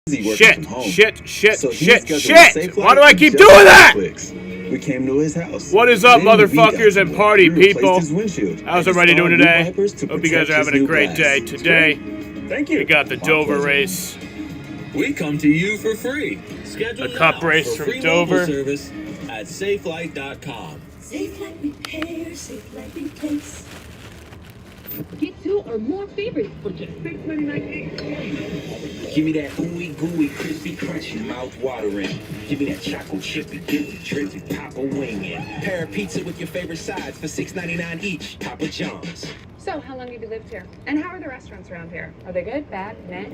Shit. Why do I keep doing that? We came to his house. What is up, motherfuckers and party people? How's everybody doing today? Hope you guys are having a great day. Today, we got the Dover race. We come to you for free. Schedule the cup race for from free Dover. Service at SafeLight.com. Safe Light Repair, Safe Light Replace. Get 2 or more favorites for just $6.99 each. Give me that ooey gooey, crispy, crunchy, mouth watering. Give me that chocolate chippy, guilty, drippy, Papa winging. Pair of pizza with your favorite sides for $6.99 each. Papa John's. So, how long have you lived here? And how are the restaurants around here? Are they good, bad, meh?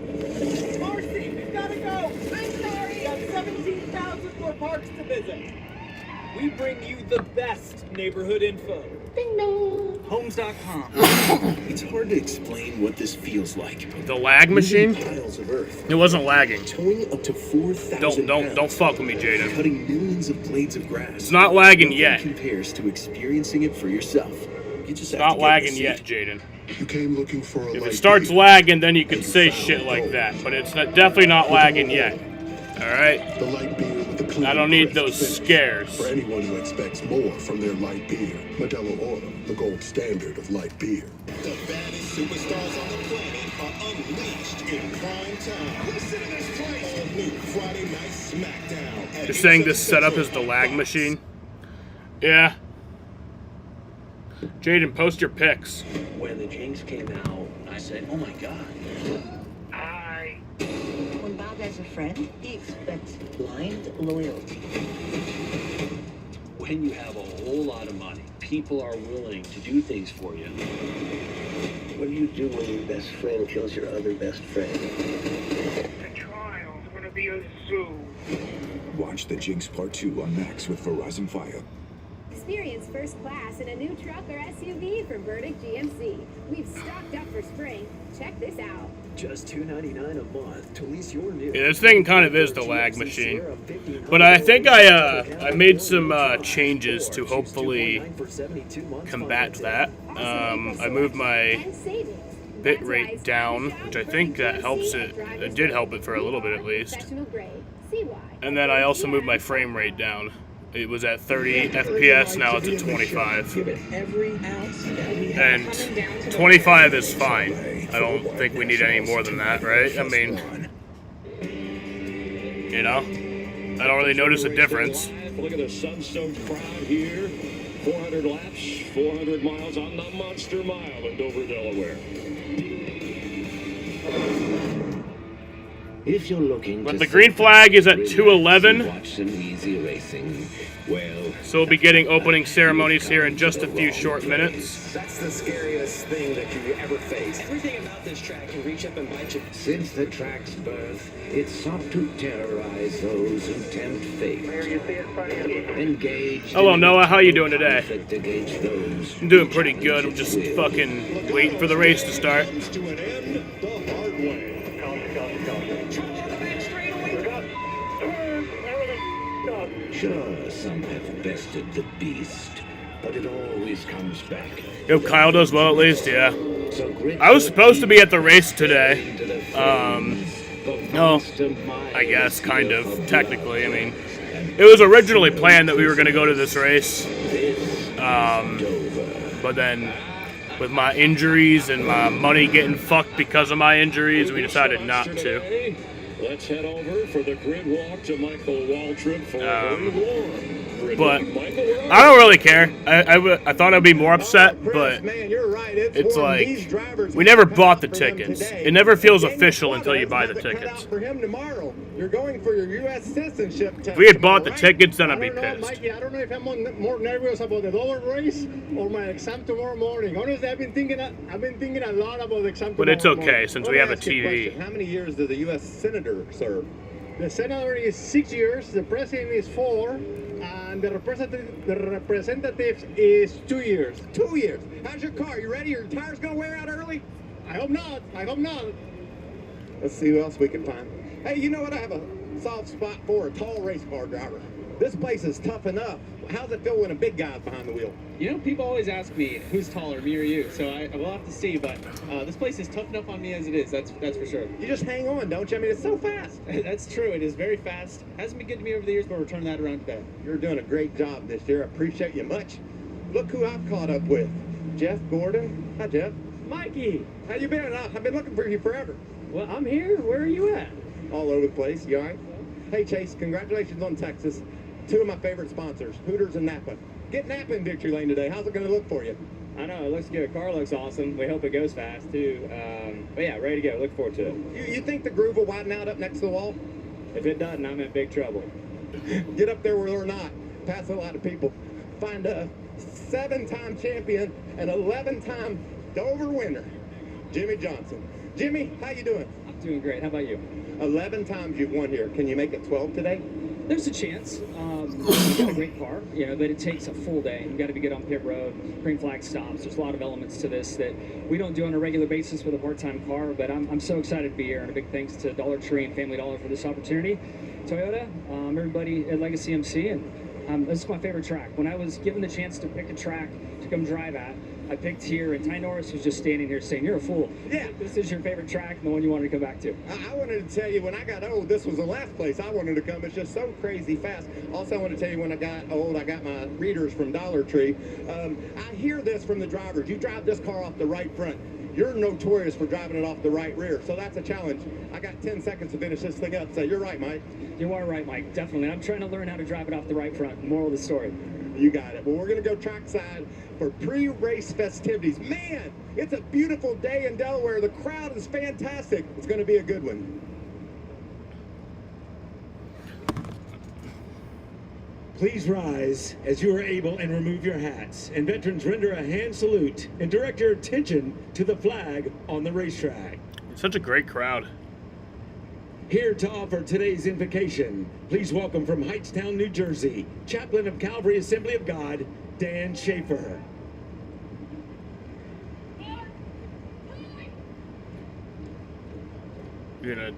Marcy, we've got to go. I'm sorry. We have 17,000 more parks to visit. We bring you the best neighborhood info. Ding dong. Homes.com. It's hard to explain what this feels like. The lag machine? Piles of earth. It wasn't lagging. Towing up to 4,000 Don't fuck with me, Jaden. Cutting millions of blades of grass. It's not lagging yet. Compares to experiencing it for yourself. You just it's not lagging yet, Jaden. You came looking for a if it starts lagging, then you can say shit like that. But it's definitely not lagging yet. Alright? The light beer with the clean I don't need those scares. For anyone who expects more from their light beer. Modelo Oro, the gold standard of light beer. The baddest superstars on the planet are unleashed in prime time. Listen to this place. All new Friday Night SmackDown. You're saying this setup is the lag machine? Yeah. Jaden, post your pics. When the Jinx came out, I said, oh my god. When Bob has a friend, he expects blind loyalty. When you have a whole lot of money, people are willing to do things for you. What do you do when your best friend kills your other best friend? The trial's gonna be a zoo. Watch The Jinx Part 2 on Max with Verizon Fios. Experience first class in a new truck or SUV from Burdick GMC. We've stocked up for spring. Check this out. Just $2.99 a month to lease your new. Yeah, this thing kind of is the lag machine. But I think I made some changes to hopefully combat that. I moved my bit rate down, which I think that helps it. It did help it for a little bit at least. And then I also moved my frame rate down. It was at 30 FPS, now it's at 25. And 25 is fine. I don't think we need any more than that, right? I mean, you know, I don't really notice a difference. Look at the sun-soaked crowd here. 400 laps, 400 miles on the Monster Mile in Dover, Delaware. If you're looking but the green flag is at 2:11. Watch some easy racing. Well, so we'll be getting opening ceremonies here in just a few short minutes. That's the scariest thing that you ever faced. Everything about this track can reach up and bite you. Since the track's birth, it sought to terrorize those who tempt fate. Engage. Hello, Noah. How you doing today? I'm doing pretty good. I'm just fucking waiting for the race to start. Sure, some have bested the beast, but it always comes back. Yo, Kyle does well at least, yeah. I was supposed to be at the race today. No, I guess, kind of, technically. I mean, it was originally planned that we were going to go to this race. But then, with my injuries and my money getting fucked because of my injuries, we decided not to. Let's head over for the grid walk to Michael Waltrip for but I don't really care. I thought I'd be more upset, but it's like we never bought the tickets. It never feels official until you buy the tickets. You're going for your U.S. citizenship test. If we had bought the tickets, then I'd be pissed. Mikey, I don't know if I'm more nervous about the Dover race or my exam tomorrow morning. Honestly, I've been thinking a lot about the exam tomorrow morning. But it's okay, since we have a TV. How many years does the U.S. senator serve? The senator is 6 years, the president is 4, and the representative is 2 years. 2 years. How's your car? You ready? Your tire's gonna wear out early? I hope not. Let's see who else we can find. Hey, you know what? I have a soft spot for a tall race car driver. This place is tough enough. How's it feel when a big guy's behind the wheel? You know, people always ask me who's taller, me or you. So I will have to see. But this place is tough enough on me as it is. That's for sure. You just hang on, don't you? I mean, it's so fast. That's true. It is very fast. Hasn't been good to me over the years, but we're turning that around today. You're doing a great job this year. I appreciate you much. Look who I've caught up with. Jeff Gordon. Hi, Jeff. Mikey, How you been? I've been looking for you forever. well, I'm here. Where are you at? All over the place. You all right? Hey, Chase, congratulations on Texas. Two of my favorite sponsors, Hooters and Napa. Get Napa in victory lane today. How's it going to look for you? I know, it looks good. Car looks awesome. We hope it goes fast, too. But yeah, ready to go. Look forward to it. You think the groove will widen out up next to the wall? If it doesn't, I'm in big trouble. Get up there or not. Pass a lot of people. Find a 7-time champion and 11-time Dover winner, Jimmy Johnson. Jimmy, how you doing? I'm doing great. How about you? 11 times you've won here. Can you make it 12 today? There's a chance. We've got a great car, you know, but it takes a full day. You've got to be good on pit road, green flag stops. There's a lot of elements to this that we don't do on a regular basis with a part-time car, but I'm so excited to be here, and a big thanks to Dollar Tree and Family Dollar for this opportunity. Toyota, everybody at Legacy MC, and this is my favorite track. When I was given the chance to pick a track to come drive at, I picked here, and Ty Norris was just standing here saying, "You're a fool. Yeah. This is your favorite track and the one you wanted to come back to." I wanted to tell you, when I got old, this was the last place I wanted to come. It's just so crazy fast. Also, I want to tell you, when I got old, I got my readers from Dollar Tree. I hear this from the drivers. You drive this car off the right front. You're notorious for driving it off the right rear, so that's a challenge. I got 10 seconds to finish this thing up, so you're right, Mike. You are right, Mike, definitely. I'm trying to learn how to drive it off the right front. Moral of the story. You got it. Well, we're going to go trackside for pre-race festivities. Man, it's a beautiful day in Delaware. The crowd is fantastic. It's going to be a good one. Please rise as you are able and remove your hats. And veterans, render a hand salute and direct your attention to the flag on the racetrack. Such a great crowd. Here to offer today's invocation, please welcome from Hightstown, New Jersey, Chaplain of Calvary Assembly of God, Dan Schaefer. You're gonna.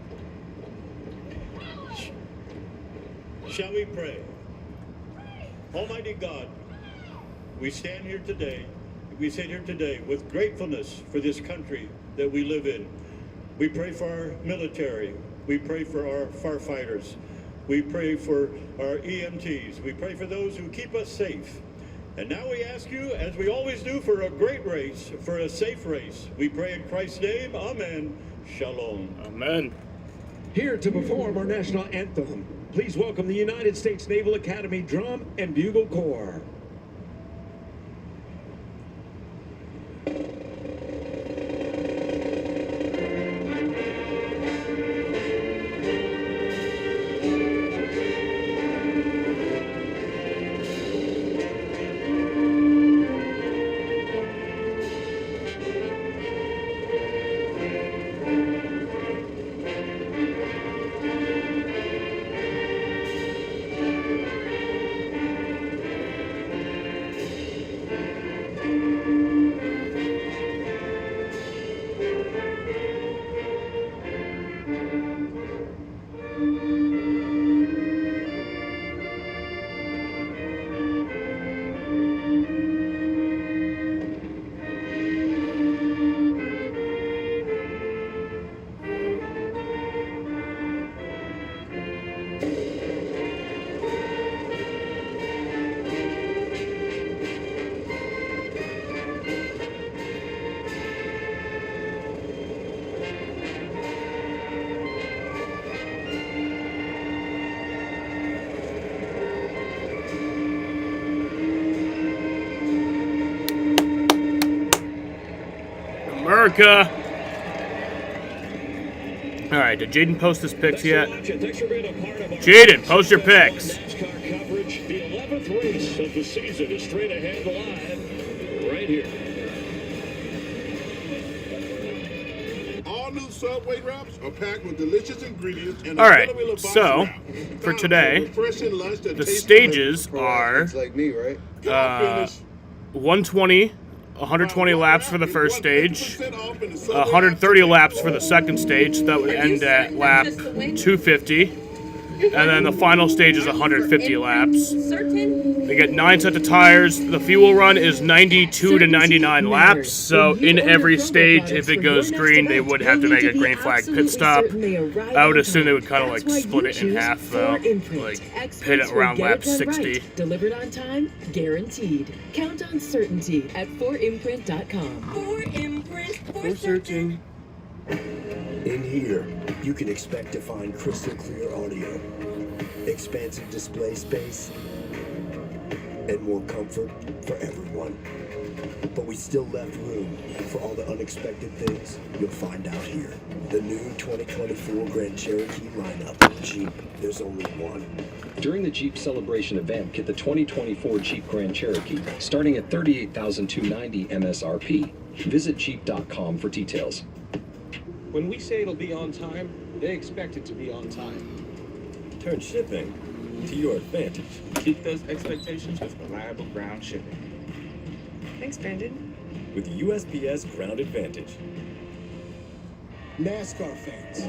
Shall we pray? Almighty God, we stand here today, we sit here today with gratefulness for this country that we live in. We pray for our military. We pray for our firefighters. We pray for our EMTs. We pray for those who keep us safe. And now we ask you, as we always do, for a great race, for a safe race. We pray in Christ's name. Amen. Shalom. Amen. Here to perform our national anthem, please welcome the United States Naval Academy Drum and Bugle Corps. America. All right, did Jaden post his picks yet? Jaden, post your picks. NASCAR coverage. The 11th race of the season is straight ahead live right here. All new Subway wraps are packed with delicious ingredients and all right, so for today, the stages are like me, right? 120. 120 laps for the first stage, 130 laps for the second stage. That would end at lap 250. And then the final stage is 150 laps. Certain. They get 9 sets of tires. The fuel run is 92 to 99 laps. So in every stage, if it goes green, they would have to make a green flag pit stop. I would assume they would kind of like split it in half though, like hit it around lap 60. Delivered on time, guaranteed. Count on certainty at 4imprint.com. 4imprint for certain. In here, you can expect to find crystal clear audio, expansive display space, and more comfort for everyone. But we still left room for all the unexpected things you'll find out here. The new 2024 Grand Cherokee lineup. Jeep, there's only one. During the Jeep Celebration event, get the 2024 Jeep Grand Cherokee, starting at $38,290 MSRP. Visit Jeep.com for details. When we say it'll be on time, they expect it to be on time. Turn shipping to your advantage. Keep those expectations with reliable ground shipping. Thanks, Brandon. With USPS Ground Advantage. NASCAR fans,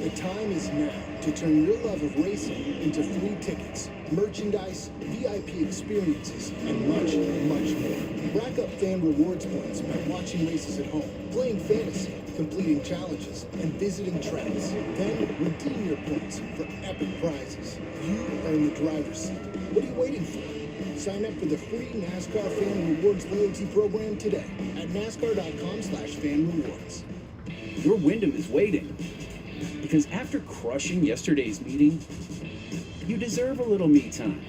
the time is now to turn your love of racing into free tickets, merchandise, VIP experiences, and much, much more. Rack up fan rewards points by watching races at home, playing fantasy, completing challenges, and visiting tracks. Then redeem your points for epic prizes. You are in the driver's seat. What are you waiting for? Sign up for the free NASCAR Fan Rewards loyalty program today at NASCAR.com/fan-rewards. Your Wyndham is waiting. Because after crushing yesterday's meeting, you deserve a little me time.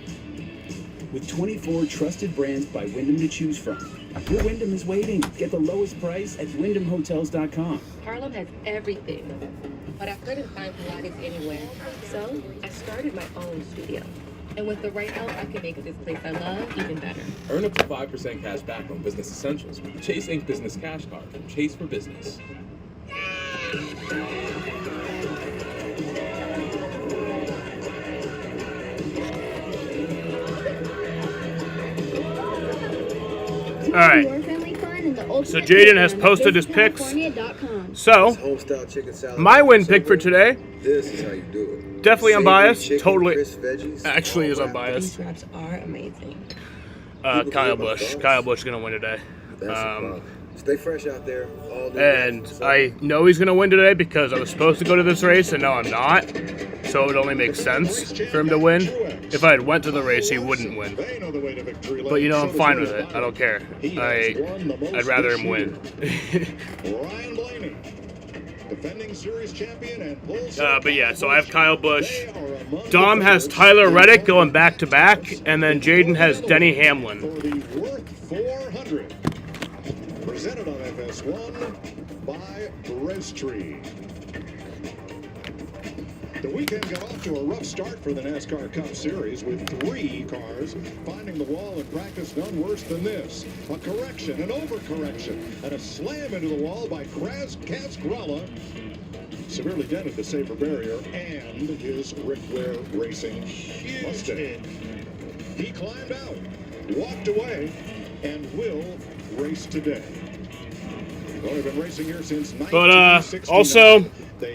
With 24 trusted brands by Wyndham to choose from, your Wyndham is waiting. Get the lowest price at WyndhamHotels.com. Harlem has everything, but I couldn't find Pilates anywhere. So I started my own studio. And with the right help, I can make this place I love even better. Earn up to 5% cash back on business essentials with the Chase Inc. Business Cash Card from Chase for Business. All right. So Jaden has posted his picks. So my win pick for today. This is how you do it. Definitely unbiased. Chicken, Totally. crisp veggies, Actually, is all unbiased. These wraps are amazing. Kyle Busch. Kyle Busch is gonna win today. Stay fresh out there all day. And I know he's gonna win today because I was supposed to go to this race and now I'm not. So it would only make sense for him to win. If I had went to the race, he wouldn't win. But you know, I'm fine with it. I don't care. I'd rather him win. Ryan Blaney, defending series champion and but yeah, so I have Kyle Busch. Dom has Tyler Reddick going back to back, and then Jaden has Denny Hamlin. for the Worth 400. Presented on FS1 by Tree. The weekend got off to a rough start for the NASCAR Cup Series with 3 cars finding the wall in practice none worse than this. A correction, an overcorrection, and a slam into the wall by Casgrella severely dented the safer barrier and his Rick Ware Racing Mustang. He climbed out, walked away, and will race today. Well, they've been racing here since 1969. But also,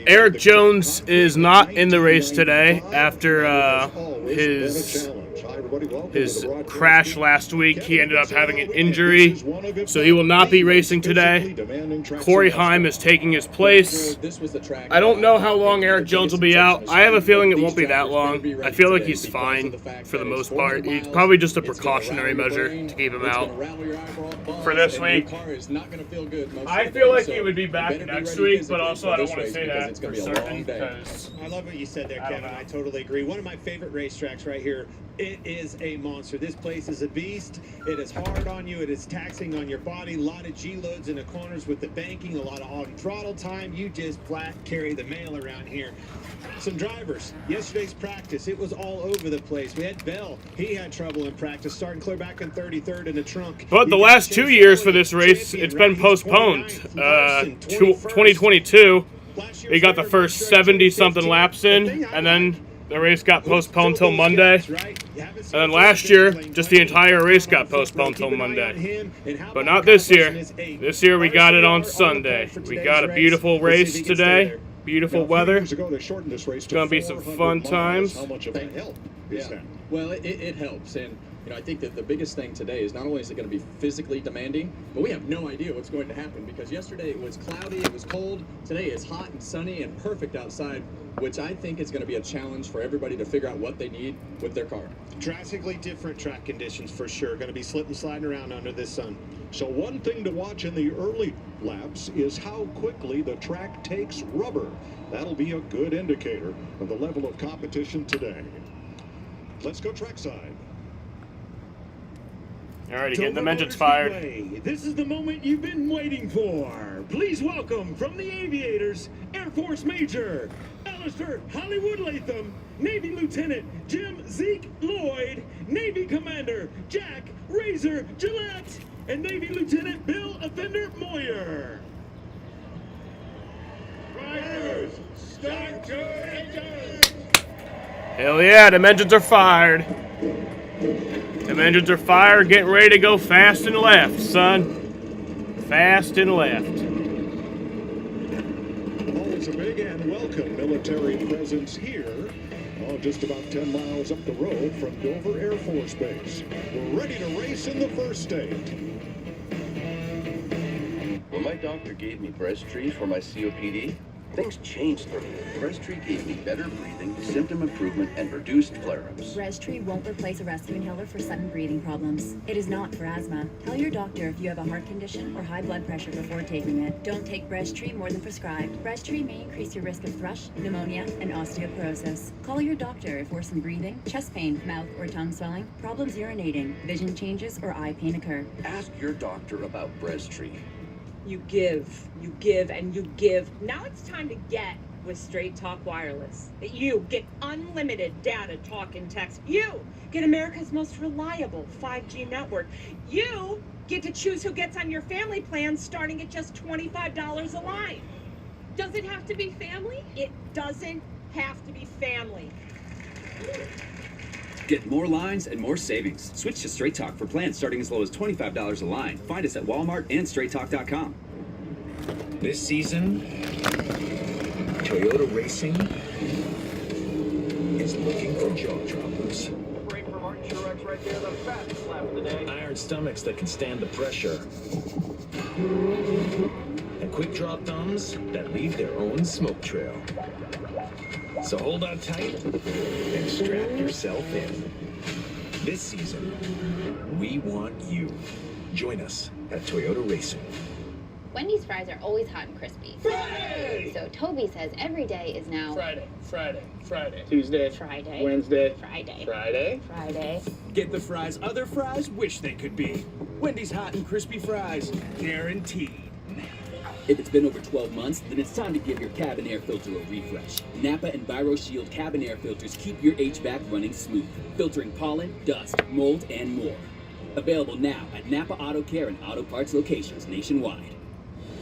Eric Jones is not in the race today after his crash last week. He ended up having an injury, so he will not be racing today. Corey Heim is taking his place. I don't know how long Eric Jones will be out. I have a feeling it won't be that long. I feel like he's fine for the most part. He's probably just a precautionary measure to keep him out for this week. I feel like he would be back next week, but also I don't want to say that for certain because I love what you said there, Kevin. I totally agree. One of my favorite racetracks right here. It is a monster. This place is a beast. It is hard on you. It is taxing on your body. A lot of G-loads in the corners with the banking. A lot of on throttle time. You just flat carry the mail around here. Some drivers. Yesterday's practice, it was all over the place. We had Bell. He had trouble in practice, starting clear back in 33rd in the trunk. But the last 2 years for this race, it's been postponed. 2022, he got the first 70-something laps in, and then the race got postponed till Monday. And then last year, just the entire race got postponed till Monday. But not this year. This year we got it on Sunday. We got a beautiful race today. beautiful Now, 3 weather. years ago, they shortened this race It's to going to be some 400 fun miles. times. How much of a help is that? Well, it helps, and I think that the biggest thing today is not only is it going to be physically demanding, but we have no idea what's going to happen because yesterday it was cloudy, it was cold. Today it's hot and sunny and perfect outside, which I think is going to be a challenge for everybody to figure out what they need with their car. Drastically different track conditions for sure. Going to be slipping, sliding around under this sun. So one thing to watch in the early laps is how quickly the track takes rubber. That'll be a good indicator of the level of competition today. Let's go trackside. Alrighty, getting the engines fired. This is the moment you've been waiting for. Please welcome from the Aviators, Air Force Major Alistair Hollywood Latham, Navy Lieutenant Jim Zeke Lloyd, Navy Commander Jack Razor Gillette, and Navy Lieutenant Bill Offender Moyer. Riders, start your engines! Hell yeah, them engines are fired. Them engines are fired, getting ready to go fast and left, son. Fast and left. Always a big and welcome military presence here. Oh, just about 10 miles up the road from Dover Air Force Base. We're ready to race in the first stage. When my doctor gave me Breztri for my COPD, things changed for me. Breztri gave me better breathing, symptom improvement, and reduced flare-ups. Breztri won't replace a rescue inhaler for sudden breathing problems. It is not for asthma. Tell your doctor if you have a heart condition or high blood pressure before taking it. Don't take Breztri more than prescribed. Breztri may increase your risk of thrush, pneumonia, and osteoporosis. Call your doctor if worsened breathing, chest pain, mouth or tongue swelling, problems urinating, vision changes, or eye pain occur. Ask your doctor about Breztri. You give, and you give. Now it's time to get with Straight Talk Wireless. You get unlimited data, talk, and text. You get America's most reliable 5G network. You get to choose who gets on your family plan starting at just $25 a line. Does it have to be family? It doesn't have to be family. Get more lines and more savings. Switch to Straight Talk for plans starting as low as $25 a line. Find us at Walmart and StraightTalk.com. This season, Toyota Racing is looking for jaw droppers. Iron stomachs that can stand the pressure. And quick drop thumbs that leave their own smoke trail. So hold on tight and strap yourself in. This season, we want you. Join us at Toyota Racing. Wendy's fries are always hot and crispy. Friday! So Toby says every day is now Friday. Tuesday. Friday. Wednesday. Friday. Friday. Friday. Get the fries other fries wish they could be. Wendy's hot and crispy fries, guaranteed. If it's been over 12 months, then it's time to give your cabin air filter a refresh. Napa and ViroShield cabin air filters keep your HVAC running smooth, filtering pollen, dust, mold, and more. Available now at Napa Auto Care and Auto Parts locations nationwide.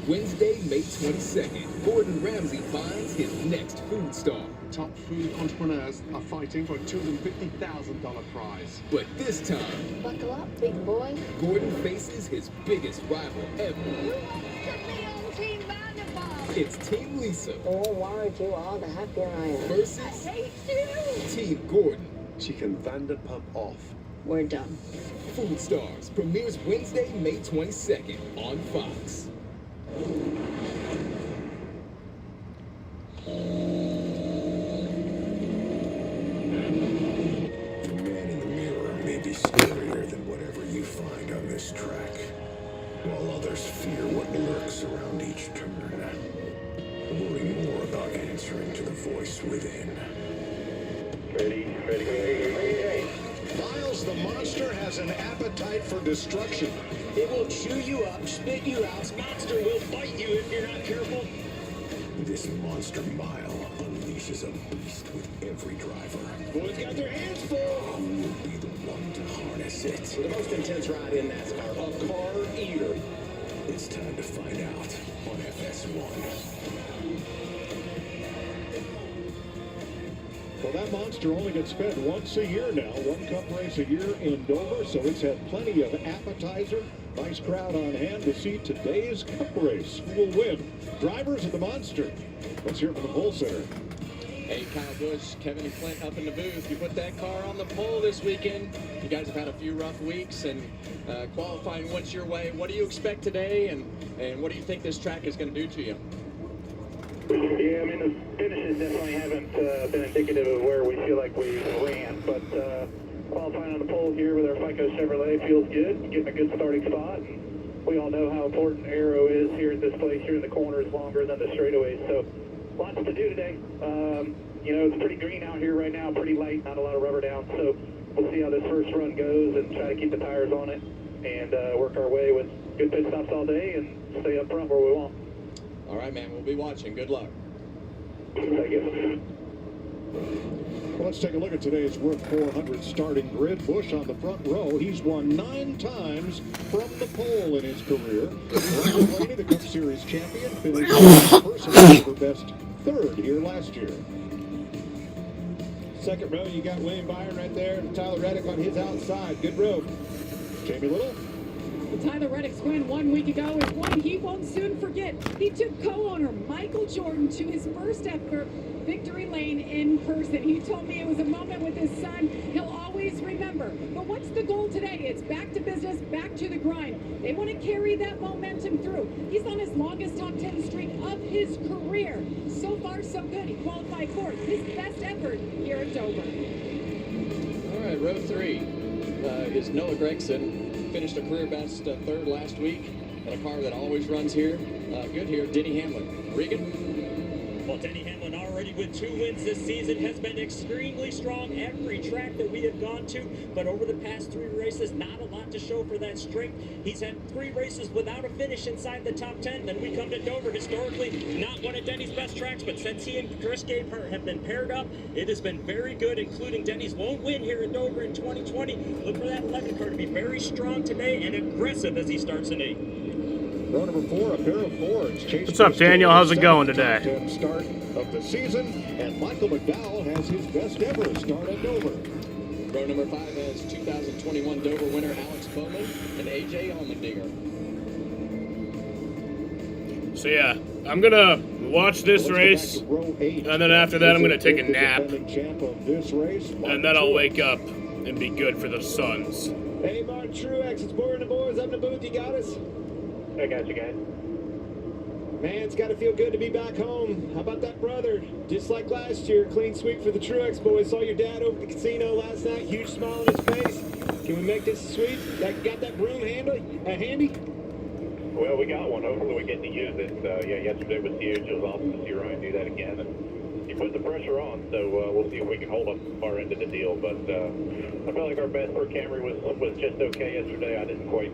Wednesday, May 22nd, Gordon Ramsay finds his next food star. Top food entrepreneurs are fighting for a $250,000 prize. But this time, Buckle up, big boy. Gordon faces his biggest rival ever. It's Team Lisa. The more worried you are, the happier I am. Versus I hate you. Team Gordon. She can Vanderpump off. We're done. Food Stars premieres Wednesday, May 22nd on Fox. The man in the mirror may be scarier than whatever you find on this track, while others fear what lurks around each turn. Worry more about answering to the voice within. Ready. Miles the monster has an appetite for destruction. It will chew you up, spit you out. This monster will bite you if you're not careful. This monster mile unleashes a beast with every driver. Boys got their hands full. Who will be the one to harness it? The most intense ride in NASCAR, a car eater. It's time to find out on FS1. Well, that monster only gets fed once a year now. One cup race a year in Dover, so it's had plenty of appetizer Nice crowd on hand to see today's Cup race. Who will win? Drivers of the Monster. Let's hear it from the pole sitter. Hey, Kyle Busch, Kevin and Clint up in the booth. You put that car on the pole this weekend. You guys have had a few rough weeks, and qualifying went your way. What do you expect today, and what do you think this track is going to do to you? Yeah, I mean, the finishes definitely haven't been indicative of where we feel like we ran, but qualifying on the pole here with our FICO Chevrolet feels good, getting a good starting spot. And we all know how important aero is here at this place. Here in the corners longer than the straightaways, so lots to do today. You know, it's pretty green out here right now, pretty light, not a lot of rubber down, so we'll see how this first run goes and try to keep the tires on it and work our way with good pit stops all day and stay up front where we want. All right, man, we'll be watching. Good luck. Thank you. Well, let's take a look at today's World 400 starting grid. Busch on the front row. He's won 9 times from the pole in his career. Ryan Blaney, the Cup Series champion, finished personally for best third here last year. Second row, you got William Byron right there, and Tyler Reddick on his outside. Good row. Jamie Little. Tyler Reddick's win 1 week ago is one he won't soon forget. He took co-owner Michael Jordan to his first ever victory lane in person. He told me it was a moment with his son he'll always remember. But what's the goal today? It's back to business, back to the grind. They want to carry that momentum through. He's on his longest top 10 streak of his career. So far, so good. He qualified fourth, his best effort here at Dover. All right, row 3 is Noah Gregson. Finished a career best third last week in a car that always runs here. Good here, Denny Hamlin. Regan? Well, Denny Hamlin already with 2 wins this season has been extremely strong every track that we have gone to, but over the past 3 races, not a lot to show for that strength. He's had 3 races without a finish inside the top 10. Then we come to Dover, historically not one of Denny's best tracks, but since he and Chris Gabehart have been paired up, it has been very good, including Denny's lone win here at Dover in 2020. Look for that 11 car to be very strong today and aggressive as he starts in 8. Row number 4, a pair of Fords. What's up, Daniel? How's it going today? Start of the season, and Michael McDowell has his best ever start at Dover. Row number 5 has 2021 Dover winner Alex Bowman and AJ Allmendinger. So yeah, I'm gonna watch this race, and then after that I'm gonna take a nap, and then I'll wake up and be good for the Suns. Hey, Mark Truex, it's Boyer and the boys up in the booth. You got us? I got you guys. Man, it's got to feel good to be back home. How about that brother? Just like last year, clean sweep for the Truex boys. Saw your dad over at the casino last night. Huge smile on his face. Can we make this a sweep? Got that broom handy? Well, we got one. Hopefully we get to use it. Yeah, yesterday was huge. It was awesome to see Ryan do that again. And he put the pressure on, so we'll see if we can hold up our end of the deal. But I felt like our best for Camry was just okay yesterday. I didn't quite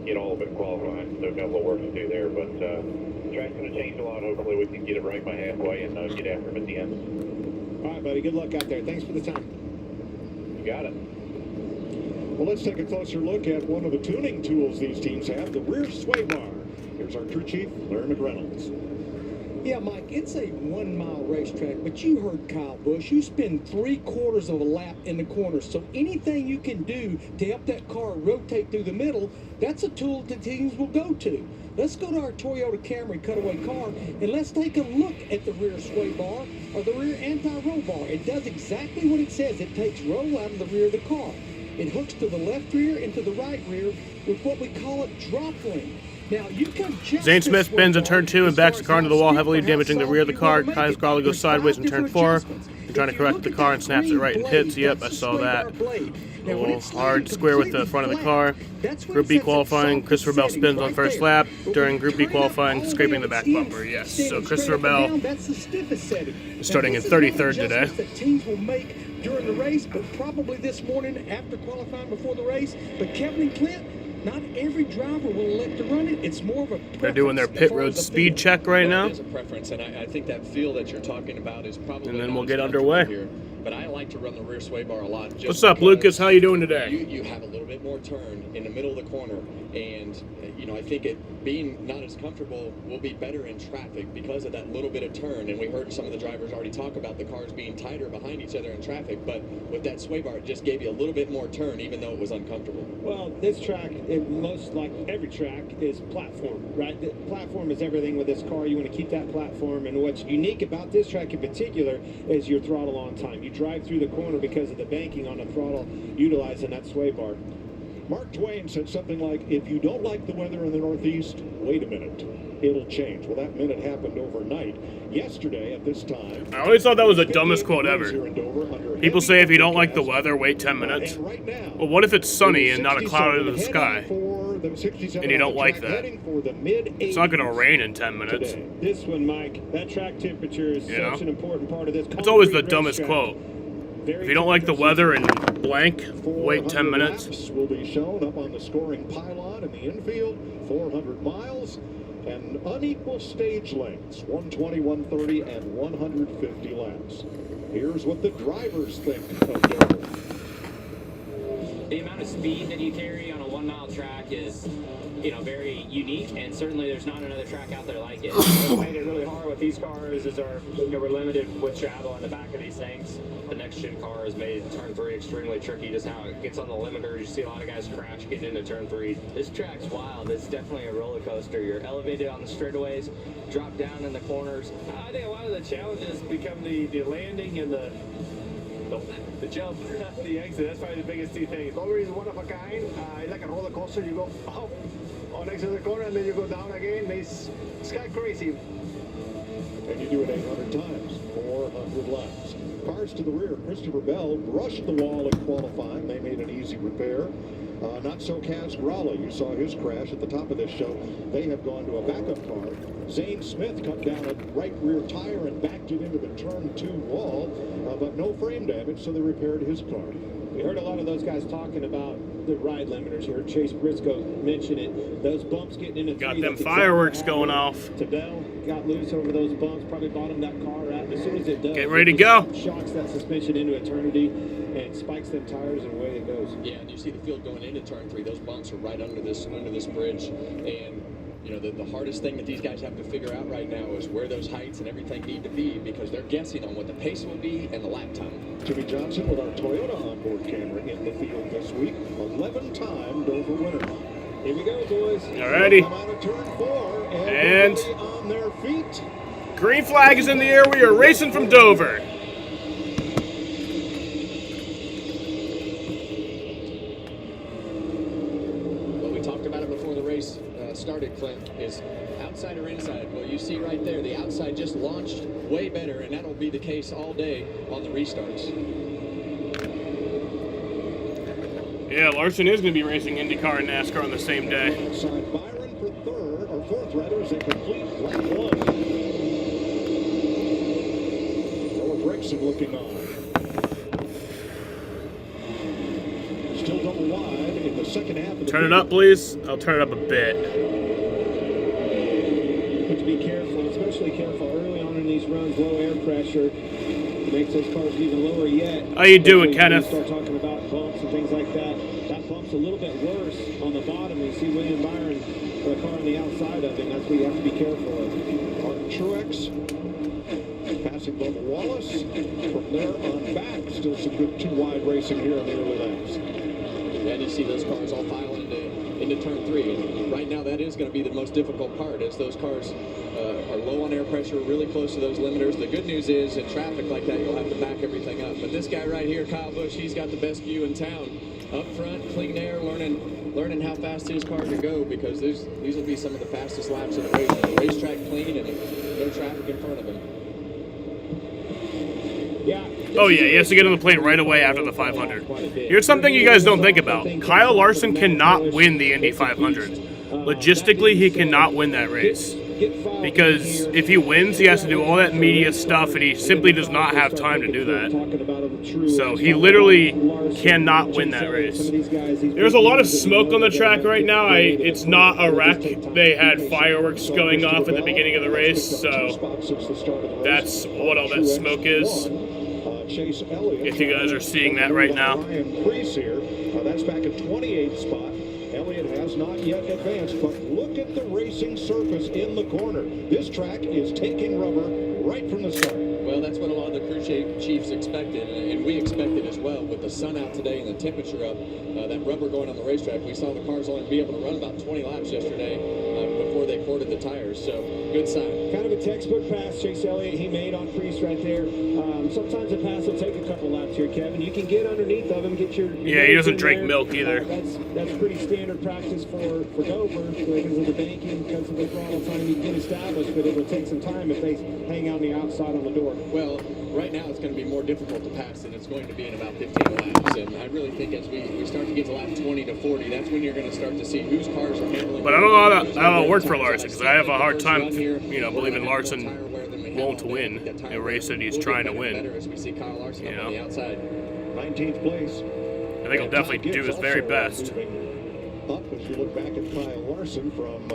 get all of it qualifying, so got a little work to do there. But track's going to change a lot. Hopefully we can get it right by halfway and get after him at the end. All right, buddy. Good luck out there. Thanks for the time. You got it. Well, let's take a closer look at one of the tuning tools these teams have, the rear sway bar. Here's our crew chief, Larry McReynolds. Yeah, Mike, it's a 1 mile racetrack, but you heard Kyle Busch. You spend 3/4 of a lap in the corners. So anything you can do to help that car rotate through the middle, that's a tool that teams will go to. Let's go to our Toyota Camry cutaway car, and let's take a look at the rear sway bar or the rear anti-roll bar. It does exactly what it says. It takes roll out of the rear of the car. It hooks to the left rear and to the right rear with what we call a drop ring. Now, you can Zane Smith spins in turn 2 and backs the car into the wall, heavily damaging the rear of the car. Kyle Scarlett goes sideways in turn 4. He's trying to correct the car and snaps it right and hits. Yep, I saw that. A little hard square with the front of the car. Group B qualifying, Christopher Bell spins on first lap. During Group B qualifying, scraping the back bumper. Yes, so Christopher Bell is starting in 33rd today. Teams will make during the race, but probably this morning after qualifying before the race. But Kevin and Clint, not every driver will elect to run it. It's more of a preference. They're doing their pit road speed check right now. It is a preference, and I think that feel that you're talking about is probably. And then we'll get underway. Here. but I like to run the rear sway bar a lot. Just What's up, Lucas? How you doing today? You have a little bit more turn in the middle of the corner, and I think it being not as comfortable will be better in traffic because of that little bit of turn. And we heard some of the drivers already talk about the cars being tighter behind each other in traffic, but with that sway bar, it just gave you a little bit more turn, even though it was uncomfortable. Well, this track, most like every track, is platform, right? The platform is everything with this car. You want to keep that platform, and what's unique about this track in particular is your throttle on time. You drive through the corner because of the banking on the throttle, utilizing that sway bar. Mark Twain said something like, if you don't like the weather in the Northeast, wait a minute. It'll change. Well, that minute happened overnight. Yesterday at this time, I always thought that was the dummest quote ever. People say if you don't like the weather, wait 10 minutes. Well, what if it's sunny and not a cloud in the sky? And you don't like that? It's not going to rain in 10 minutes. This one, Mike, that track temperature is such an important part of this. It's always the dumbest quote. If you don't like the weather and blank, wait 10 minutes. Will be shown up on the scoring pylon in the infield, 400 miles, and unequal stage lengths, 120, 130, and 150 laps. Here's what the drivers think of Dover. The amount of speed that you carry on a 1 mile track is, very unique, and certainly there's not another track out there like it. What made it really hard with these cars is we're limited with travel in the back of these things. The next gen car has made turn 3 extremely tricky, just how it gets on the limiters. You see a lot of guys crash getting into turn 3. This track's wild. It's definitely a roller coaster. You're elevated on the straightaways, drop down in the corners. I think a lot of the challenges become the landing and the jump, the exit. That's probably the biggest two things. Dover is one of a kind. It's like a roller coaster. You go up on exit of the corner and then you go down again. It's kind of crazy. And you do it 800 times, 400 laps. Cars to the rear. Christopher Bell brushed the wall in qualifying. They made an easy repair. Not so Kaz Gralla. You saw his crash at the top of this show. They have gone to a backup car. Zane Smith cut down a right rear tire and backed it into the turn 2 wall, but no frame damage, so they repaired his car. We heard a lot of those guys talking about the ride limiters here. Chase Briscoe mentioned it. Those bumps getting into got them fireworks going off. Tadell got loose over those bumps, probably bottomed that car out. As soon as it does, get ready to go. Shocks that suspension into eternity and spikes them tires and away it goes. Yeah, and you see the field going into turn 3. Those bumps are right under this bridge, and the hardest thing that these guys have to figure out right now is where those heights and everything need to be, because they're guessing on what the pace will be and the lap time. Jimmy Johnson with our Toyota onboard camera in the field this week. 11-time Dover winner. Here we go, boys. Alrighty. Come out of turn 4 and on their feet. Green flag is in the air. We are racing from Dover. Well, we talked about it before the race started, Clint, is outside or inside. Well, you see right there, the outside just launched way better, and that'll be the case all day on the restarts. Yeah, Larson is going to be racing IndyCar and NASCAR on the same day. Outside Byron for fourth rather, as they complete lap 1. Noah Brixton looking on. Still double wide in the second half of the Turn it up, please. I'll turn it up a bit. Have to be careful, especially careful early on in these runs. Low air pressure makes those cars even lower yet. How you doing, Kenneth? Start talking about bumps and things like that. That bump's a little bit worse on the bottom. You see William Byron, the car on the outside of him. That's what you have to be careful of. Martin Truex passing Bubba Wallace. From there on back, still some good 2-wide racing here in the early laps. And you see those cars all pile into turn 3. Right now, that is going to be the most difficult part, as those cars are low on air pressure, really close to those limiters. The good news is, in traffic like that, you'll have to back everything up. But this guy right here, Kyle Busch, he's got the best view in town. Up front, clean air, learning how fast his car can go, because these will be some of the fastest laps of the race. The racetrack clean and no traffic in front of him. Yeah. Oh, yeah, he has to get on the plane right away after the 500. Here's something you guys don't think about. Kyle Larson cannot win the Indy 500. Logistically, he cannot win that race. Because if he wins, he has to do all that media stuff, and he simply does not have time to do that. So he literally cannot win that race. There's a lot of smoke on the track right now. It's not a wreck. They had fireworks going off at the beginning of the race, so that's what all that smoke is. Chase Elliott. If you guys are seeing that right now. Ryan Preece here. That's back at 28th spot. Elliott has not yet advanced, but look at the racing surface in the corner. This track is taking rubber right from the start. Well, that's what a lot of the crew chiefs expected, and we expected as well. With the sun out today and the temperature up, that rubber going on the racetrack, we saw the cars only be able to run about 20 laps yesterday before they corded the tires, so good sign. Kind of a textbook pass Chase Elliott he made on Preece right there. Sometimes a pass will take a couple laps here, Kevin. You can get underneath of him, get your yeah, he doesn't drink milk either. That's pretty standard practice for Dover because of the banking, because of the throttle time you get established, but it will take some time if they hang on the outside on the door. Well, right now it's going to be more difficult to pass than it's going to be in about 15 laps, and I really think as we start to get to lap 20 to 40, that's when you're going to start to see whose cars are handling. But I don't know how to work for Larson, because I have a hard time, believing Larson won't win a race that he's trying to win. As we see Kyle Larson up on the outside. 19th place. I think he'll definitely do his very best. Up as you look back at Kyle Larson from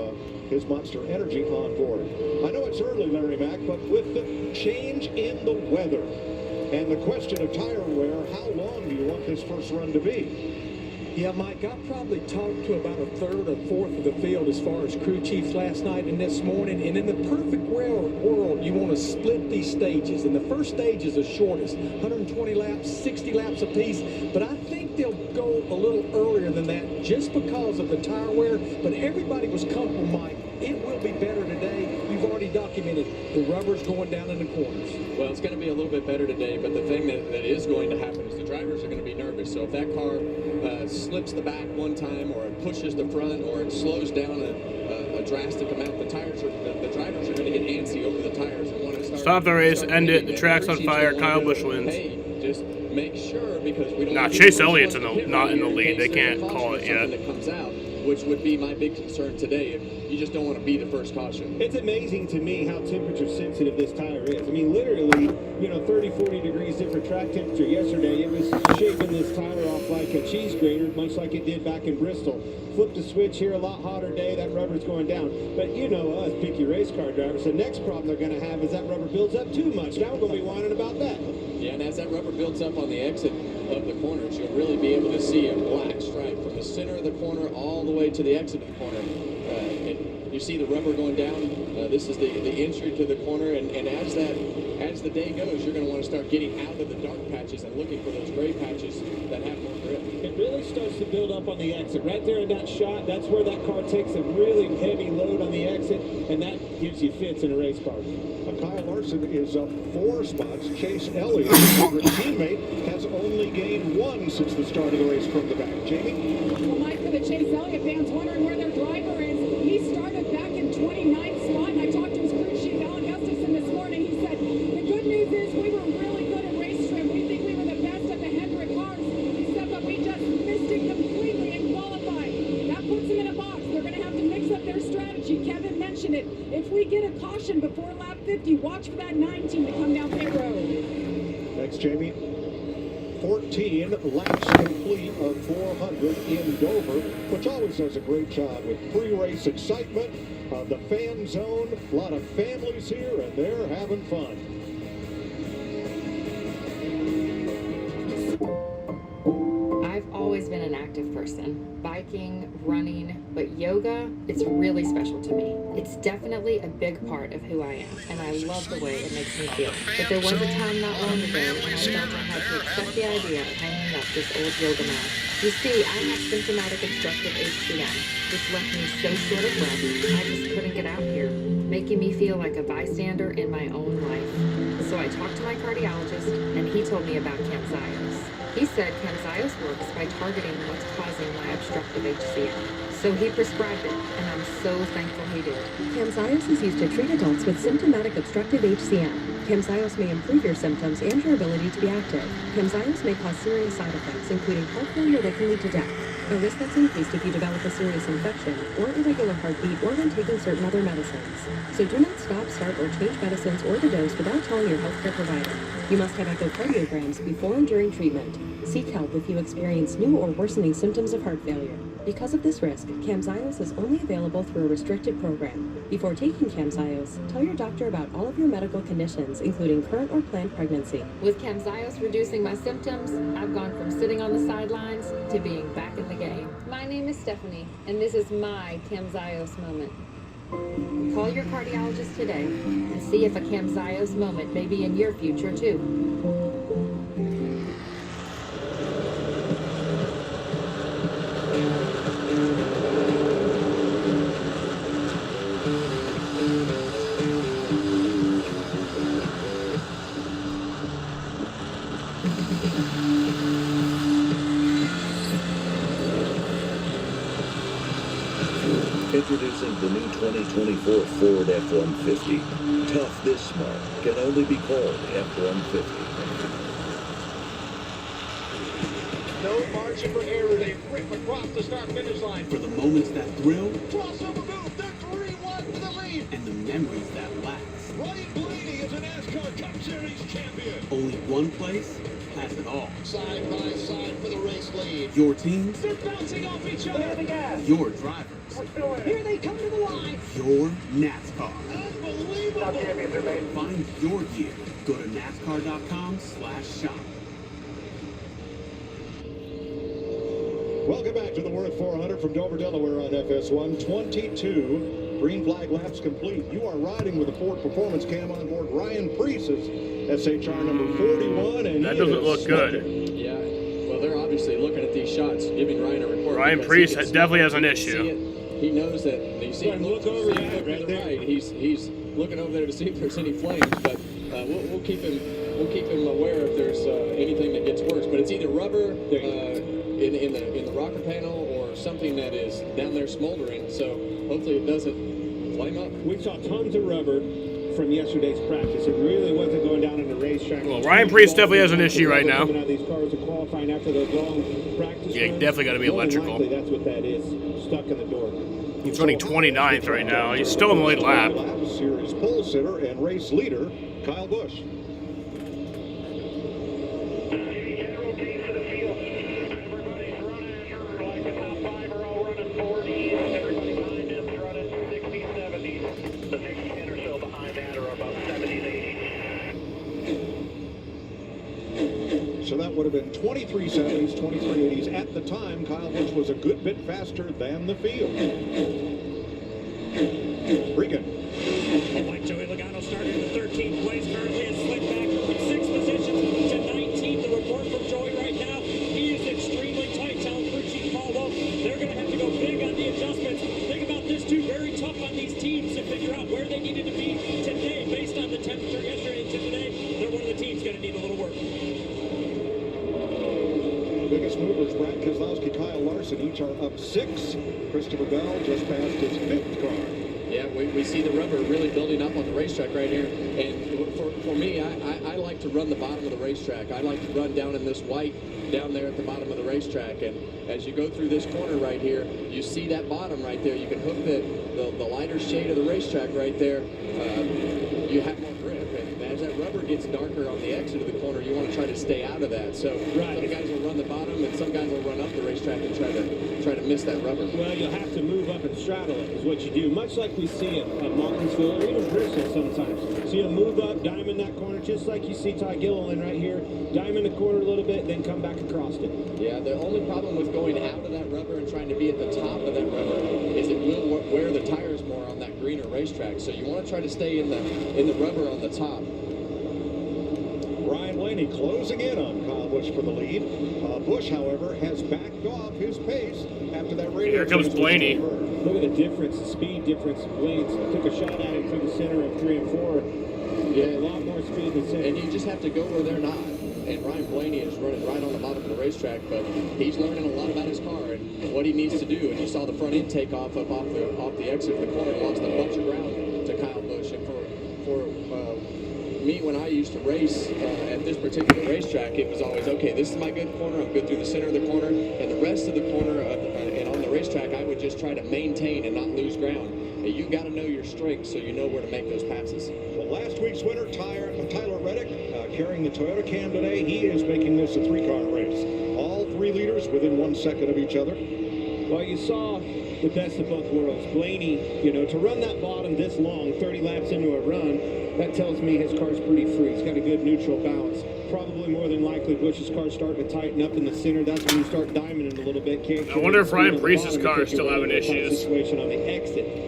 his Monster Energy on board. I know it's early, Larry Mack, but with the change in the weather and the question of tire wear, how long do you want this first run to be? Yeah, Mike, I probably talked to about a third or fourth of the field as far as crew chiefs last night and this morning. And in the perfect world, you want to split these stages. And the first stage is the shortest, 120 laps, 60 laps apiece. But I think they'll go a little earlier than that just because of the tire wear. But everybody was comfortable, Mike. It will be better today. You've already documented the rubber's going down in the corners. Well, it's going to be a little bit better today, but the thing that is going to happen is the drivers are going to be nervous. So if that car slips the back one time, or it pushes the front, or it slows down a drastic amount, the drivers are going to get antsy over the tires and want to stop the race, end it. The track's on fire. Kyle Busch wins. Hey, just make sure, because we don't. Nah, Chase Elliott's not in the lead. They can't call it yet. That comes out, which would be my big concern today. You just don't want to be the first caution. It's amazing to me how temperature sensitive this tire is. I mean, literally, 30, 40 degrees different track temperature yesterday. It was shaping this tire off like a cheese grater, much like it did back in Bristol. Flip the switch here, a lot hotter day, that rubber's going down. But you know us, picky race car drivers, the next problem they're going to have is that rubber builds up too much. Now we're going to be whining about that. Yeah, and as that rubber builds up on the exit of the corners, you'll really be able to see a black stripe from the center of the corner all the way to the exit of the corner. You see the rubber going down. This is the entry to the corner, and as the day goes, you're going to want to start getting out of the dark patches and looking for those gray patches that have more grip. It really starts to build up on the exit. Right there in that shot, that's where that car takes a really heavy load on the exit, and that gives you fits in a race car. Kyle Larson is up 4 spots. Chase Elliott, his favorite teammate, has only gained 1 since the start of the race from the back. Jamie? Well, Mike, for the Chase Elliott fans wondering where their driver is, he started back in 29th slot, and I talked to his crew chief, Alan Gustafson, this morning. He said, the good news is we were really good at race trim. We think we were the best at the Hendrick cars. He said, but we just missed it completely in qualifying. That puts them in a box. They're going to have to mix up their strategy. Kevin mentioned it. If we get a caution before lap 50, watch for that 19 to come down pit road. Thanks, Jamie. 14 laps complete of 400 in Dover, which always does a great job with pre-race excitement. The fan zone, a lot of families here, and they're having fun. I've always been an active person, biking, running, but yoga, it's really special to me. It's definitely a big part of who I am, and I love the way it makes me feel. But there was a time not long ago when I felt I had to accept the idea of hanging up this old yoga mat. You see, I have symptomatic obstructive HCM. This left me so short of breath, I just couldn't get out here, making me feel like a bystander in my own life. So I talked to my cardiologist, and he told me about Camzyos. He said Camzyos works by targeting what's causing my obstructive HCM. So he prescribed it, and I'm so thankful he did. Camzyos is used to treat adults with symptomatic obstructive HCM. Camzyos may improve your symptoms and your ability to be active. Camzyos may cause serious side effects, including heart failure that can lead to death. a risk that's increased if you develop a serious infection or irregular heartbeat or when taking certain other medicines. So do not stop, start, or change medicines or the dose without telling your healthcare provider. You must have echocardiograms before and during treatment. Seek help if you experience new or worsening symptoms of heart failure. Because of this risk, Camzyos is only available through a restricted program. Before taking Camzyos, tell your doctor about all of your medical conditions, including current or planned pregnancy. With Camzyos reducing my symptoms, I've gone from sitting on the sidelines to being back in the game. My name is Stephanie, and this is my Camzyos moment. Call your cardiologist today and see if a Camzyos moment may be in your future too. Introducing the new 2024 Ford F-150. Tough this smart can only be called F-150. No margin for error. They rip across the start-finish line. For the moments that thrill Crossover move. They're 3-1 for the lead. and the memories that last. Ryan Blaney is a NASCAR Cup Series champion. Only one place has it all. Side by side for the race lead. Your teams, They're bouncing off each other. your drivers, Here they come to the line. your NASCAR. Unbelievable. Champions are made. Find your gear. Go to NASCAR.com/shop. Welcome back to the Worth 400 from Dover, Delaware on FS1. 22 green flag laps complete. You are riding with a Ford Performance Cam on board. Ryan Preece's SHR number 41. And That doesn't look good. Yeah, well, they're obviously looking at these shots, giving Ryan a report. Ryan because Preece he can definitely has an see issue. it. He knows that. You see him look over right there. He's looking over there to see if there's any flames, but we'll keep him aware if there's anything that gets worse. But it's either rubber in the rocker panel or something that is down there smoldering. So hopefully it doesn't flame up. We saw tons of rubber from yesterday's practice. It really wasn't going down in the racetrack. Well, Ryan Preece definitely has an issue right now. Coming out of these cars are qualifying after those long practice Yeah, runs. definitely gotta be More than electrical. likely, that's what that is. Stuck in the door. He's running 29th right now. He's still in the lead lap. Series pole sitter and race leader, Kyle Busch. So that would have been 23 seconds, 23 80s. At the time, Kyle Busch was a good bit faster than the field. Regan. White Joey Logano started in 13th place, currently has slid back from 6th position to 19th. The report from Joey right now, he is extremely tight. Telling crew chief Paul Wolf, they're going to have to go big on the adjustments. Think about this too, very tough on these teams to figure out where they needed to be today based on the temperature yesterday to today. They're one of the teams going to need a little work. Biggest movers, Brad Keselowski, Kyle Larson, each are up 6. Christopher Bell just passed his 5th car. Yeah, we see the rubber really building up on the racetrack right here. And for me, I like to run the bottom of the racetrack. I like to run down in this white down there at the bottom of the racetrack. And as you go through this corner right here, you see that bottom right there. You can hook the lighter shade of the racetrack right there. You have more grip. And as that rubber gets darker on the exit of the corner, you want to try to stay out of that. So some guys will run the bottom and some guys will run up the racetrack and try to miss that rubber. Well, you'll have to move up and straddle it is what you do, much like we see at Martinsville or even Bristol sometimes. So you'll move up, diamond that corner, just like you see Ty Gilliland right here. Diamond the corner a little bit, then come back across it. Yeah, the only problem with going out of that rubber and trying to be at the top of that rubber is it will wear the tires more on that greener racetrack. So you want to try to stay in the rubber on the top. Ryan Blaney closing in on Kyle Busch for the lead. Busch, however, has backed off his pace after that radio. Here comes Blaney. Look at the difference, the speed difference. Blaney took a shot at him through the center of 3 and 4. Yeah, a lot more speed than center. And you just have to go where they're not. And Ryan Blaney is running right on the bottom of the racetrack, but he's learning a lot about his car and what he needs to do. And you saw the front end take off the exit of the corner, lost a bunch of ground to Kyle Busch. And for me, when I used to race at this particular racetrack, it was always, okay, this is my good corner. I'm good through the center of the corner, and the rest of the corner of racetrack, I would just try to maintain and not lose ground. You got to know your strengths so you know where to make those passes. Well, last week's winner, Tyler Reddick, carrying the Toyota Cam today, he is making this a 3-car race. All 3 leaders within 1 second of each other. Well, you saw the best of both worlds. Blaney, you know, to run that bottom this long, 30 laps into a run, that tells me his car's pretty free. He's got a good neutral balance. Probably more than likely Bush's car's starting to tighten up in the center. That's when you start diamonding a little bit. I wonder if Ryan Preece's car is still having issues. Situation on the exit.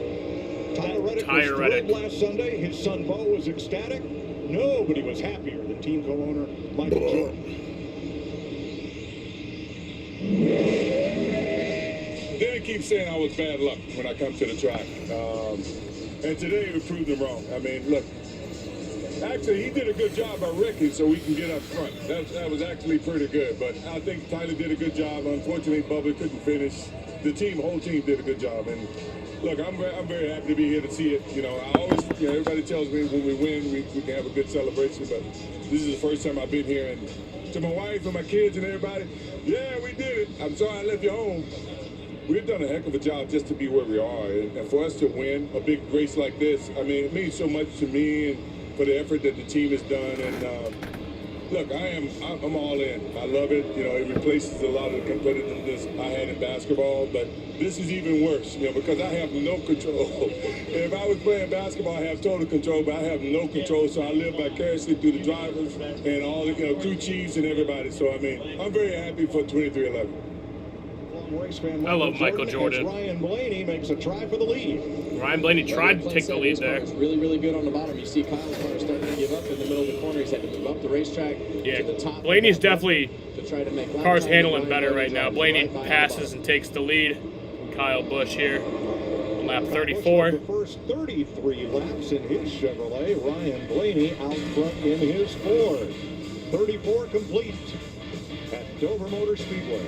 Tyler Reddick was thrilled last Sunday. His son Bo was ecstatic. Nobody was happier than team co-owner Michael Jordan. They keep saying I was bad luck when I come to the track. And today we proved them wrong. I mean, look, actually he did a good job by wrecking so we can get up front. That was actually pretty good. But I think Tyler did a good job. Unfortunately, Bubba couldn't finish. The whole team did a good job. And look, I'm very happy to be here to see it. You know, I always, everybody tells me when we win, we can have a good celebration. But this is the first time I've been here. And to my wife and my kids and everybody, yeah, we did it. I'm sorry I left you home. We've done a heck of a job just to be where we are. And for us to win a big race like this, I mean, it means so much to me and for the effort that the team has done. And look, I'm all in. I love it. You know, it replaces a lot of the competitiveness I had in basketball, but this is even worse, because I have no control. If I was playing basketball, I have total control, but I have no control, so I live vicariously through the drivers and all the, crew chiefs and everybody. So, I mean, I'm very happy for 2311. I love Michael Jordan. Ryan Blaney makes a try for the lead. Ryan Blaney tried to take the lead there. Really, really good on the bottom. You see Kyle's car starting to give up in the middle of the corner. He's had to move up the racetrack to the top. Blaney's definitely car's handling better right now. Blaney right passes and takes the lead. Kyle Busch here on lap 34. The first 33 laps in his Chevrolet. Ryan Blaney out front in his Ford. 34 complete at Dover Motor Speedway.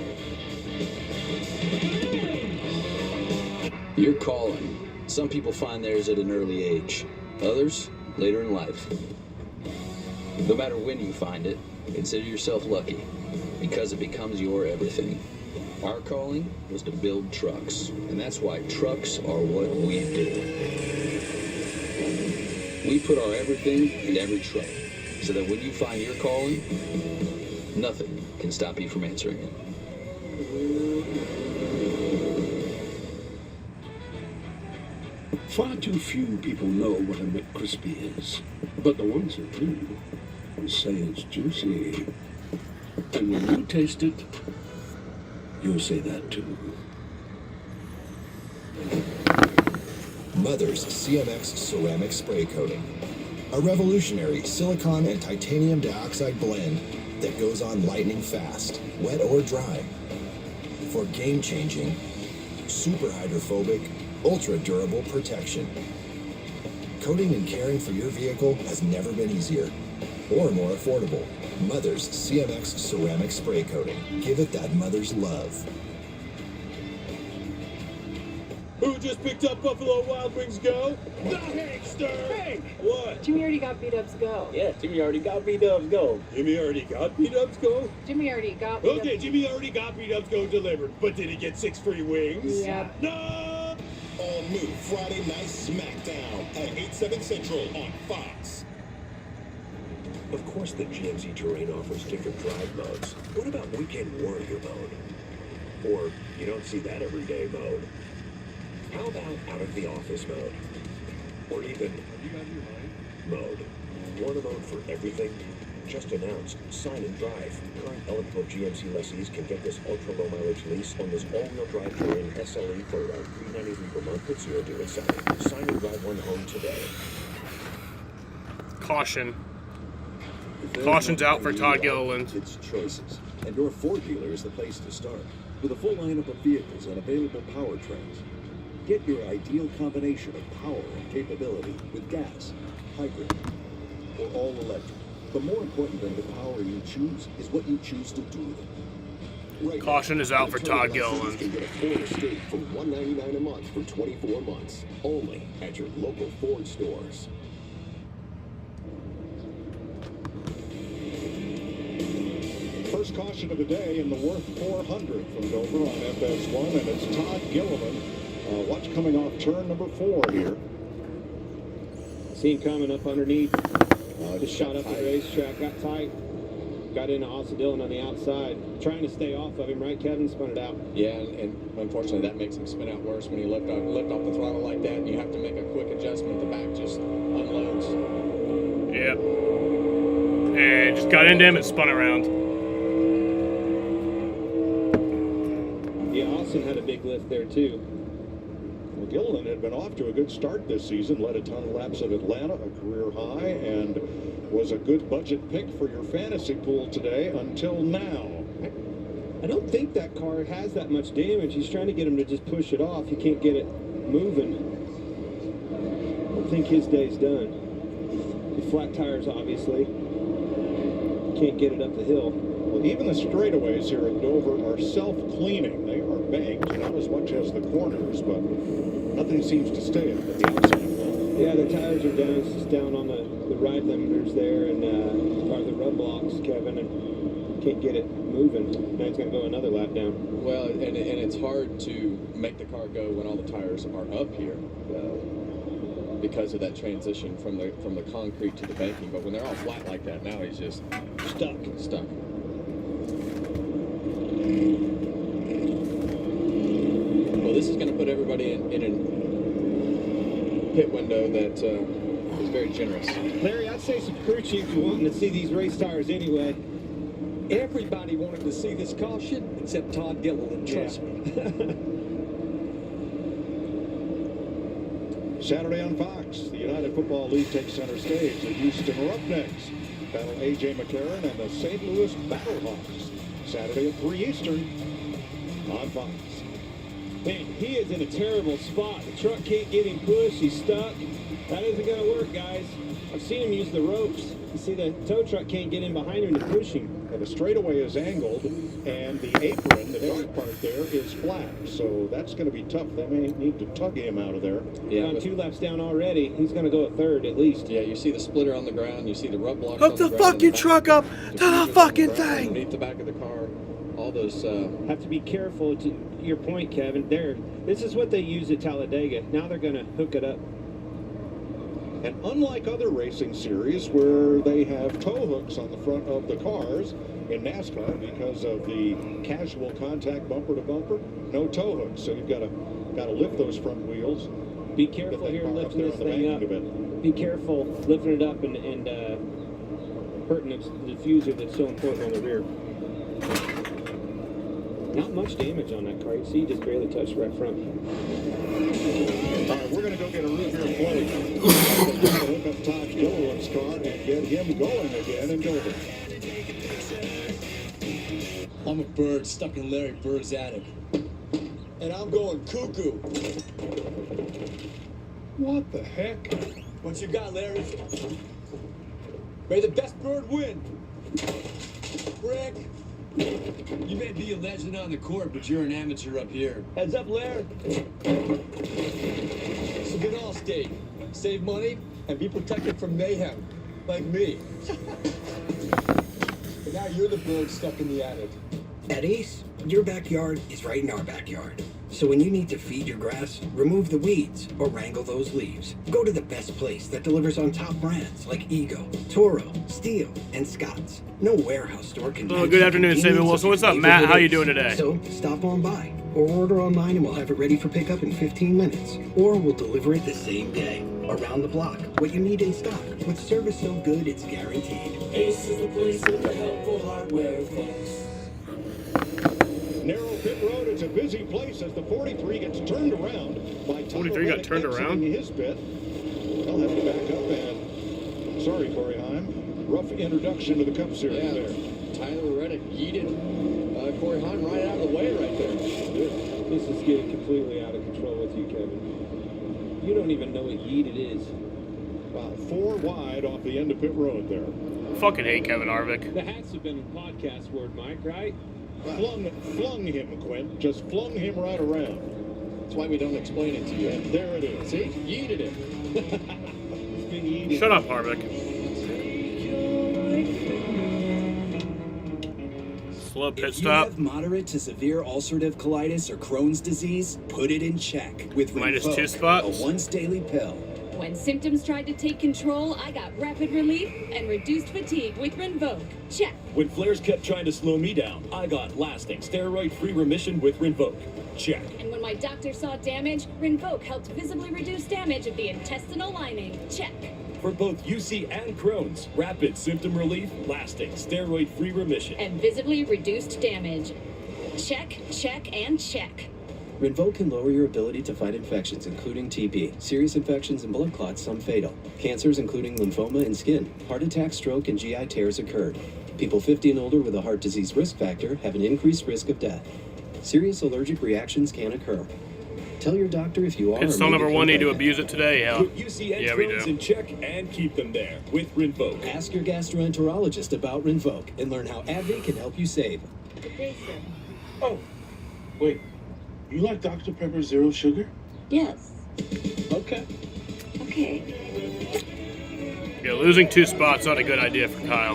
Your calling. Some people find theirs at an early age, others later in life. No matter when you find it, consider yourself lucky, because it becomes your everything. Our calling was to build trucks, and that's why trucks are what we do. We put our everything in every truck, so that when you find your calling, nothing can stop you from answering it. Far too few people know what a McCrispy is, but the ones who do say it's juicy. And when you taste it, you'll say that too. Mother's CMX Ceramic Spray Coating. A revolutionary silicon and titanium dioxide blend that goes on lightning fast, wet or dry. For game-changing, super hydrophobic, ultra-durable protection. Coating and caring for your vehicle has never been easier or more affordable. Mother's CMX Ceramic Spray Coating. Give it that mother's love. Who just picked up Buffalo Wild Wings Go? The Hankster! Hey! What? Jimmy already got B-Dubs Go. Yeah, Jimmy already got B-Dubs Go. Jimmy already got B-Dubs Go? Jimmy already got B-Dubs. Okay, Jimmy already got B-Dubs Go delivered, but did he get 6 free wings? Yep. No! All new Friday Night SmackDown at 8/7 Central on Fox. Of course the GMC Terrain offers different drive modes. What about Weekend Warrior mode? Or you don't see that every day mode? How about out of the office mode? Or even mode? Want a mode for everything? Just announced, Sign and Drive. Current eligible GMC lessees can get this ultra-low mileage lease on this all-wheel drive Terrain SLE for around $393 per month with 0 due at sign. Sign and drive one home today. Caution. Caution's out for Todd Gilliland. It's choices, and your Ford dealer is the place to start. With a full lineup of vehicles and available powertrains, get your ideal combination of power and capability with gas, hybrid, or all electric. But more important than the power you choose is what you choose to do with it. Right Caution is out for Todd Gilliland. You can get a Ford Escape for $199 a month for 24 months, only at your local Ford stores. first caution of the day in the Worth 400 from Dover on FS1, and it's Todd Gilliland. Watch coming off turn number 4 here. Seen coming up underneath. Just shot up the racetrack, got tight. Got into Austin Dillon on the outside. Trying to stay off of him, right, Kevin? Spun it out. Yeah, and unfortunately that makes him spin out worse when you lift off the throttle like that, and you have to make a quick adjustment. The back just unloads. Yep. And just got into him and spun around. Yeah, Austin had a big lift there, too. Well, Gilliland had been off to a good start this season, led a ton of laps at Atlanta, a career high, and was a good budget pick for your fantasy pool today until now. I don't think that car has that much damage. He's trying to get him to just push it off. He can't get it moving. I don't think his day's done. The flat tires, obviously. Can't get it up the hill. Well, even the straightaways here at Dover are self-cleaning. They are banked, not as much as the corners, but nothing seems to stay at the outside. Yeah, the tires are down. It's just down on the ride limiters there, and are the rub blocks, Kevin, and can't get it moving. Now he's going to go another lap down. Well, and it's hard to make the car go when all the tires are up here because of that transition from the concrete to the banking. But when they're all flat like that, now he's just stuck. Well, this is going to put everybody in a pit window that is very generous. Larry, I'd say some crew chiefs are wanting to see these race tires anyway. Everybody wanted to see this caution except Todd Gilliland, trust me. Saturday on Fox, the United Football League takes center stage. The Houston Roughnecks battle A.J. McCarron and the St. Louis Battlehawks. Saturday at 3 Eastern on Fox. Man, he is in a terrible spot. The truck can't get him pushed. He's stuck. That isn't going to work, guys. I've seen him use the ropes. You see the tow truck can't get in behind him to push him. And the straightaway is angled, and the apron, the dark part there, is flat. So that's going to be tough. They may need to tug him out of there. Yeah, on 2 laps down already. He's going to go a third at least. Yeah, you see the splitter on the ground. You see the rub blocks Hook the fucking truck up to the fucking thing. Underneath the back of the car. All those have to be careful. To your point, Kevin, this is what they use at Talladega. Now they're going to hook it up. And unlike other racing series where they have tow hooks on the front of the cars, in NASCAR, because of the casual contact bumper to bumper, no tow hooks. So you've got to lift those front wheels. Be careful here lifting this thing up. Be careful lifting it up and hurting the diffuser that's so important on the rear. Not much damage on that car. You see, just barely touched right front. All right, we're going to go get a root beer plate. Look up Todd Gilliland's car and get him going again in Dover. I'm a bird stuck in Larry Bird's attic. And I'm going cuckoo. What the heck? What you got, Larry? May the best bird win. Rick. You may be a legend on the court, but you're an amateur up here. Heads up, Larry. So get all state. Save money and be protected from mayhem. Like me. But now you're the bird stuck in the attic. At Ace, your backyard is right in our backyard. So when you need to feed your grass, remove the weeds, or wrangle those leaves, go to the best place that delivers on top brands like Ego, Toro, Steel, and Scott's. No warehouse store can. Oh, good afternoon, Samuel Wilson. What's up, Matt? How you doing today? So stop on by, or order online and we'll have it ready for pickup in 15 minutes. Or we'll deliver it the same day. Around the block, what you need in stock, with service so good it's guaranteed. Ace is the place for the helpful hardware, folks. Narrow pit road, it's a busy place as the 43 gets turned around by 43 got turned around? his pit. They'll have to back up and, sorry, Corey Heim, rough introduction to the Cup Series there. Tyler Reddick yeeted Corey Heim right out of the way right there. This is getting completely out of control with you, Kevin. You don't even know what yeeted is. Wow, 4 wide off the end of pit road there. Fucking hate Kevin Harvick. The hats have been a podcast word, Mike, right? Flung him, Quint. Just flung him right around. That's why we don't explain it to you. And there it is. See? Yeeted it. Shut up, Harvick. Slow pit If you stop. have moderate to severe ulcerative colitis or Crohn's disease, put it in check with Minus 2 Rinvoq, spots. a once daily pill. When symptoms tried to take control, I got rapid relief and reduced fatigue with Rinvoq. Check. When flares kept trying to slow me down, I got lasting steroid-free remission with Rinvoq. Check. And when my doctor saw damage, Rinvoq helped visibly reduce damage of the intestinal lining. Check. For both UC and Crohn's, rapid symptom relief, lasting steroid-free remission. And visibly reduced damage. Check, check, and check. Rinvoq can lower your ability to fight infections, including TB, serious infections and blood clots, some fatal. Cancers, including lymphoma and skin. Heart attack, stroke, and GI tears occurred. People 50 and older with a heart disease risk factor have an increased risk of death. Serious allergic reactions can occur. Tell your doctor if you are. Pit stall number 1, need to abuse it today. Yeah, Put UC and yeah, we Crohn's do. in check and keep them there with Rinvoq. Ask your gastroenterologist about Rinvoq and learn how AbbVie can help you save. Good day, sir. Oh, wait. You like Dr. Pepper Zero Sugar? Yes. Okay. Okay. Yeah, losing 2 spots, not a good idea for Kyle.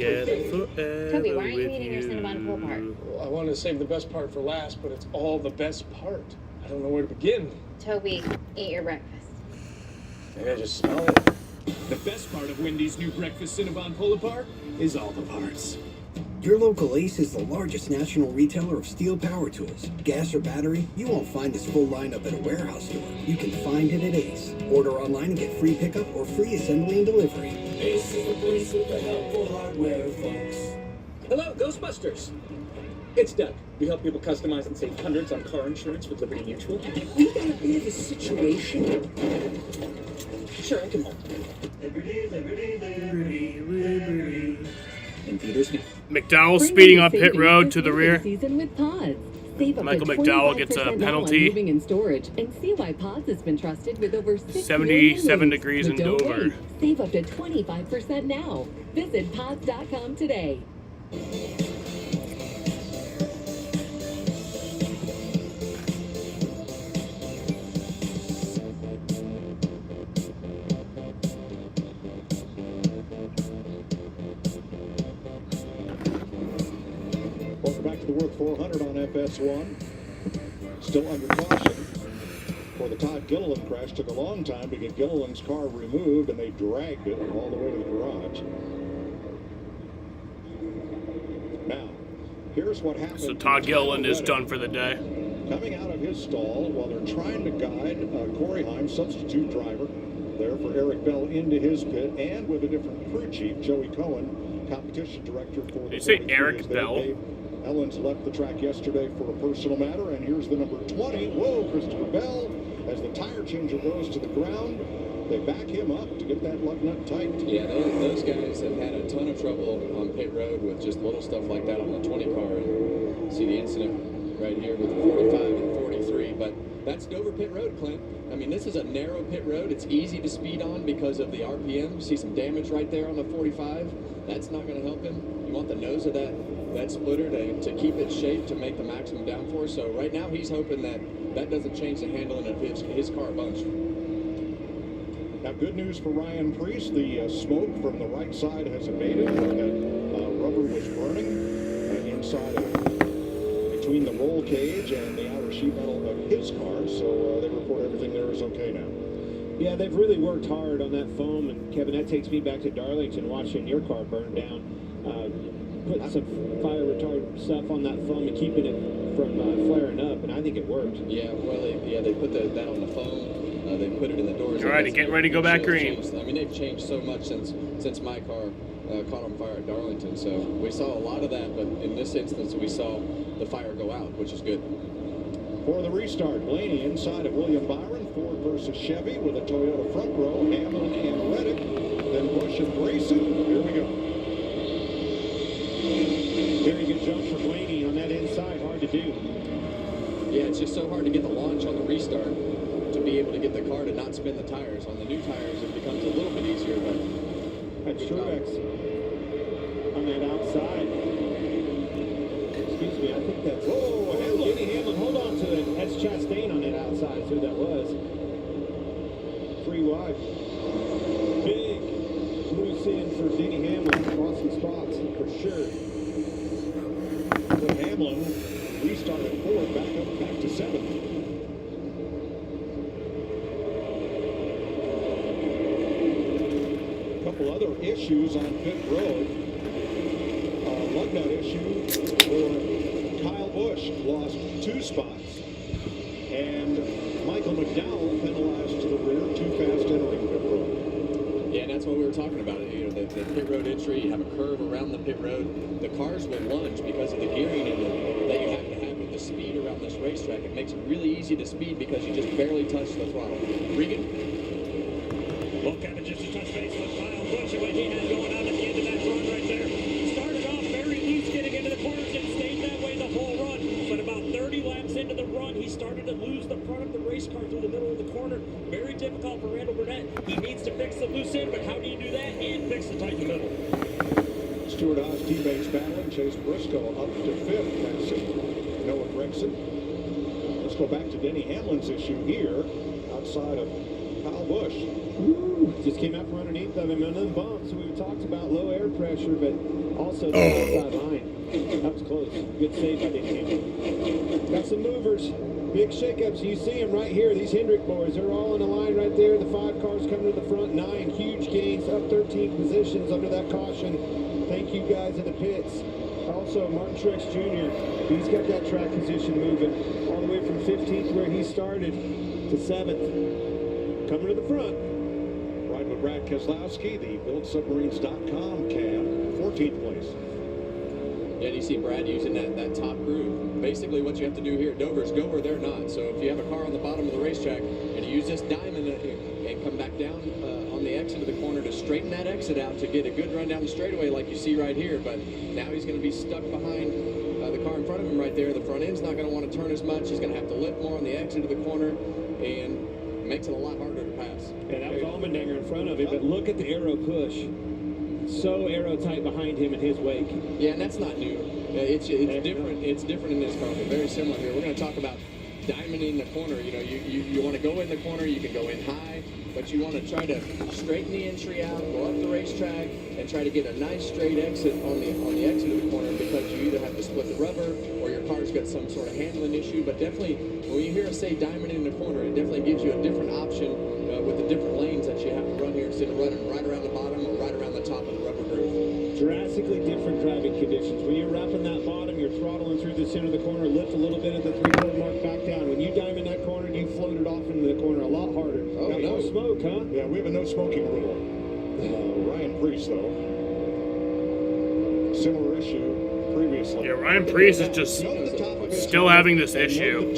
Toby, why aren't you eating your Cinnabon pull part? I want to save the best part for last, but it's all the best part. I don't know where to begin. Toby, eat your breakfast. Maybe I just smell it. The best part of Wendy's new breakfast Cinnabon pull-apart is all the parts. Your local Ace is the largest national retailer of steel power tools. Gas or battery, you won't find this full lineup at a warehouse store. You can find it at Ace. Order online and get free pickup or free assembly and delivery. Ace is the place with the helpful hardware, folks. Hello, Ghostbusters. It's Doug. We help people customize and save hundreds on car insurance with Liberty Mutual. We got a bit of a situation. Sure, I can help. Liberty, liberty, liberty, liberty. And Peter's now. McDowell speeding up pit road to the rear. Season with Pods. Save up Michael to McDowell gets a 25% penalty. on moving and storage, and see why Pods has been trusted with over 6 77 million degrees leads. in But don't Dover. wait. Save up to 25% now. Visit pods.com today. Welcome back to the Worth 400 on FS1. Still under caution for the Todd Gilliland crash. Took a long time to get Gilliland's car removed, and they dragged it all the way to the garage. Now, here's what happened. So Todd Gilliland is done for the day. Coming out of his stall while they're trying to guide Corey Heim, substitute driver, there for Eric Bell into his pit, and with a different crew chief, Joey Cohen, competition director for the. Did you say 43 Eric is there. Bell? Dave Ellens left the track yesterday for a personal matter, and here's the number 20. Whoa, Christopher Bell, as the tire changer goes to the ground. They back him up to get that lug nut tight. Yeah, those guys have had a ton of trouble on pit road with just little stuff like that on the 20 car. And see the incident right here with the 45 and 43. But that's Dover pit road, Clint. I mean, this is a narrow pit road. It's easy to speed on because of the RPM. See some damage right there on the 45. That's not going to help him. You want the nose of that splitter to keep it shaped to make the maximum downforce. So right now he's hoping that doesn't change the handling of his car a bunch. Now, good news for Ryan Priest. The smoke from the right side has abated. That rubber was burning inside between the roll cage and the outer sheet metal of his car. So they report everything there is okay now. Yeah, they've really worked hard on that foam, and Kevin, that takes me back to Darlington, watching your car burn down. Putting some fire retardant stuff on that foam and keeping it from flaring up, and I think it worked. Yeah, well, they put that on the foam. They put it in the doors. All right, getting ready to go back green. I mean, they've changed so much since my car caught on fire at Darlington. So we saw a lot of that, but in this instance, we saw the fire go out, which is good. For the restart, Blaney inside of William Byron, Ford versus Chevy with a Toyota front row, Hamlin and Reddick, then Busch and Grayson. Here we go. Very good jump for Blaney on that inside, hard to do. Yeah, it's just so hard to get the launch on the restart to be able to get the car to not spin the tires. On the new tires, it becomes a little bit easier, but That's Truex on it outside. Excuse me, I think that's... Whoa, Denny Hamlin, hold on to it. That's Chastain on that outside, is who that was. 3 wide. Big loose in for Denny Hamlin. Lost some spots, for sure. So Hamlin restarted 4th, back to 7th. Couple other issues on pit road. Lug nut issue for Kyle Busch, lost 2 spots. And Michael McDowell penalized to the rear, too fast entering pit road. Yeah, and that's what we were talking about. You know, the pit road entry, you have a curve around the pit road. The cars will lunge because of the gearing and that you have to have with the speed around this racetrack. It makes it really easy to speed because you just barely touch the throttle. Regan? Well, Kevin, just a touch base with Kyle Busch and what he had going on at the end of that run right there. Started off very loose getting into the corners and stayed that way the whole run. But about 30 laps into the run, he started to lose the front of the race car through the middle of the corner. Very difficult for Randall Burnett. He needs to fix the loose end, but how do you do that and fix the tight middle? Stewart Haas teammates battling. Chase Briscoe up to 5th, passing Noah Gragson. Let's go back to Denny Hamlin's issue here, outside of Kyle Busch. Ooh, just came out from underneath of him and then bumps. We talked about low air pressure, but also the outside line. That was close. Good save by Denny Hamlin. Got some movers. Big shakeups. You see them right here. These Hendrick boys, they're all in a line right there. The 5 cars coming to the front. 9 huge gains, up 13 positions under that caution. Thank you guys in the pits. Also, Martin Truex Jr., he's got that track position moving all the way from 15th where he started to 7th. Coming to the front. Riding with Brad Keselowski, the BuildSubmarines.com cam, 14th place. Yeah, and you see Brad using that top groove. Basically, what you have to do here at Dover is go where they're not. So if you have a car on the bottom of the racetrack and you use this diamond and come back down on the exit of the corner to straighten that exit out to get a good run down the straightaway like you see right here. But now he's going to be stuck behind the car in front of him right there. The front end's not going to want to turn as much. He's going to have to lift more on the exit of the corner, and it makes it a lot harder to pass. Yeah, that was Allmendinger in front of him, but look at the arrow push. So arrow tight behind him in his wake. Yeah, and that's not new. It's different. It's different in this car, but very similar here. We're going to talk about diamonding the corner. You know, you want to go in the corner. You can go in high, but you want to try to straighten the entry out, go up the racetrack, and try to get a nice straight exit on the exit of the corner, because you either have to split the rubber or your car's got some sort of handling issue. But definitely, when you hear us say diamonding the corner, it definitely gives you a different option with the different lanes that you have to run here instead of running right around the bottom or right around the top of the rubber groove. Drastically different driving conditions. When you're wrapping that bottom, you're throttling through the center of the corner, lift a little bit at the 3-4 mark, back down. When you diamond that corner, you float it off into the corner a lot harder. Oh, Got no smoke, huh? Yeah, we have a no smoking rule. Ryan Preece, though. Similar issue previously. Yeah, Ryan Preece is just still having this issue.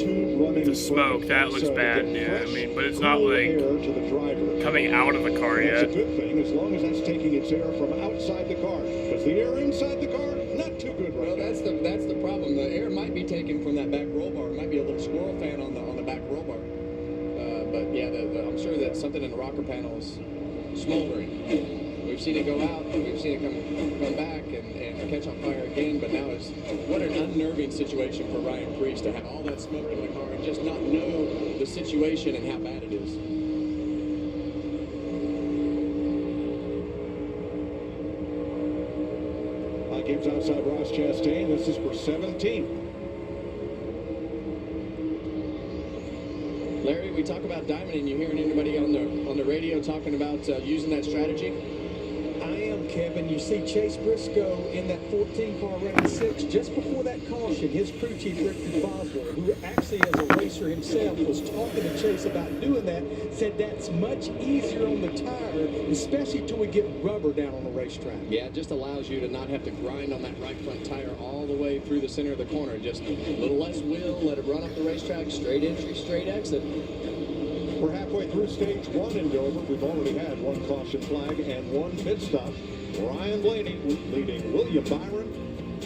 The smoke, that looks bad. Yeah, I mean, but it's not like coming out of the car yet. That's a good thing, as long as that's taking its air from outside the car. Because the air inside the car, not too good right now. Well, that's the problem. The air might be taken from that back roll bar. It might be a little squirrel fan on the back roll bar. But yeah, I'm sure that something in the rocker panel is smoldering. We've seen it go out, and we've seen it come back and catch on fire again. But now what an unnerving situation for Ryan Preece to have all that smoke in the car and just not know the situation and how bad it is. Gibbs outside Ross Chastain. This is for 17th. Larry, we talk about diamonding. You hearing anybody on the radio talking about using that strategy? I am, Kevin. You see Chase Briscoe in that 14 car running 6 just before that caution. His crew chief, Rick Boswell, who actually is a racer himself, was talking to Chase about doing that, said that's much easier on the tire, especially till we get rubber down on the racetrack. Yeah, it just allows you to not have to grind on that right front tire all the way through the center of the corner. Just a little less wheel, let it run up the racetrack, straight entry, straight exit. We're halfway through stage 1 in Dover. We've already had 1 caution flag and 1 pit stop. Ryan Blaney leading William Byron,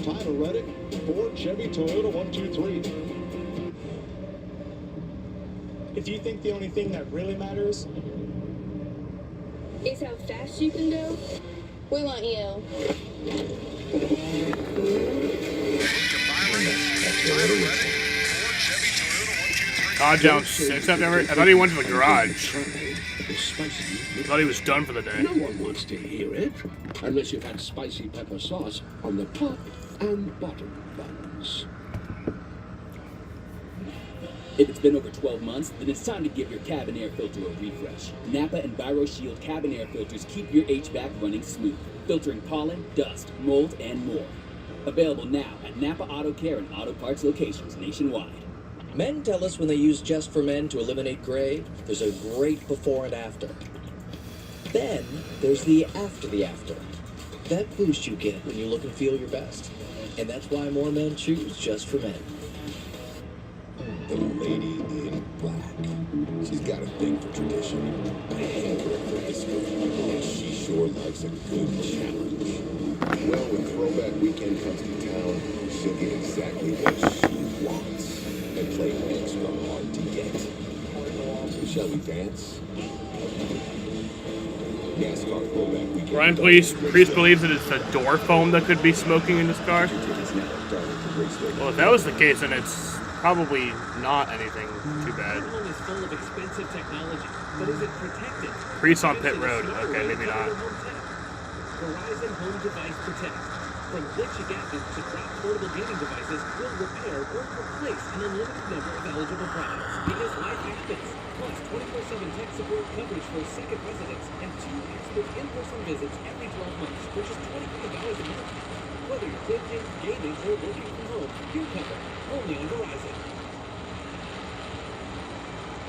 Tyler Reddick, Ford, Chevy, Toyota, 1, 2, 3. If you think the only thing that really matters is how fast you can go, We want you. Todd down 6 after I thought he went to the garage. I thought he was done for the day. No one wants to hear it, unless you've had spicy pepper sauce on the top and bottom buns. If it's been over 12 months, then it's time to give your cabin air filter a refresh. Napa and ViroShield cabin air filters keep your HVAC running smooth, filtering pollen, dust, mold, and more. Available now at Napa Auto Care and Auto Parts locations nationwide. Men tell us when they use Just for Men to eliminate gray, there's a great before and after. Then there's the after. That boost you get when you look and feel your best. And that's why more men choose Just for Men. The lady in black. She's got a thing for tradition, a hankering for history, and she sure likes a good challenge. Well, when Throwback Weekend comes to town, she'll get exactly what she wants and play extra hard to get. Shall we dance? Nascar Throwback Weekend. Ryan Priest believes that it's the door foam that could be smoking in this car. Well, if that was the case, then it's probably not anything too bad. The home is full of expensive technology, but is it protected? Priest on pit road. Okay, maybe not. Verizon Home Device Protect. From glitchy gadgets to drop portable gaming devices, we'll repair or replace an unlimited number of eligible products. Because life happens. Plus 24/7 tech support coverage for second residents and 2 expert in-person visits every 12 months for just $25 a month. Whether you're cooking, gaming, or working from home, you're covered. Only on Verizon.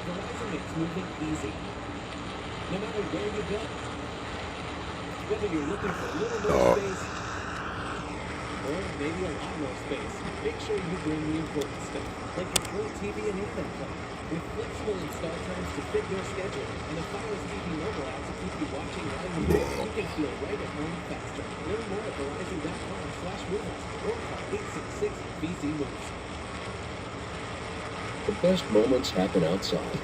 Verizon makes moving easy. No matter where you go. Whether you're looking for a little more space, or maybe a lot more space, make sure you bring the important stuff, like your full TV and internet plan. With flexible install times to fit your schedule, and a Fires TV mobile app to keep you watching live movies, you can feel right at home faster. Learn more at Verizon.com/movies or call 866-VZ-MOVES. The best moments happen outside,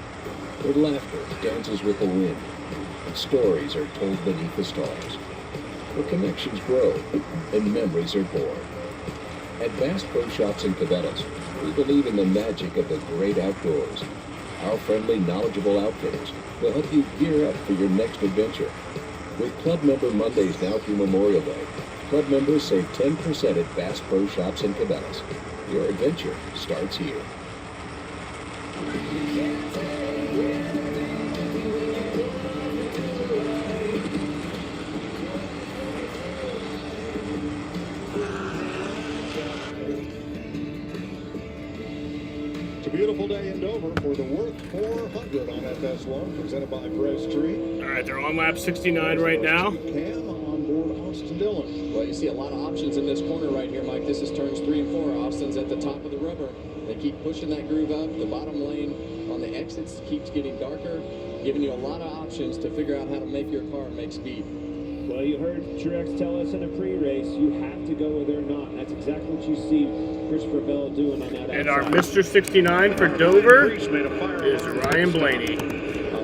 where laughter dances with the wind, and stories are told beneath the stars, where connections grow and memories are born. At Bass Pro Shops and Cabela's, we believe in the magic of the great outdoors. Our friendly, knowledgeable outfitters will help you gear up for your next adventure. With Club Member Mondays now through Memorial Day, Club members save 10% at Bass Pro Shops and Cabela's. Your adventure starts here. It's a beautiful day in Dover for the Worth 400 on FS Long, presented by Press Tree. All right, they're on lap 69 right now. Cam on board Austin Dillon. Well, you see a lot of options in this corner right here, Mike. This is turns 3 and 4. Austin's at the top of the rubber. They keep pushing that groove up. The bottom lane on the exits keeps getting darker, giving you a lot of options to figure out how to make your car make speed. Well, you heard Truex tell us in a pre-race, you have to go where they're not. And that's exactly what you see Christopher Bell doing on that And outside. our Mr. 69 for Dover is Ryan Blaney.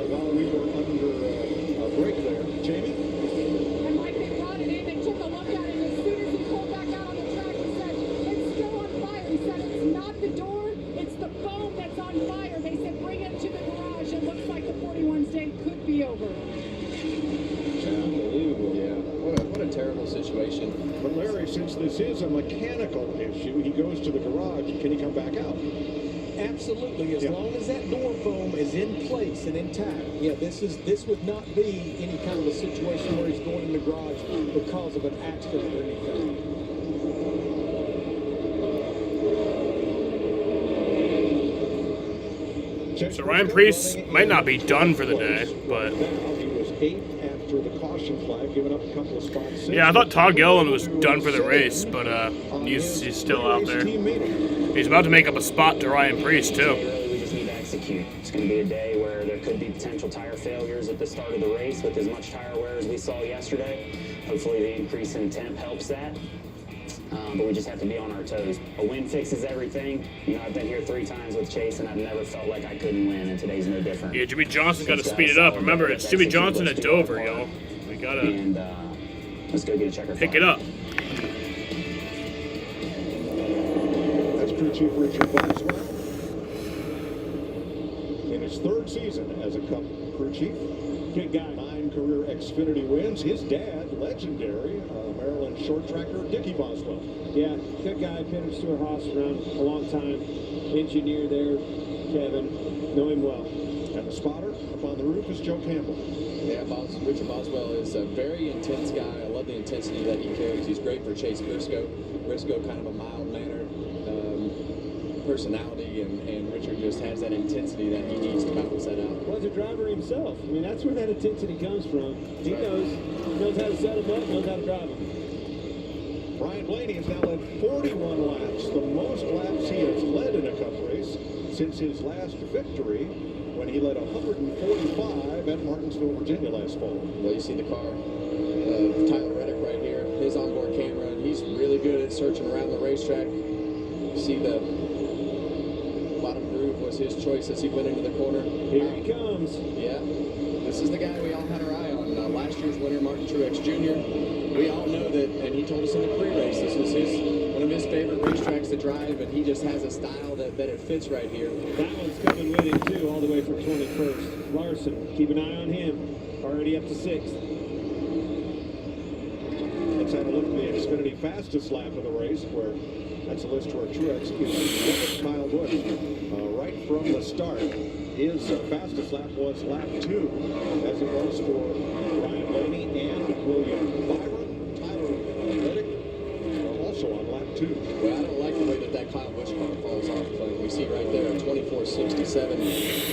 While we were under a break there, Jamie? And like they brought it in, they took a look at it, and as soon as he pulled back out on the track, he said, it's still on fire. He said, it's not the door, it's the foam that's on fire. They said, bring it to the garage. It looks like the 41's day could be over. Unbelievable. Yeah, what a terrible situation. But Larry, since this is a mechanical issue, he goes to the garage. Can he come back out? Absolutely, as long as that door foam is in place and intact. Yeah, this would not be any kind of a situation where he's going in the garage because of an accident or anything. So Ryan Priest might not be done for the day, but He was 8th after the caution flag, giving up a couple of spots. yeah, I thought Todd Gilliland was done for the race, but he's still out there. He's about to make up a spot to Ryan Priest too. We just need to execute. It's going to be a day where there could be potential tire failures at the start of the race with as much tire wear as we saw yesterday. Hopefully the increase in temp helps that. But we just have to be on our toes. A win fixes everything. You know, I've been here 3 times with Chase, and I've never felt like I couldn't win, and today's no different. Yeah, Jimmy Johnson's got to speed it up. Remember, it's Jimmy Johnson at Dover, y'all. We got to let's go get a checker. pick it up. Chief Richard Boswell. In his third season as a Cup crew chief, Good guy. 9 career Xfinity wins. His dad, legendary Maryland short tracker Dickie Boswell. Yeah, good guy. Been at Stuart Haas around a long time. Engineer there, Kevin. Know him well. And the spotter up on the roof is Joe Campbell. Yeah, Richard Boswell is a very intense guy. I love the intensity that he carries. He's great for Chase Briscoe. Briscoe, kind of a mild-mannered personality, and Richard just has that intensity that he needs to balance that out. Was a driver himself. I mean, that's where that intensity comes from. He knows how to set him up, knows how to drive him. Ryan Blaney has now led 41 laps, the most laps he has led in a Cup race since his last victory, when he led 145 at Martinsville, Virginia last fall. Well, you see the car, Tyler Reddick right here, his onboard camera, and he's really good at searching around the racetrack. You see the bottom groove was his choice as he went into the corner. Here he comes. Yeah, this is the guy we all had our eye on. Last year's winner, Martin Truex Jr. We all know that, and he told us in the pre-race, this was one of his favorite racetracks to drive, and he just has a style that it fits right here. That one's coming with him, too, all the way from 21st. Larson, keep an eye on him. Already up to 6th. Let's have a look at the Xfinity fastest lap of the race, where that's a list where Truex is Kyle Busch. Right from the start, his fastest lap was lap 2, as it was for Ryan Blaney and William Byron. Tyler Reddick also on lap 2. Well, I don't like the way that Kyle Busch car falls off. We see right there, 24.67.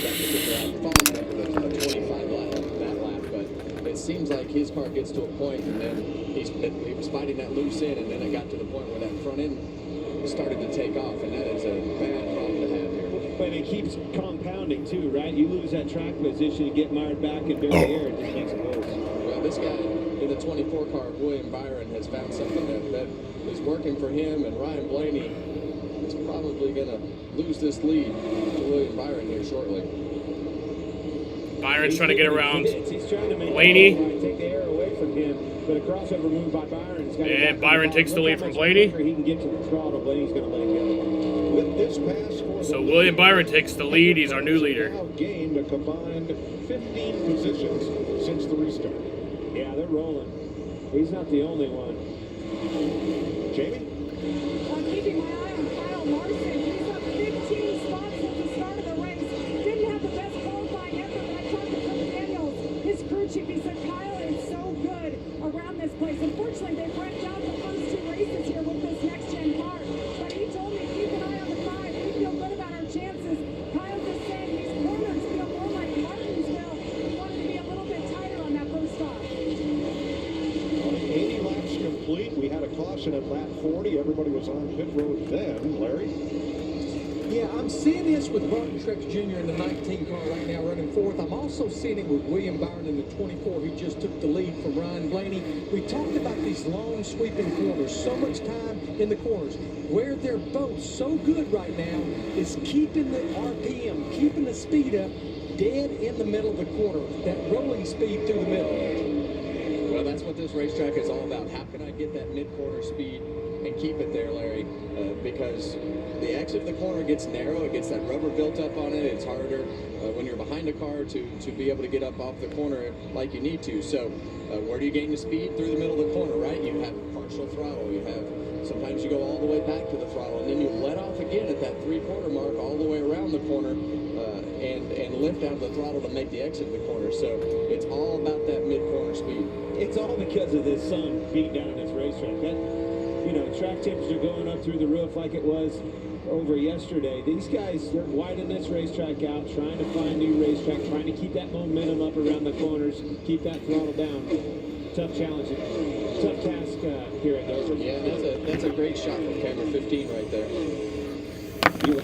That particular lap, falling back to 25 lap, that lap. But it seems like his car gets to a point, and then he was fighting that loose end, and then it got to the point where that front end started to take off, and that is a bad problem to have here. But it keeps compounding too, right? You lose that track position, you get mired back and barely air, it just makes it worse. Well, this guy in the 24 car, William Byron, has found something that is working for him, and Ryan Blaney is probably going to lose this lead to William Byron here shortly. Byron's trying to get around He's trying to make Blaney. take the air away from him, but a crossover move by Byron. And Byron takes the lead from Blaney. He can get to the throttle, Blaney's going to let it go. With this pass for So William Byron takes the lead. He's our new leader. now gained a combined 15 positions since the restart. Yeah, they're rolling. He's not the only one. Jamie? I'm keeping my eye on Kyle Larson. He's up 15 spots at the start of the race. Didn't have the best qualifying effort, but I talked to Chris Daniels, his crew chief. He said Kyle is so good around this place. Unfortunately, they've wrecked out the first 2 races here with this next-gen car. But he told me, keep an eye on the 5. We feel good about our chances. Kyle just said these corners feel more like Martinsville. He wanted to be a little bit tighter on that first stop. 80 laps complete. We had a caution at lap 40. Everybody was on pit road then. Larry? Yeah, I'm seeing this with Martin Truex Jr. in the 19 car right now running 4th. I'm also seeing it with William Byron in the 24 who just took the lead from Ryan Blaney. We talked about these long sweeping corners, so much time in the corners. Where they're both so good right now is keeping the RPM, keeping the speed up dead in the middle of the corner, that rolling speed through the middle. Well, that's what this racetrack is all about. How can I get that mid-corner speed and keep it there, Larry? Because the exit of the corner gets narrow, it gets that rubber built up on it, it's harder when you're behind a car to be able to get up off the corner like you need to. So where do you gain the speed? Through the middle of the corner, right? You have partial throttle, you have, sometimes you go all the way back to the throttle, and then you let off again at that 3/4 mark all the way around the corner and lift out of the throttle to make the exit of the corner. So it's all about that mid-corner speed. It's all because of this sun beat down this racetrack. That, track temperature going up through the roof like it was over yesterday. These guys, they're widening this racetrack out, trying to find new racetrack, trying to keep that momentum up around the corners, keep that throttle down. Tough challenge, tough task here at Dover. Yeah, that's a great shot from camera 15 right there. You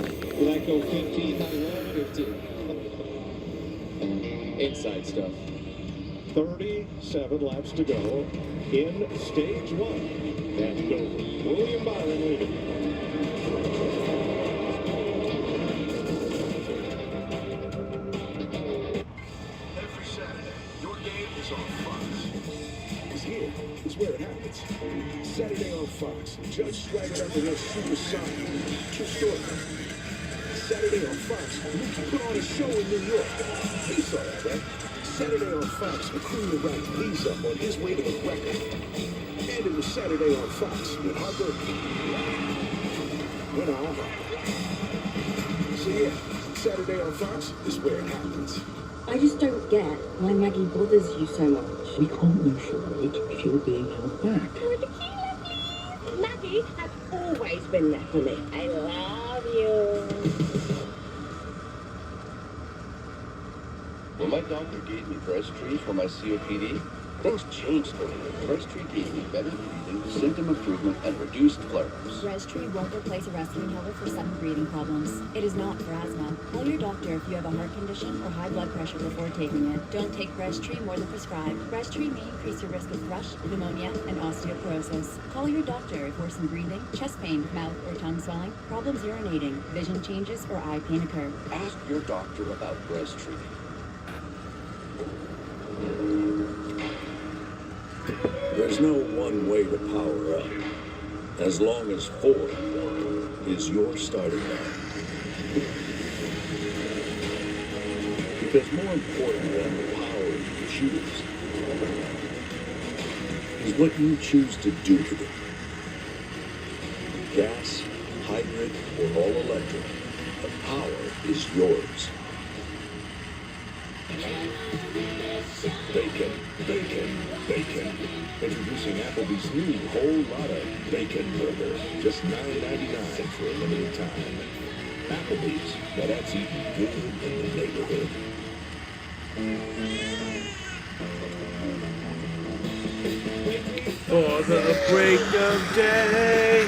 like go 15? I love 15. Inside stuff. 37 laps to go in stage 1 at Dover. William Byron leading. Every Saturday, your game is on Fox. Because here is where it happens. it. Saturday on Fox. Judge swaggered up against Supersonic. True story. Saturday on Fox, Mookie put on a show in New York. You saw that, right? Saturday on Fox, the crew wrapped Visa on his way to the record. And it was Saturday on Fox with Harper. So yeah, Saturday on Fox is where it happens. I just don't get why Maggie bothers you so much. We can't move forward if you're being held back. Maggie has always been there for me. I love you. When my doctor gave me breast trees for my COPD, things changed for me. Breast tree gave me better breathing, symptom improvement, and reduced flare-ups. Breztri won't replace a rescue inhaler for sudden breathing problems. It is not for asthma. Call your doctor if you have a heart condition or high blood pressure before taking it. Don't take Breztri more than prescribed. Breztri may increase your risk of thrush, pneumonia, and osteoporosis. Call your doctor if worsened breathing, chest pain, mouth or tongue swelling, problems urinating, vision changes, or eye pain occur. Ask your doctor about breast tree. There's no one way to power up, as long as Ford is your starting line. Because more important than the power you choose is what you choose to do with it. Gas, hybrid, or all electric, the power is yours. Bacon, bacon, bacon. Introducing Applebee's new whole lot of bacon burger. Just $9.99 for a limited time. Applebee's, now that's eating good in the neighborhood. For the break of day.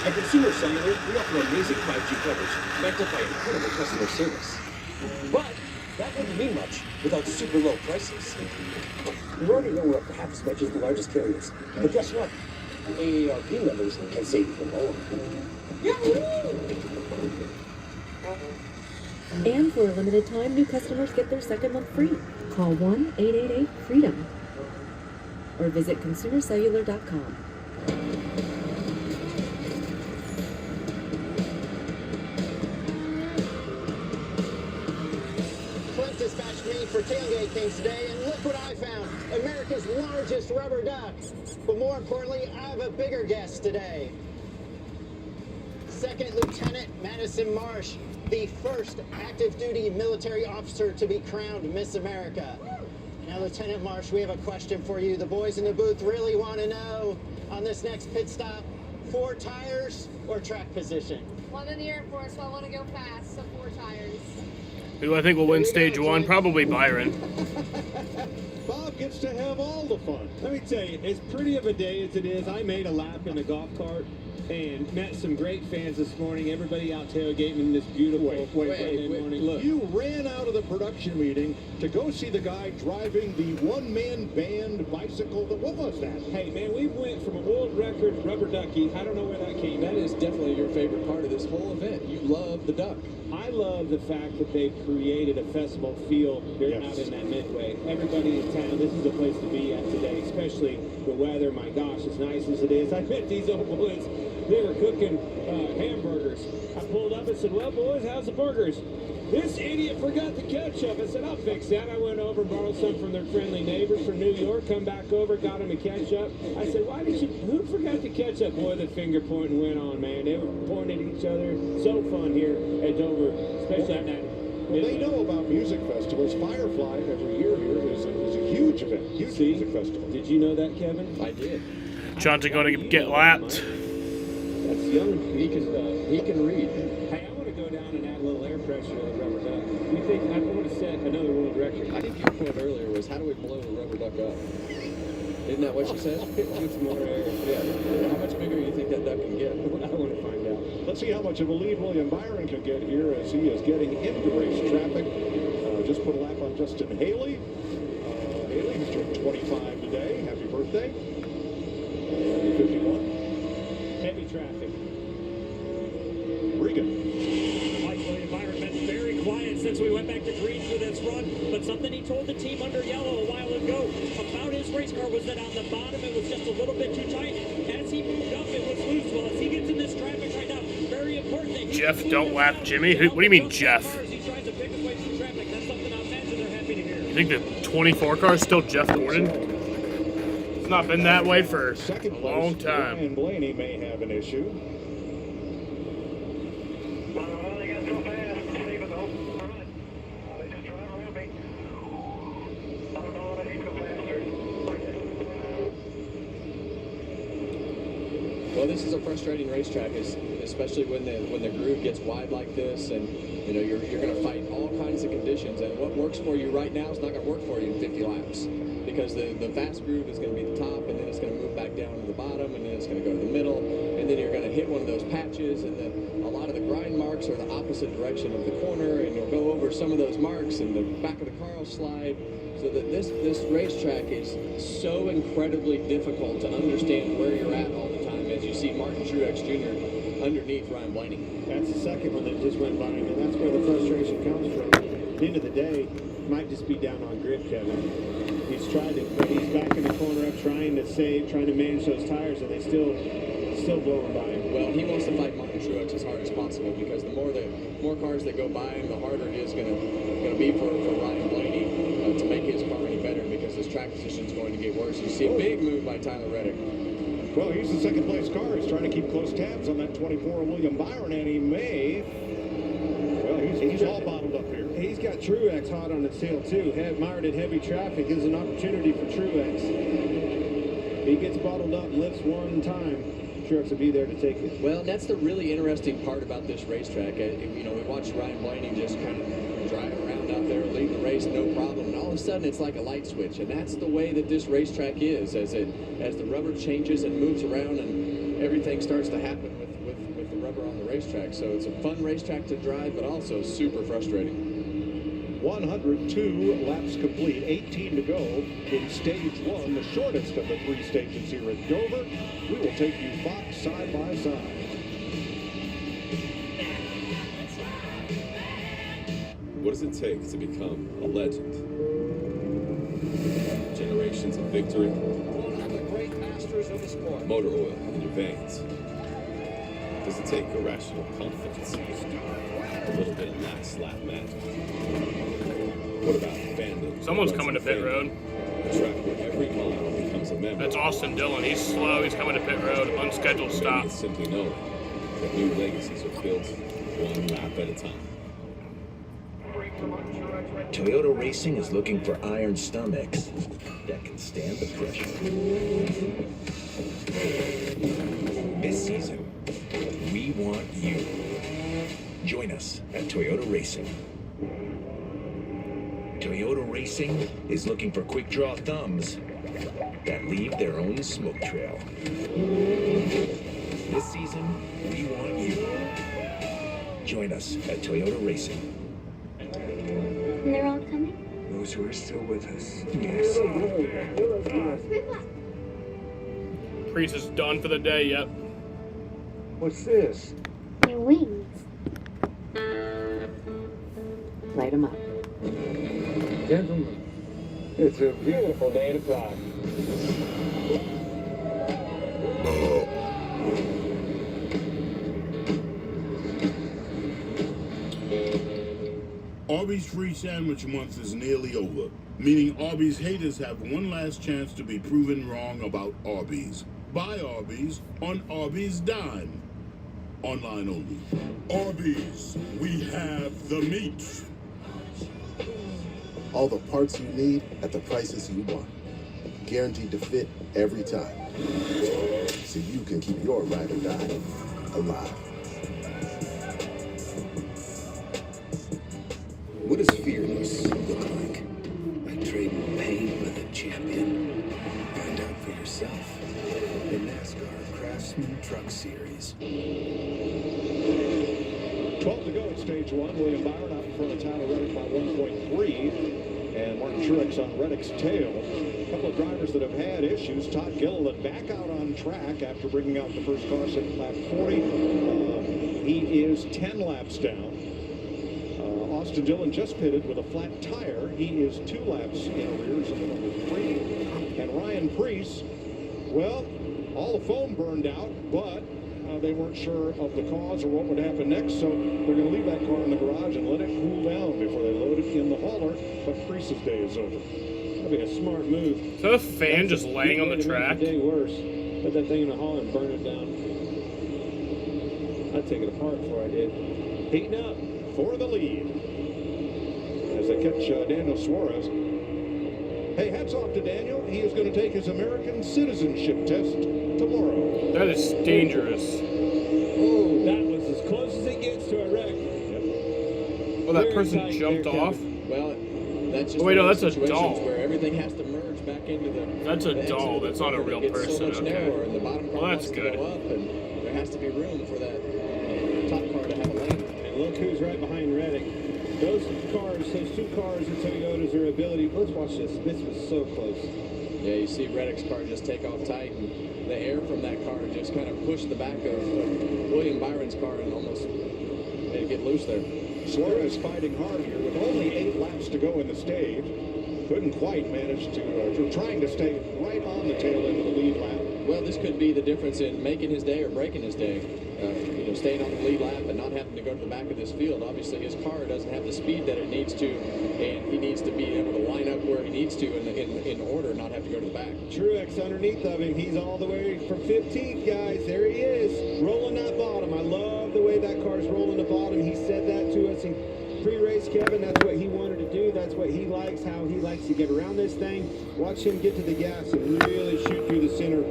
At Consumer Cellular, we offer amazing 5G coverage, backed up by incredible customer service. But that wouldn't mean much without super low prices. We already know we're up to half as much as the largest carriers. But guess what? AARP members can save even more. And for a limited time, new customers get their second month free. Call 1-888-FREEDOM or visit consumercellular.com. For Tailgate Kings today, and look what I found. America's largest rubber duck. But more importantly, I have a bigger guest today. Second Lieutenant Madison Marsh, the first active duty military officer to be crowned Miss America. Now, Lieutenant Marsh, we have a question for you. The boys in the booth really want to know on this next pit stop, 4 tires or track position? One in the Air Force, so I want to go fast, so 4 tires. Who I think will win stage 1? Probably Byron. Bob gets to have all the fun. Let me tell you, as pretty of a day as it is, I made a lap in the golf cart and met some great fans this morning. Everybody out tailgating in this beautiful Friday morning. Look, you ran out of the production meeting to go see the guy driving the one-man band bicycle. What was that? Hey, man, we went from a world record rubber ducky. I don't know where that came. That is definitely your favorite part of this whole event. You love the duck. I love the fact that they've created a festival feel here out in that midway. Everybody in town, this is the place to be at today, especially the weather. My gosh, as nice as it is. I met these old boys. They were cooking hamburgers. I pulled up and said, well, boys, how's the burgers? This idiot forgot the ketchup. I said, I'll fix that. I went over, borrowed some from their friendly neighbors from New York, come back over, got them a ketchup. I said, who forgot the ketchup? Boy, the finger pointing went on, man. They were pointing at each other. So fun here at Dover, especially at night. Well, they know about music festivals. Firefly every year here is a huge event, huge music festival. Did you know that, Kevin? I did. Chauncey going to get lapped. That's young. He can read. Hey, I want to go down and add a little air pressure to the rubber duck. You think I want to set another world record? I think your point earlier was, how do we blow the rubber duck up? Isn't that what you said? With more air. Yeah. How much bigger do you think that duck can get? I want to find out. Let's see how much of a lead William Byron can get here as he is getting into race traffic. Just put a lap on Justin Haley. Haley, who's turned 25 today. Happy birthday. 51. Heavy traffic. Regan. since we went back to green for this run, but something he told the team under yellow a while ago about his race car was that on the bottom it was just a little bit too tight. As he moved up, it was loose. Well, as he gets in this traffic right now, very important that he Jeff, don't lap Jimmy? What do you mean, Jeff? he tries to pick his way through traffic. That's something I imagine they're happy to hear. You think the 24 car is still Jeff Gordon? It's not been that way for a long time. Ryan Blaney may have an issue. Well, this is a frustrating racetrack, especially when the groove gets wide like this, and you know you're going to fight all kinds of conditions. And what works for you right now is not going to work for you in 50 laps, because the fast groove is going to be the top, and then it's going to move back down to the bottom, and then it's going to go to the middle, and then you're going to hit one of those patches, and then a lot of the grind marks are the opposite direction of the corner, and you'll go over some of those marks, and the back of the car will slide. So that this racetrack is so incredibly difficult to understand where you're at all the time, as you see Martin Truex Jr. underneath Ryan Blaney. That's the second one that just went by him, and that's where the frustration comes from. At the end of the day, might just be down on grip, Kevin. He's tried it, but he's back in the corner up, trying to save, trying to manage those tires, and they still blowing by him. Well, he wants to fight Martin Truex as hard as possible, because the more cars that go by him, the harder it is going to be for Ryan Blaney to make his car any better, because his track position is going to get worse. You see a big move by Tyler Reddick. Well, he's the second place car. He's trying to keep close tabs on that 24 William Byron, and he may. Well, he's all bottled up here. He's got Truex hot on his tail, too. Mired in heavy traffic gives an opportunity for Truex. If he gets bottled up and lifts one time, Truex will be there to take it. Well, that's the really interesting part about this racetrack. You know, we watched Ryan Blaney just kind of driving around out there, leading the race, no problem. And all of a sudden, it's like a light switch. And that's the way that this racetrack is, as the rubber changes and moves around and everything starts to happen with the rubber on the racetrack. So it's a fun racetrack to drive, but also super frustrating. 102 laps complete, 18 to go in stage one, the shortest of the three stages here at Dover. We will take you Fox side by side. What does it take to become a legend? Generations of victory, One of the great masters of the sport. motor oil in your veins. Does it take irrational confidence? A little bit of last lap magic. What about fandom? Someone's coming to pit road. A track where every mile becomes a memory. That's Austin Dillon. He's slow. He's coming to pit road. Unscheduled stop. Maybe it's simply knowing that new legacies are built one lap at a time. Toyota Racing is looking for iron stomachs that can stand the pressure. This season, we want you. Join us at Toyota Racing. Toyota Racing is looking for quick draw thumbs that leave their own smoke trail. This season, we want you. Join us at Toyota Racing. And they're all coming? Those who are still with us, yes. Priest is done for the day, yep. What's this? Your wings. Light them up. Gentlemen, it's a beautiful day to fly. Arby's Free Sandwich Month is nearly over, meaning Arby's haters have one last chance to be proven wrong about Arby's. Buy Arby's on Arby's dime. Online only. Arby's, we have the meat. All the parts you need at the prices you want. Guaranteed to fit every time. So you can keep your ride or die alive. What does fearless look like? Like trading pain with a champion. Find out for yourself. The Nascar Craftsman Truck Series. 12 to go in stage one. William Byron out in front of Tyler Reddick by 1.3. And Martin Truex on Reddick's tail. A couple of drivers that have had issues. Todd Gilliland back out on track after bringing out the first car at lap 40. He is 10 laps down. Austin Dillon just pitted with a flat tire. He is 2 laps in arrears of number 3. And Ryan Preece, well, all the foam burned out, but they weren't sure of the cause or what would happen next, so they're going to leave that car in the garage and let it cool down before they load it in the hauler. But Preece's day is over. That'd be a smart move. Is that a fan just laying on the track? Day worse. Put that thing in the hauler and burn it down. I'd take it apart before I did. Heating up for the lead as they catch Daniel Suarez. Hey, hats off to Daniel. He is going to take his American citizenship test tomorrow. That is dangerous. Oh, that was as close as it gets to a wreck. Well, that person jumped off. Well, that's just wait, no, that's a situations doll. where everything has to merge back into the. That's a doll. That's not a real person. So much Okay. narrower, and the bottom car Well, that's wants to good. go up, and there has to be room for that top car to have a lane. And look who's right behind Reddick. Those cars, those 2 cars at Toyota's, their ability. Let's watch this. This was so close. Yeah, you see Reddick's car just take off tight, and the air from that car just kind of pushed the back of William Byron's car and almost made it get loose there. Suarez fighting hard here with only 8 laps to go in the stage. Couldn't quite manage to, trying to stay right on the tail end of the lead lap. Well, this could be the difference in making his day or breaking his day. Staying on the lead lap and not having to go to the back of this field. Obviously, his car doesn't have the speed that it needs to, and he needs to be able to line up where he needs to in order, not have to go to the back. Truex underneath of him. He's all the way from 15th, guys. There he is, rolling that bottom. I love the way that car's rolling the bottom. He said that to us in pre-race, Kevin. That's what he wanted to do. That's what he likes, how he likes to get around this thing. Watch him get to the gas and really shoot through the center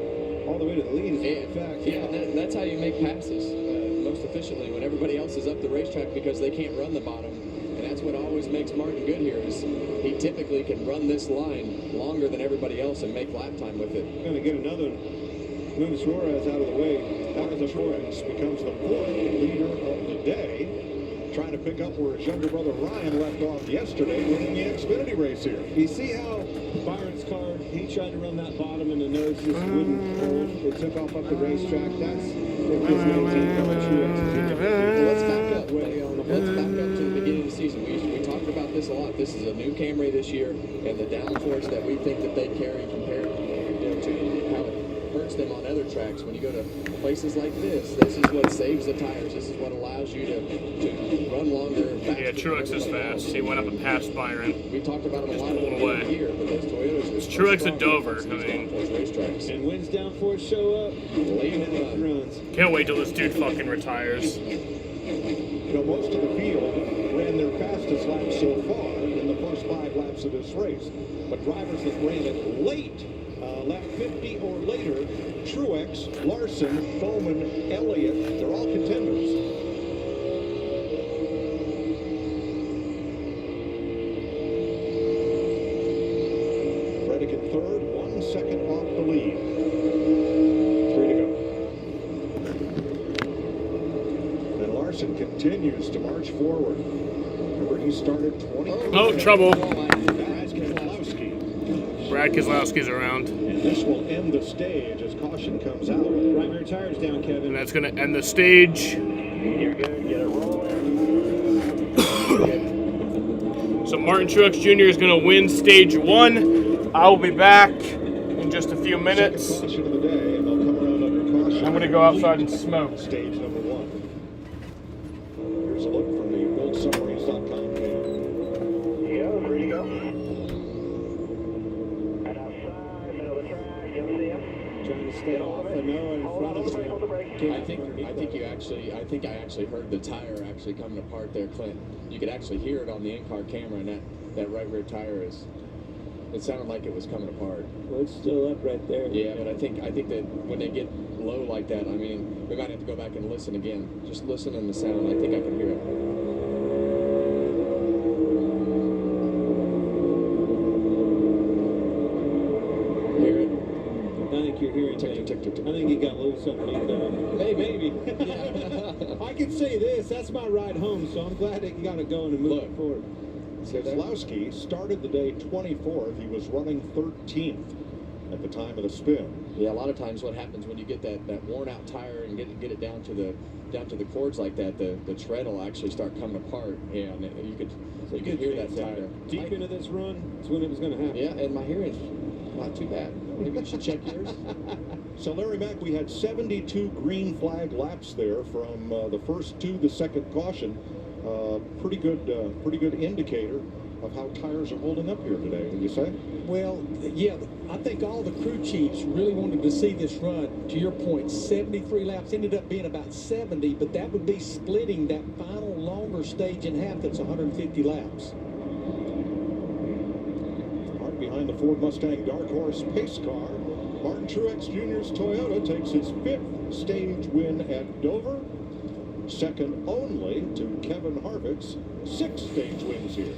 all the way to the lead. In fact, yeah, that's how you make passes. Most efficiently when everybody else is up the racetrack because they can't run the bottom. And that's what always makes Martin good here is he typically can run this line longer than everybody else and make lap time with it. Going to get another one. Move Suarez out of the way. That was Truex becomes the 4th leader of the day. Trying to pick up where his younger brother Ryan left off yesterday winning the Xfinity race here. You see how Byron's car, he tried to run that bottom and the nose just wouldn't hold. It took off up the racetrack. That's if his 19 car Truex. Let's back up. Let's back up to the beginning of the season. We talked about this a lot. This is a new Camry this year, and the downforce that we think that they carry compared to how it hurts them on other tracks. When you go to places like this is what saves the tires. This is what allows you to run longer and faster. Yeah, Truex is fast. He went up and passed Byron. We talked about him a lot away. here, but those Toyotas It's Truex at Dover. I mean, racetracks. And when's downforce show up? Late in the runs. Can't wait till this dude fucking retires. You know, most of the field ran their fastest lap so far in the first 5 laps of this race. But drivers that ran it late, lap 50 or later, Truex, Larson, Bowman, Elliott, they're all contenders. Reddick in 3rd, 1 second off the lead. 3 to go. And Larson continues to march forward. Remember, he started 20. Oh, trouble. Brad Keselowski's around. And this will end the stage as caution comes out. Right rear tires down, Kevin. And that's going to end the stage. You're good. Get it rolling. So Martin Truex Jr. is going to win stage 1. I'll be back in just a few minutes. Caution of the day, and they'll come around under caution. I'm going to go outside and smoke. Stage number 1. Here's a look from the buildsummaries.com view. Yeah, ready to go. Trying to stay off and no in front of him. I think I actually heard the tire actually coming apart there, Clint. You could actually hear it on the in-car camera, and that right rear tire it sounded like it was coming apart. Well, it's still up right there. Yeah, but I think that when they get low like that, I mean, we might have to go back and listen again. Just listen in the sound. I think I can hear it. Hear it? I think you're hearing me. I think he got loose underneath that. Maybe. I can say this. That's my ride home, so I'm glad that you got it going and moving forward. Keselowski started the day 24th. He was running 13th. at the time of the spin. Yeah, a lot of times what happens when you get that worn out tire and get it down to the cords like that, the tread will actually start coming apart. Yeah, and you could hear that tire. Deep into this run, that's when it was going to happen. Yeah, and my hearing's not too bad. Maybe you should check yours. So, Larry Mack, we had 72 green flag laps there from the first to the second caution. Pretty good indicator of how tires are holding up here today, would you say? Well, yeah, I think all the crew chiefs really wanted to see this run. To your point, 73 laps ended up being about 70, but that would be splitting that final longer stage in half. That's 150 laps. Right behind the Ford Mustang Dark Horse pace car, Martin Truex Jr.'s Toyota takes his 5th stage win at Dover, second only to Kevin Harvick's 6 stage wins here.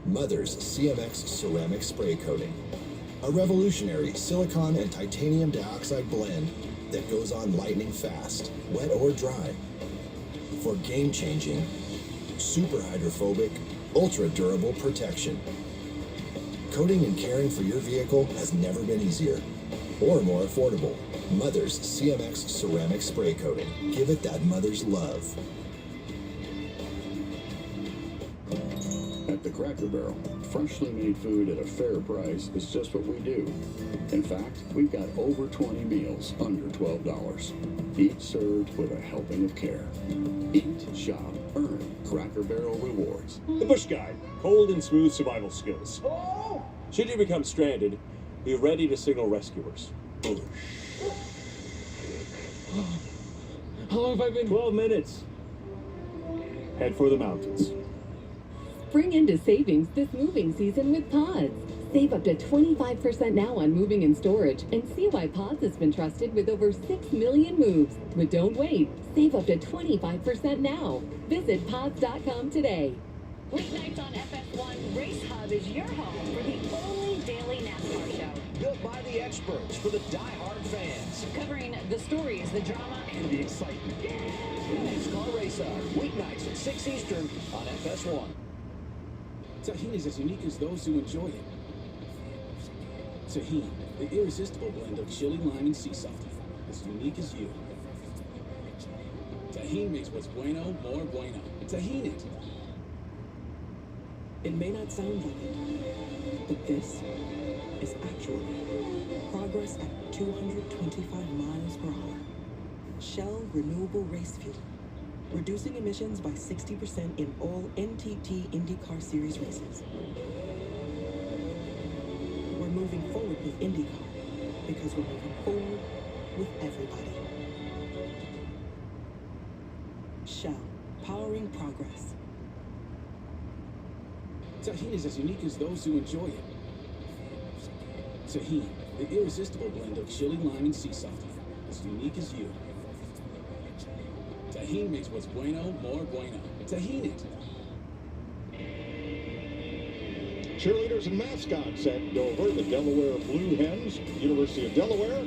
Mother's CMX ceramic spray coating, a revolutionary silicon and titanium dioxide blend that goes on lightning fast, wet or dry, for game-changing, super hydrophobic, ultra durable protection. Coating and caring for your vehicle has never been easier or more affordable. Mother's CMX ceramic spray coating. Give it that mother's love. At the Cracker Barrel, freshly made food at a fair price is just what we do. In fact, we've got over 20 meals under $12, each served with a helping of care. Eat, shop, earn Cracker Barrel rewards. The Bush Guide, cold and smooth survival skills. Should you become stranded, be ready to signal rescuers. How long have I been? 12 minutes. Head for the mountains. Spring into savings this moving season with Pods. Save up to 25% now on moving and storage, and see why Pods has been trusted with over 6 million moves. But don't wait. Save up to 25% now. Visit pods.com today. Weeknights on FS1, Race Hub is your home for the only daily NASCAR show. Built by the experts for the die-hard fans. Covering the stories, the drama, And the excitement. NASCAR Race Hub, weeknights at 6 Eastern on FS1. Tahini is as unique as those who enjoy it. Tahini, the irresistible blend of chili, lime, and sea salt. As unique as you. Tahini makes what's bueno more bueno. Tahini it. It may not sound like it, but this is actually progress at 225 miles per hour. Shell Renewable Race Fuel, reducing emissions by 60% in all NTT IndyCar Series races. We're moving forward with IndyCar because we're moving forward with everybody. Shell, powering progress. Tahini is as unique as those who enjoy it. Tahini, the irresistible blend of chili, lime, and sea salt. As unique as you. Tahini makes what's bueno more bueno. Tahini it. Cheerleaders and mascots at Dover, the Delaware Blue Hens, University of Delaware.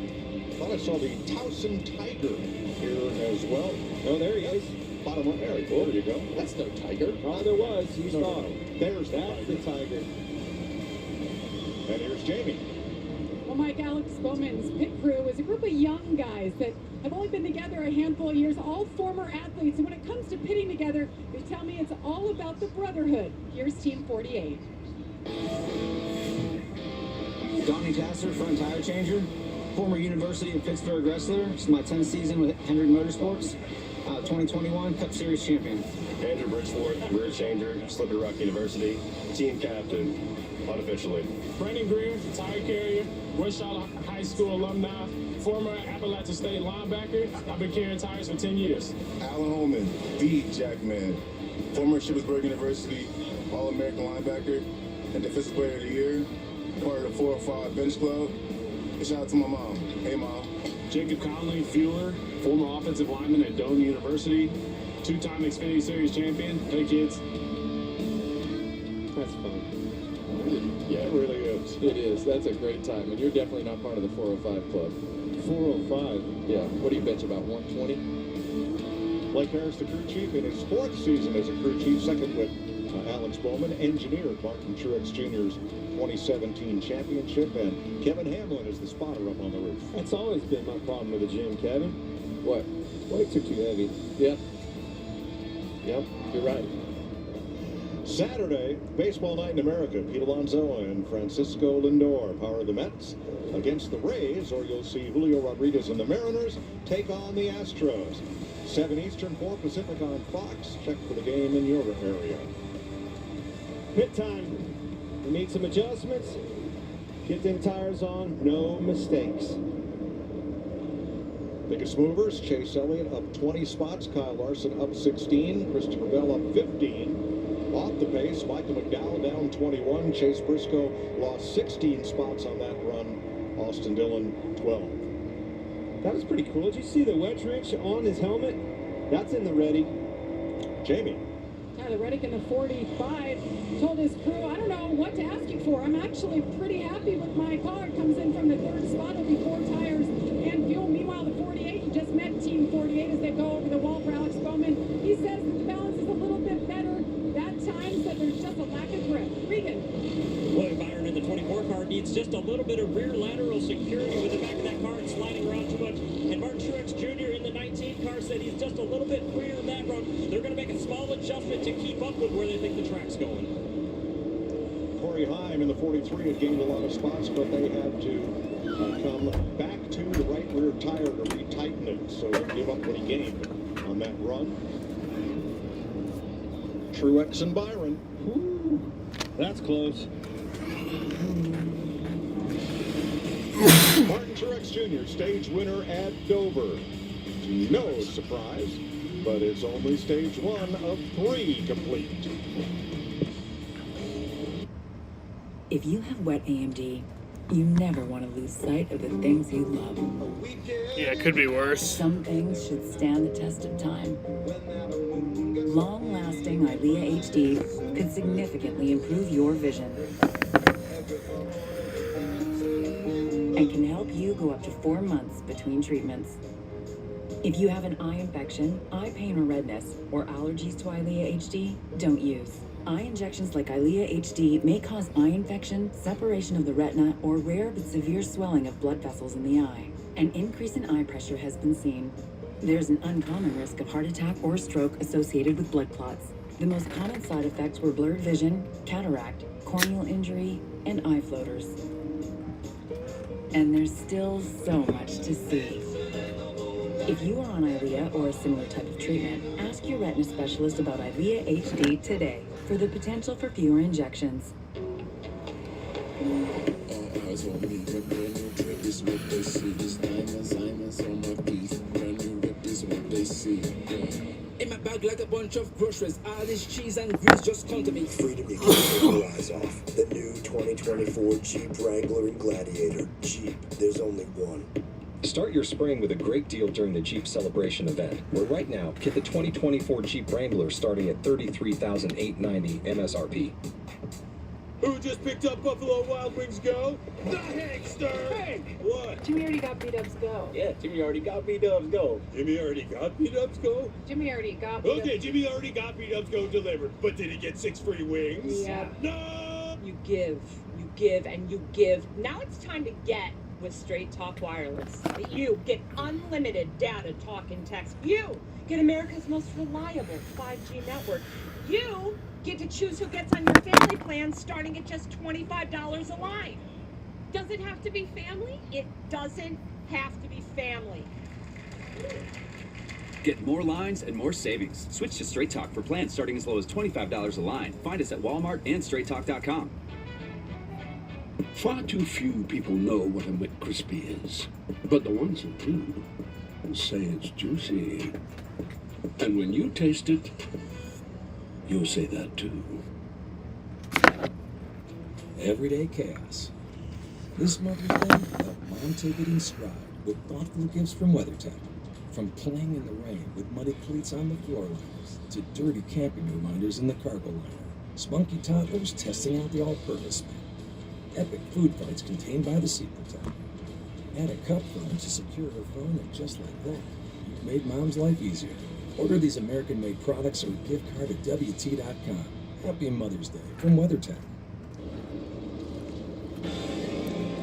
Thought I saw the Towson Tiger here as well. Oh, there he is. Bottom one. There you go. That's no tiger. Oh, there was. You saw him. There's the tiger. And here's Jamie. Well, Mike, Alex Bowman's pit crew is a group of young guys that have only been together a handful of years, all former athletes. And when it comes to pitting together, they tell me it's all about the brotherhood. Here's Team 48. Donnie Tasser, front tire changer. Former University of Pittsburgh wrestler. This is my 10th season with Hendrick Motorsports. 2021 Cup Series champion. Andrew Bridgeforth, rear changer, Slippery Rock University, team captain, unofficially. Brandon Greer, tire carrier, Westshall High School alumni, former Appalachian State linebacker. I've been carrying tires for 10 years. Alan Holman, the Jackman, former Shippensburg University All-American linebacker and Defensive Player of the Year, part of the 405 Bench Club. And shout out to my mom. Hey, Mom. Jacob Conley, fueler, former offensive lineman at Doane University, two-time Xfinity Series champion. Hey, kids. That's fun. Yeah, it really is. It is. That's a great time. And you're definitely not part of the 405 club. 405. Yeah. What do you bet about 120? Blake Harris, the crew chief, in his 4th season as a crew chief, second with Alex Bowman, engineered Martin Truex Jr.'s 2017 championship, and Kevin Hamlin is the spotter up on the roof. That's always been my problem with the gym, Kevin. What? Weights are too heavy. Yeah. Yep, you're right. Saturday, baseball night in America. Pete Alonso and Francisco Lindor power the Mets against the Rays, or you'll see Julio Rodriguez and the Mariners take on the Astros. 7 Eastern, 4 Pacific on Fox. Check for the game in your area. Pit time. We need some adjustments. Get them tires on. No mistakes. Biggest movers, Chase Elliott up 20 spots, Kyle Larson up 16, Christopher Bell up 15. Off the pace, Michael McDowell down 21, Chase Briscoe lost 16 spots on that run, Austin Dillon 12. That was pretty cool. Did you see the wedge wrench on his helmet? That's in the ready. Jamie. Tyler Reddick in the 45 told his crew, I don't know what to ask you for. I'm actually pretty happy with my car. It comes in from the 3rd spot. It'll be 4 tires and fuel. Meanwhile, the 48, you just met Team 48 as they go over the wall for Alex Bowman. He says that the balance is a little bit better that time, that there's just a lack of grip. Regan. William Byron in the 24 car needs just a little bit of rear lateral security with the back of that car and sliding around too much. And Martin Truex Jr. in the 19 car said he's just a little bit freer in that run. They're going to make a small adjustment to keep up with where they think the track's going. Corey Heim in the 43 had gained a lot of spots, but they had to come back to the right rear tire to retighten it, so he'll give up what he gained on that run. Truex and Byron. Ooh, that's close. Martin Truex Jr., stage winner at Dover. No surprise, but it's only stage 1 of 3 complete. If you have wet AMD, you never want to lose sight of the things you love. Yeah, it could be worse. Some things should stand the test of time. Long-lasting EYLEA HD could significantly improve your vision and can help you go up to 4 months between treatments. If you have an eye infection, eye pain or redness, or allergies to EYLEA HD, don't use. Eye injections like EYLEA HD may cause eye infection, separation of the retina, or rare but severe swelling of blood vessels in the eye. An increase in eye pressure has been seen. There's an uncommon risk of heart attack or stroke associated with blood clots. The most common side effects were blurred vision, cataract, corneal injury, and eye floaters. And there's still so much to see. If you are on EYLEA or a similar type of treatment, ask your retina specialist about EYLEA HD today for the potential for fewer injections. Eyes on me, but brand new drip is what they see. This diamonds on my piece. Brand new whip is what they see. In my bag like a bunch of groceries, all this cheese and grease just come to me. Freedom you can't take your eyes off. The new 2024 Jeep Wrangler and Gladiator. Jeep, there's only one. Start your spring with a great deal during the Jeep Celebration event, where right now, get the 2024 Jeep Wrangler starting at $33,890 MSRP. Who just picked up Buffalo Wild Wings Go? The Hagster! Hey! What? Jimmy already got B-Dubs Go. Yeah, Jimmy already got B-Dubs Go. Jimmy already got B-Dubs Go? Jimmy already got Okay, Jimmy already got B-Dubs Go delivered, but did he get 6 free wings? Yeah. No! You give, and you give. Now it's time to get with Straight Talk Wireless. You get unlimited data, talk, and text. You get America's most reliable 5G network. You get to choose who gets on your family plan starting at just $25 a line. Does it have to be family? It doesn't have to be family. Get more lines and more savings. Switch to Straight Talk for plans starting as low as $25 a line. Find us at Walmart and StraightTalk.com. Far too few people know what a McCrispy is, but the ones who do say it's juicy. And when you taste it, you'll say that too. Everyday chaos. This Mother's Day, help Mom take it in stride with thoughtful gifts from WeatherTech. From playing in the rain with muddy cleats on the floor liners to dirty camping reminders in the cargo liner. Spunky toddlers testing out the all-purpose mat. Epic food fights contained by the seat protector. Add a cup phone to secure her phone, and just like that, you've made Mom's life easier. Order these American-made products or a gift card at WT.com. Happy Mother's Day from WeatherTech.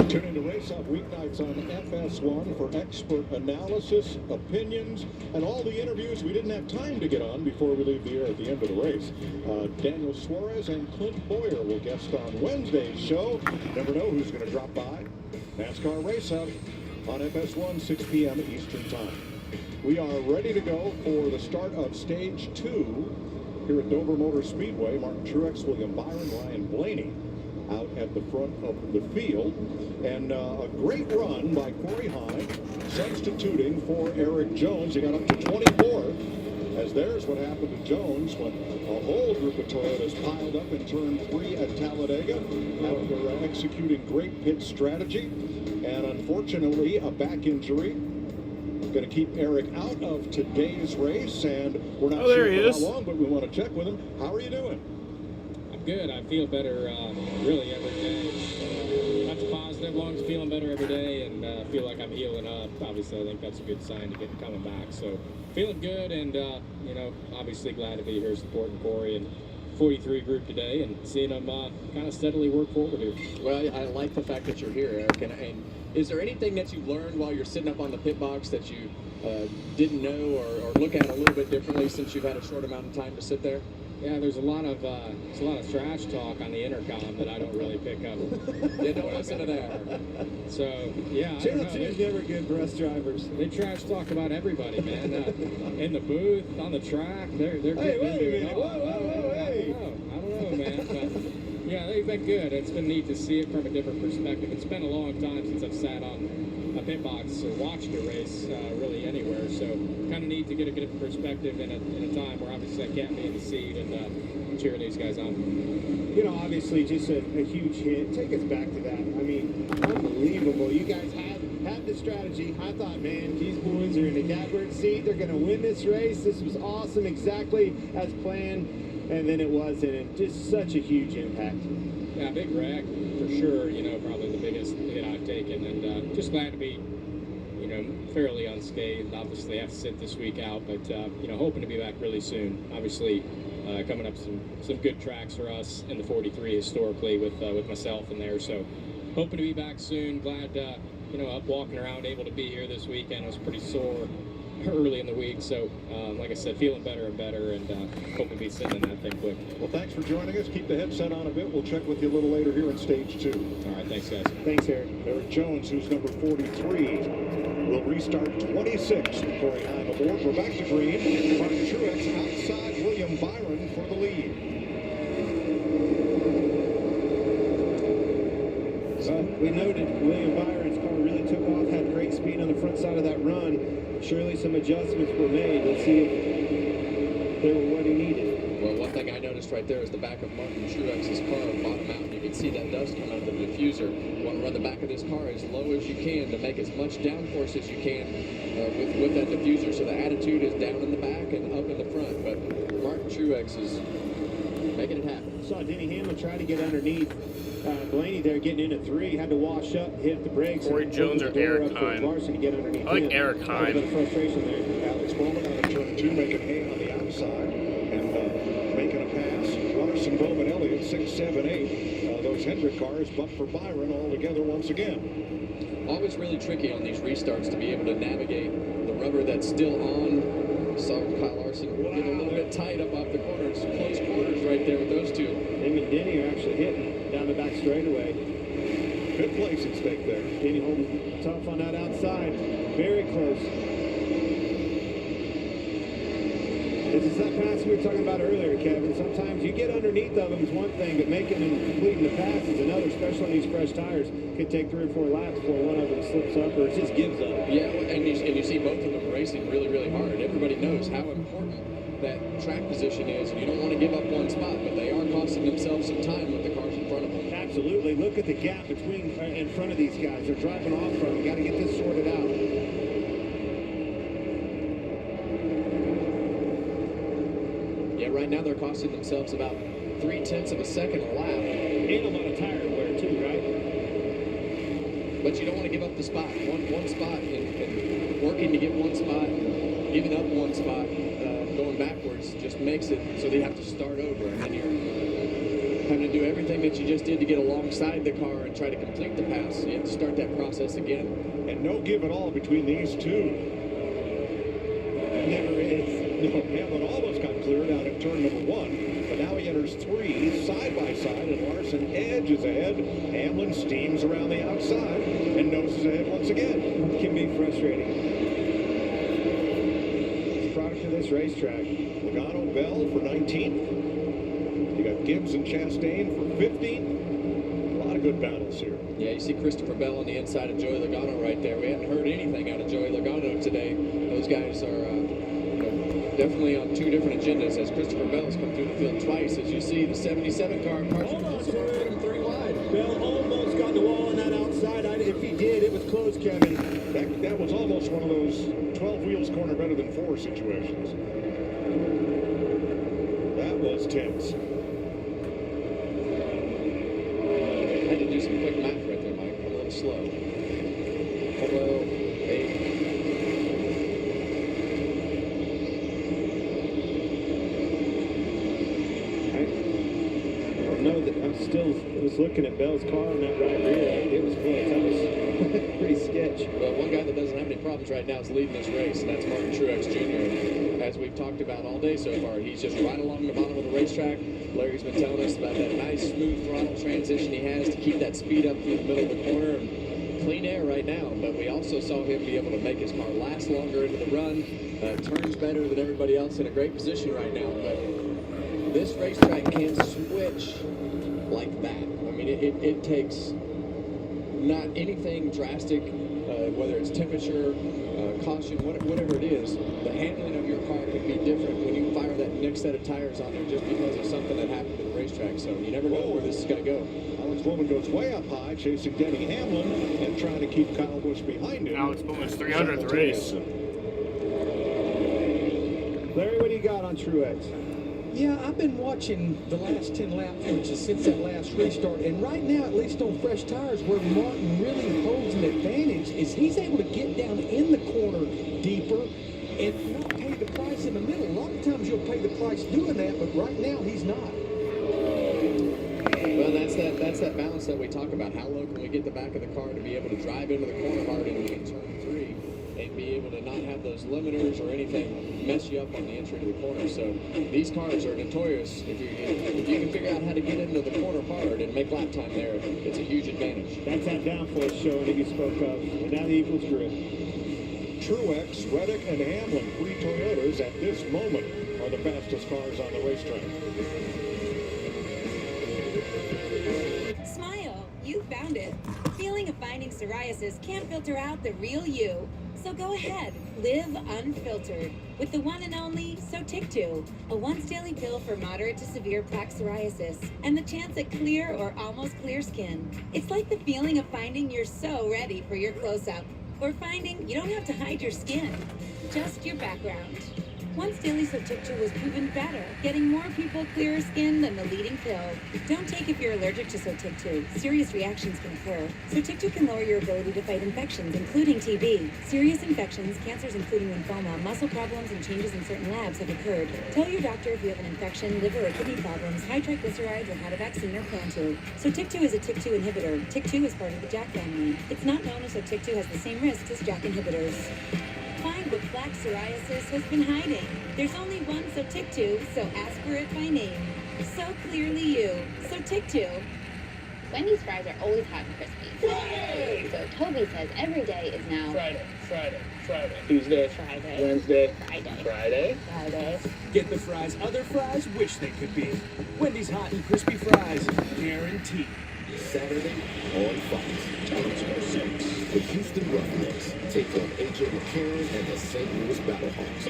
Tune in to Race Up weeknights on FS1 for expert analysis, opinions, and all the interviews we didn't have time to get on before we leave the air at the end of the race. Daniel Suarez and Clint Boyer will guest on Wednesday's show. Never know who's going to drop by. NASCAR Race Up on FS1, 6 p.m. Eastern Time. We are ready to go for the start of Stage 2 here at Dover Motor Speedway. Martin Truex, William Byron, Ryan Blaney out at the front of the field. And a great run by Corey Hine, substituting for Eric Jones. He got up to 24th, as there's what happened to Jones when a whole group of Toyotas piled up in turn 3 at Talladega after executing great pit strategy. And unfortunately, a back injury going to keep Eric out of today's race, and we're not sure for how long, but we want to check with him. How are you doing? I'm good. I feel better really every day. That's positive. Long as feeling better every day and feel like I'm healing up. Obviously, I think that's a good sign to get coming back. So feeling good, and you know, obviously glad to be here supporting Corey and 43 group today and seeing them kind of steadily work forward here. Well, I like the fact that you're here, Eric. And is there anything that you learned while you're sitting up on the pit box that you didn't know or look at a little bit differently since you've had a short amount of time to sit there? Yeah, there's a lot of trash talk on the intercom that I don't really pick up. Yeah, don't listen to that. So yeah, Channel 2 is never good for us drivers. They trash talk about everybody, man. In the booth, on the track, they're Hey, getting wait a into minute! it. Whoa, hey! I don't know, man. But yeah, they've been good. It's been neat to see it from a different perspective. It's been a long time since I've sat on a pit box or watched a race really anywhere. So kind of neat to get a good perspective in a time where obviously I can't be in the seat and cheer these guys on. You know, obviously just a huge hit. Take us back to that. I mean, unbelievable. You guys had the strategy. I thought, man, these boys are in the catbird seat. They're going to win this race. This was awesome, exactly as planned. And then it wasn't. And just such a huge impact. Yeah, big wreck for sure. You know, probably the biggest hit I've taken, and just glad to be, you know, fairly unscathed. Obviously, I have to sit this week out, but you know, hoping to be back really soon. Obviously, coming up some good tracks for us in the 43 historically with myself in there. So, hoping to be back soon. Glad you know, up walking around, able to be here this weekend. I was pretty sore early in the week, so like I said, feeling better and better, and hoping to be sitting in that thing quick. Well, thanks for joining us. Keep the headset on a bit. We'll check with you a little later here in Stage 2. All right, thanks, guys. Thanks, Eric. Eric Jones, who's number 43, will restart 26th. Corey Hine aboard. We're back to green. Martin Truex outside William Byron for the lead. We noted William Byron's car really took off, had great speed on the front side of that run. Surely some adjustments were made. Let's see if they were what he needed. Well, one thing I noticed right there is the back of Martin Truex's car bottom out. You can see that dust come out of the diffuser. You want to run the back of this car as low as you can to make as much downforce as you can with that diffuser. So the attitude is down in the back and up in the front. But Martin Truex is making it happen. Saw Denny Hamlin try to get underneath Blaney there, getting into 3, had to wash up, hit the brakes. Corey Jones or Eric Hine? Larson to get underneath. I like Eric Hine. A bit of frustration there. Alex Bowman out of turn 2, making hay on the outside and making a pass. Larson, Bowman, Elliott, 6, 7, 8. Those Hendrick cars, but for Byron all together once again. Always really tricky on these restarts to be able to navigate the rubber that's still on. Saw Kyle Larson get a little bit tight up off the corner. It's close quarters right there with those two. Him and Denny are actually hitting down the back straightaway. Good place at stake there. Denny holding tough on that outside. Very close. This is that pass we were talking about earlier, Kevin. Sometimes you get underneath of them is one thing, but making and completing the pass is another, especially on these fresh tires. Could take 3 or 4 laps before one of them slips up or just gives up. Yeah, and you see both of them racing really, really hard. Everybody knows how important that track position is, and you don't want to give up one spot, but they are costing themselves some time with the cars in front of them. Absolutely. Look at the gap between in front of these guys. They're driving off from them. Got to get this sorted out. Yeah, right now they're costing themselves about 0.3 of a second a lap. And a lot of tire wear too, right? but you don't want to give up the spot. One spot, and working to get one spot, giving up one spot, going backwards just makes it so they have to start over, and then you're having to do everything that you just did to get alongside the car and try to complete the pass. You have to start that process again. And no give at all between these two. Never is. No, Hamlin almost got cleared out at turn number 1, but now he enters 3 side by side, and Larson edges ahead. Hamlin steams around the outside and noses ahead once again. It can be frustrating. It's a product of this racetrack. Logano Bell for 19th. You got Gibbs and Chastain for 15th. A lot of good battles here. Yeah, you see Christopher Bell on the inside of Joey Logano right there. We haven't heard anything out of Joey Logano today. Those guys are definitely on 2 different agendas, as Christopher Bell has come through the field twice. As you see, the 77 car, Carson put him 3 wide. Bell almost got the wall on that outside. If he did, it was close, Kevin. That was almost one of those 12 wheels corner better than 4 situations. That was tense. I had to do some quick math right there, Mike. I'm a little slow. Although, I was looking at Bell's car on that right rear. It was close. That was pretty sketch. Well, one guy that doesn't have any problems right now is leading this race, and that's Martin Truex Jr. As we've talked about all day so far, he's just right along the bottom of the racetrack. Larry's been telling us about that nice, smooth throttle transition he has to keep that speed up through the middle of the corner. And clean air right now, but we also saw him be able to make his car last longer into the run. Turns better than everybody else, in a great position right now. But this racetrack can't switch like that. I mean, it takes not anything drastic, whether it's temperature, caution, whatever it is. The handling of your car could be different when you fire that next set of tires on there just because of something that happened to the racetrack. So you never know where this is going to go. Alex Bowman goes way up high, chasing Denny Hamlin and trying to keep Kyle Busch behind him. Alex Bowman's 300th race. Larry, what do you got on Truex? Yeah, I've been watching the last 10 laps, which is since that last restart, and right now, at least on fresh tires, where Martin really holds an advantage is he's able to get down in the corner deeper and not pay the price in the middle. A lot of times you'll pay the price doing that, but right now he's not. Well, that's that balance that we talk about. How low can we get the back of the car to be able to drive into the corner hard in turn 3 and be able to not have those limiters or anything mess you up on the entry to the corner. So these cars are notorious. If you can figure out how to get into the corner hard and make lap time there, it's a huge advantage. That's that downforce show that you spoke of, and that equals grip. Truex, Reddick, and Hamlin, 3 Toyotas at this moment are the fastest cars on the racetrack. Smile, you found it. Feeling of finding psoriasis can't filter out the real you. So go ahead, live unfiltered with the one and only Sotyktu, a once daily pill for moderate to severe plaque psoriasis and the chance at clear or almost clear skin. It's like the feeling of finding you're so ready for your close-up, or finding you don't have to hide your skin, just your background. Once daily Sotyktu was proven better, getting more people clearer skin than the leading pill. Don't take if you're allergic to Sotyktu. Serious reactions can occur. Sotyktu can lower your ability to fight infections, including TB. Serious infections, cancers including lymphoma, muscle problems, and changes in certain labs have occurred. Tell your doctor if you have an infection, liver or kidney problems, high triglycerides, or had a vaccine or plan to. Sotyktu is a TYK2 inhibitor. TYK2 is part of the JAK family. It's not known as Sotyktu has the same risks as JAK inhibitors. Find what plaque psoriasis has been hiding. There's only one Sotyktu, so ask for it by name. So clearly you. Sotyktu. Wendy's fries are always hot and crispy. Friday! So Toby says every day is now Friday. Tuesday. Friday. Wednesday. Friday. Friday. Get the fries other fries wish they could be. Wendy's hot and crispy fries, guaranteed. Saturday on Fox. Channel 6. The Houston Roughnecks take on AJ McCarron and the St. Louis Battlehawks.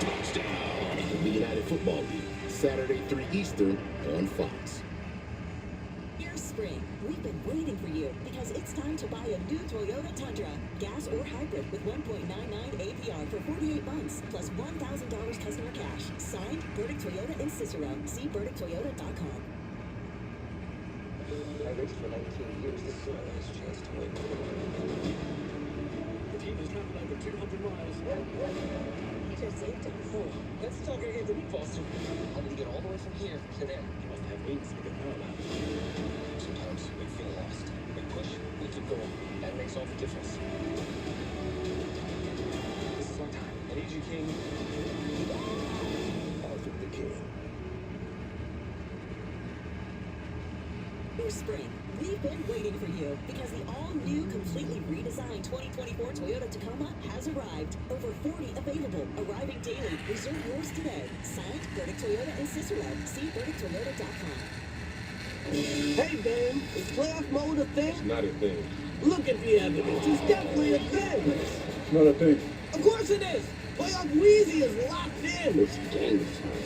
Touchdown! In the United Football League. Saturday, 3 Eastern on Fox. Here's spring. We've been waiting for you because it's time to buy a new Toyota Tundra. Gas or hybrid with 1.99 APR for 48 months, plus $1,000 customer cash. Signed, Burdick Toyota in Cicero. See BurdickToyota.com. race for 19 years. This is our last chance to win. The team has traveled over 200 miles. He's your safety. Oh, let's talk again to me, Foster. How did you get all the way from here to there? You must have wings to get power now. Sometimes we feel lost. We push, we keep going. That makes all the difference. This is our time. I need you, King. Arthur the King. New spring. We've been waiting for you because the all-new, completely redesigned 2024 Toyota Tacoma has arrived. Over 40 available, arriving daily. Reserve yours today. Signed, Burdick Toyota and Cicero. See BurdickToyota.com. Hey, Dan, is playoff mode a thing? It's not a thing. Look at the evidence. It's definitely a thing. It's not a thing. Of course it is. Playoff Wheezy is locked in. It's game time.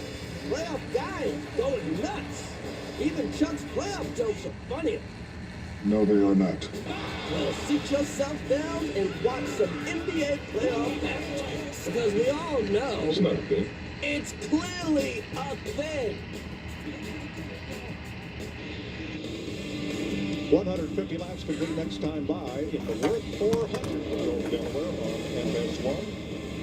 Playoff guy is going nuts. Even Chuck's playoff jokes are funny. No, they are not. Well, sit yourself down and watch some NBA playoff action. Because we all know It's not a thing. it's clearly a thing. 150 laps complete next time by in the Worth 400 from Old Delaware on MS1.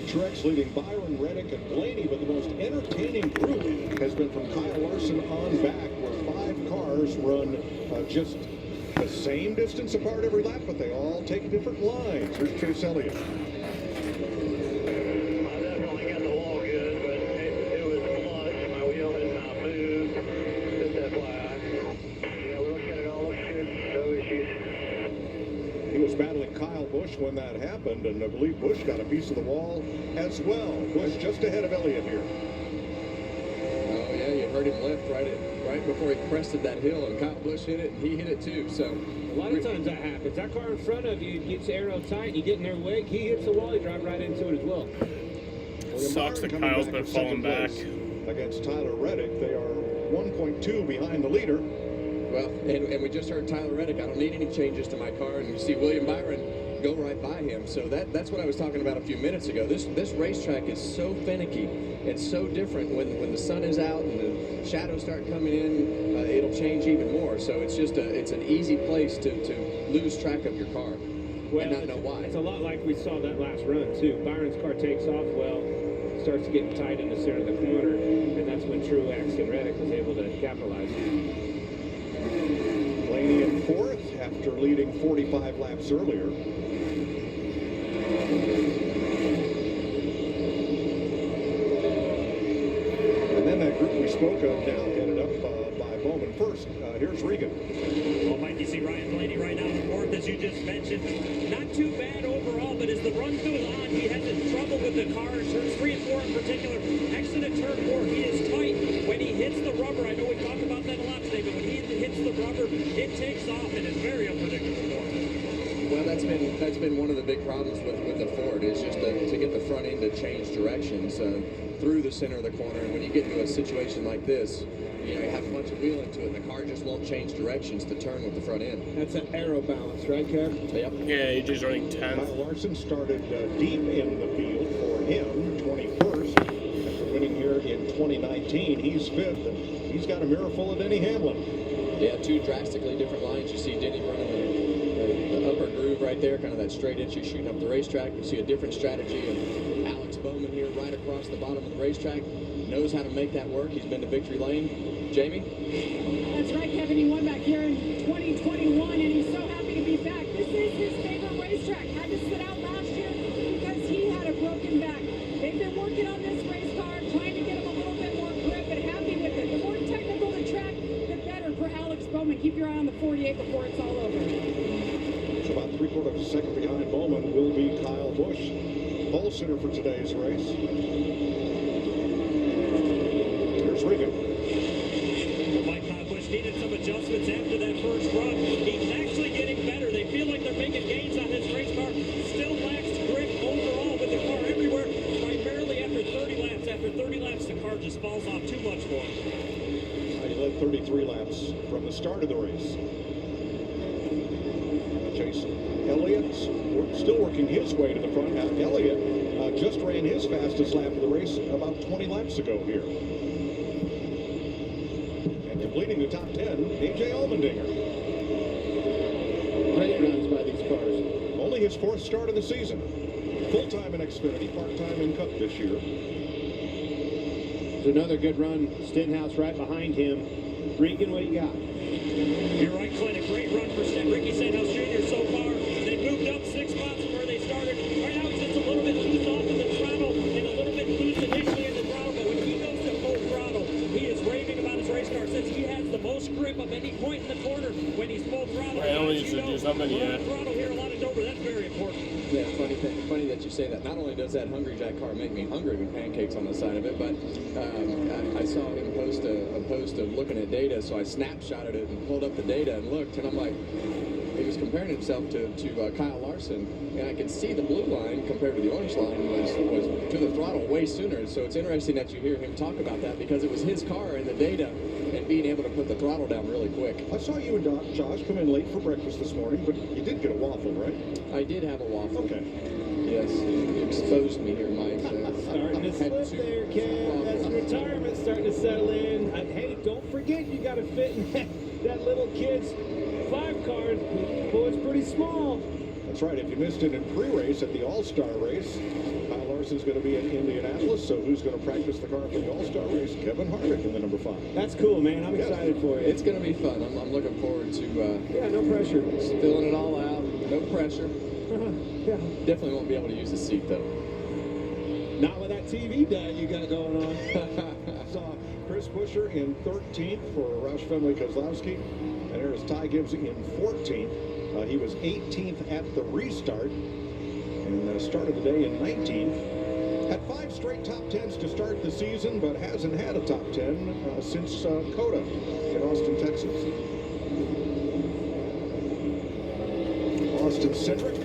Truex leading Byron, Reddick, and Blaney, but the most entertaining group has been from Kyle Larson on back, where 5 cars run just the same distance apart every lap, but they all take different lines. Here's Chase Elliott. He was battling Kyle Busch when that happened, and I believe Busch got a piece of the wall as well. Busch just ahead of Elliott here. Oh, yeah, you heard him lift right before he crested that hill, and Kyle Busch hit it, and he hit it too. So A lot of times that happens. That car in front of you gets aero tight, you get in their way, he hits the wall, you drive right into it as well. Sucks that Kyle's been falling back. Against Tyler Reddick, they are 1.2 behind the leader. Well, and we just heard Tyler Reddick, I don't need any changes to my car, and you see William Byron go right by him. So that's what I was talking about a few minutes ago. This racetrack is so finicky. It's so different when the sun is out and the shadows start coming in. It'll change even more. So it's just it's an easy place to lose track of your car and not know why. It's a lot like we saw that last run too. Byron's car takes off well, starts getting tight in the center of the corner, and that's when Truex and Reddick was able to capitalize. Blaney in 4th after leading 45 laps earlier. And then that group we spoke of now headed up by Bowman first. Here's Regan. Well, Mike, you see Ryan Blaney right now in 4th, as you just mentioned. Not too bad overall, but as the run goes on, he has trouble with the car. Turns 3 and 4 in particular. Exit at turn 4, he is tight. When he hits the rubber, I know we talked about that a lot today, but when he hits the rubber, it takes off and is very unpredictable for him. Well, that's been one of the big problems with the Ford is just to get the front end to change directions through the center of the corner. And when you get into a situation like this, you have a bunch of wheel into it, and the car just won't change directions to turn with the front end. That's an aero balance, right, Kev? Yep. Yeah, AJ's running 10th. Kyle Larson started deep in the field for him, 21st. After winning here in 2019, he's 5th, and he's got a mirror full of Denny Hamlin. Yeah, 2 drastically different lines. You see Denny running the upper groove right there, kind of that straight entry shooting up the racetrack. You see a different strategy of Alex Bowman here right across the bottom of the racetrack. Knows how to make that work. He's been to victory lane. Jamie? That's right, Kevin. He won back here in 2021, and he's so happy to be back. This is his favorite racetrack. Had to sit out last year because he had a broken back. They've been working on this race car, trying to get him a little bit more grip, and happy with it. The more technical the track, the better for Alex Bowman. Keep your eye on the 48 before it's all over. So about 3/4 of a second behind Bowman will be Kyle Busch. Pole sitter for today's race. Here's Regan. Kyle Busch needed some adjustments after that first run. He's actually getting better. They feel like they're making gains on this race car. Still lacks grip overall with the car everywhere, primarily after 30 laps. After 30 laps, the car just falls off too much for him. He led 33 laps from the start of the race. Chase Elliott still working his way to the front. Now, Elliott just ran his fastest lap of the race about 20 laps ago here. And completing the top 10, AJ Allmendinger. Great runs by these cars. Only his 4th start of the season. Full-time in Xfinity, part-time in Cup this year. There's another good run. Stenhouse right behind him. Regan, what do you got? You're right, Clint. A great run for Ricky Stenhouse Jr. so far. They moved up 6 spots from where they started. Right now it's just a little bit loose off of the throttle and a little bit loose initially in the throttle. But when he goes to full throttle, he is raving about his race car. Says he has the most grip of any point in the corner when he's full throttle. I only used to do something yet. Throttle here a lot of Dover. That's very important. Yeah, funny that you say that. Not only does that Hungry Jack car make me hungry with pancakes on the side of it, but I saw him post a post of looking at data, so I snapshotted it and pulled up the data and looked, and I'm like, he was comparing himself to Kyle Larson, and I could see the blue line compared to the orange line was to the throttle way sooner. So it's interesting that you hear him talk about that because it was his car and the data and being able to put the throttle down really quick. I saw you and Josh come in late for breakfast this morning, but you did get a waffle, right? I did have a waffle. Okay. Yes, you exposed me here, Mike. Starting to slip there, Ken. That's retirement starting to settle in. Hey, don't forget you got to fit in that little kid's 5 car. Boy, it's pretty small. That's right. If you missed it in pre-race at the All-Star race, Kyle Larson's going to be in Indianapolis, so who's going to practice the car for the All-Star race? Kevin Harvick in the number 5. That's cool, man. I'm excited for you. It's going to be fun. I'm looking forward to yeah, no pressure. filling it all out. No pressure. Yeah. Definitely won't be able to use the seat, though. Not with that TV diet you got going on. Saw Chris Buescher in 13th for Roush Fenway Kozlowski, and there's Ty Gibbs in 14th. He was 18th at the restart and started the day in 19th. Had 5 straight top 10s to start the season, but hasn't had a top 10 since COTA in Austin, Texas. Austin Cindric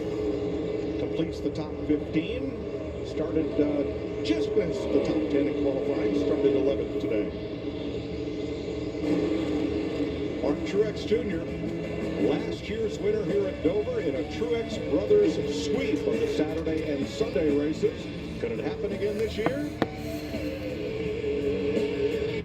completes the top 15. Started just missed the top 10 in qualifying. Started 11th today. Martin Truex Jr., last year's winner here at Dover in a Truex Brothers sweep of the Saturday and Sunday races. Could it happen again this year?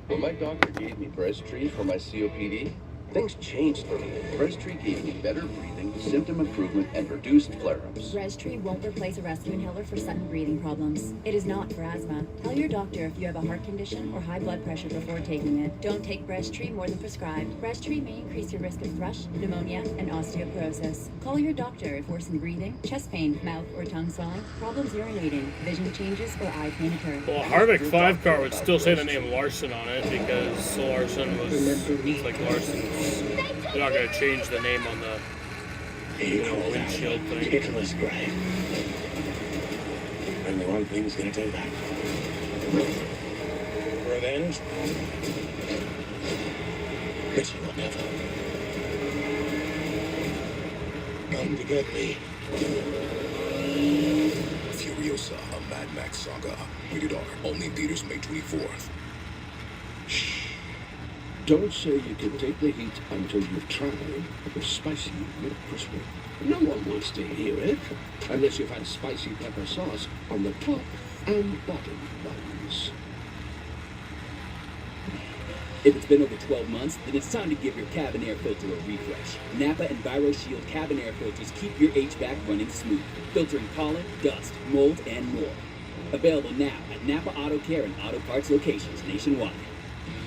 When my doctor gave me Breztri for my COPD, things changed for me. Breztri gave me better breathing, symptom improvement, and reduced flare-ups. Breztri won't replace a rescue inhaler for sudden breathing problems. It is not for asthma. Tell your doctor if you have a heart condition or high blood pressure before taking it. Don't take Breztri more than prescribed. Breztri may increase your risk of thrush, pneumonia, and osteoporosis. Call your doctor if worsened breathing, chest pain, mouth or tongue swelling, problems urinating, vision changes, or eye pain occur. Well, a Harvick 5 car would still say the name Larson on it because Larson was like Larson's. They're not going to change the name on the windshield thing. Ridiculous, Gray. Only one thing's gonna do that. Revenge? Richie will never. Come to get me. Furiosa, a Mad Max saga. Rated R. Only in theaters May 24th. Don't say you can take the heat until you've tried the spicy McCrispy. No one wants to hear it, unless you've had spicy pepper sauce on the top and bottom buns. If it's been over 12 months, then it's time to give your cabin air filter a refresh. Napa and ViroShield cabin air filters keep your HVAC running smooth, filtering pollen, dust, mold, and more. Available now at Napa Auto Care and Auto Parts locations nationwide.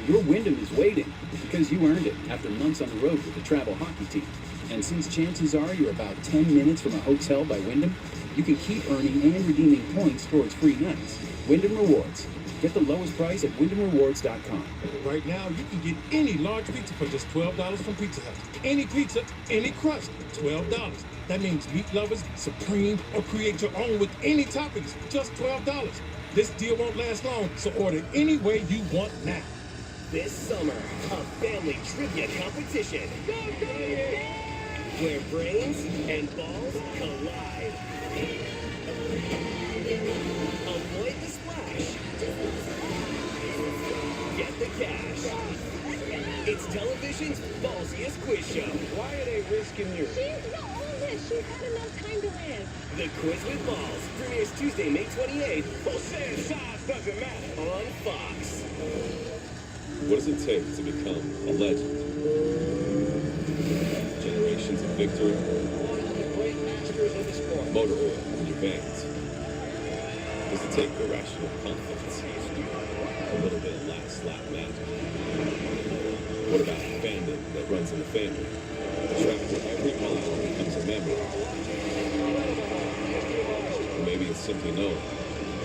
Your Wyndham is waiting because you earned it after months on the road with the travel hockey team. And since chances are you're about 10 minutes from a hotel by Wyndham, you can keep earning and redeeming points towards free nights. Wyndham Rewards. Get the lowest price at WyndhamRewards.com. Right now, you can get any large pizza for just $12 from Pizza Hut. Any pizza, any crust, $12. That means meat lovers, supreme, or create your own with any toppings, just $12. This deal won't last long, so order any way you want now. This summer, a family trivia competition where brains and balls collide. Avoid the splash. Get the cash. It's television's ballsiest quiz show. Why are they risking you? She's the oldest. She's had enough time to live. The Quiz with Balls premieres Tuesday, May 28th. Who says size doesn't matter? On Fox. What does it take to become a legend? generations of victory. Motor oil in your veins. Does it take irrational confidence? A little bit of last lap magic. What about fandom that runs in the family? A track where every mile becomes a memory. Or maybe it's simply knowing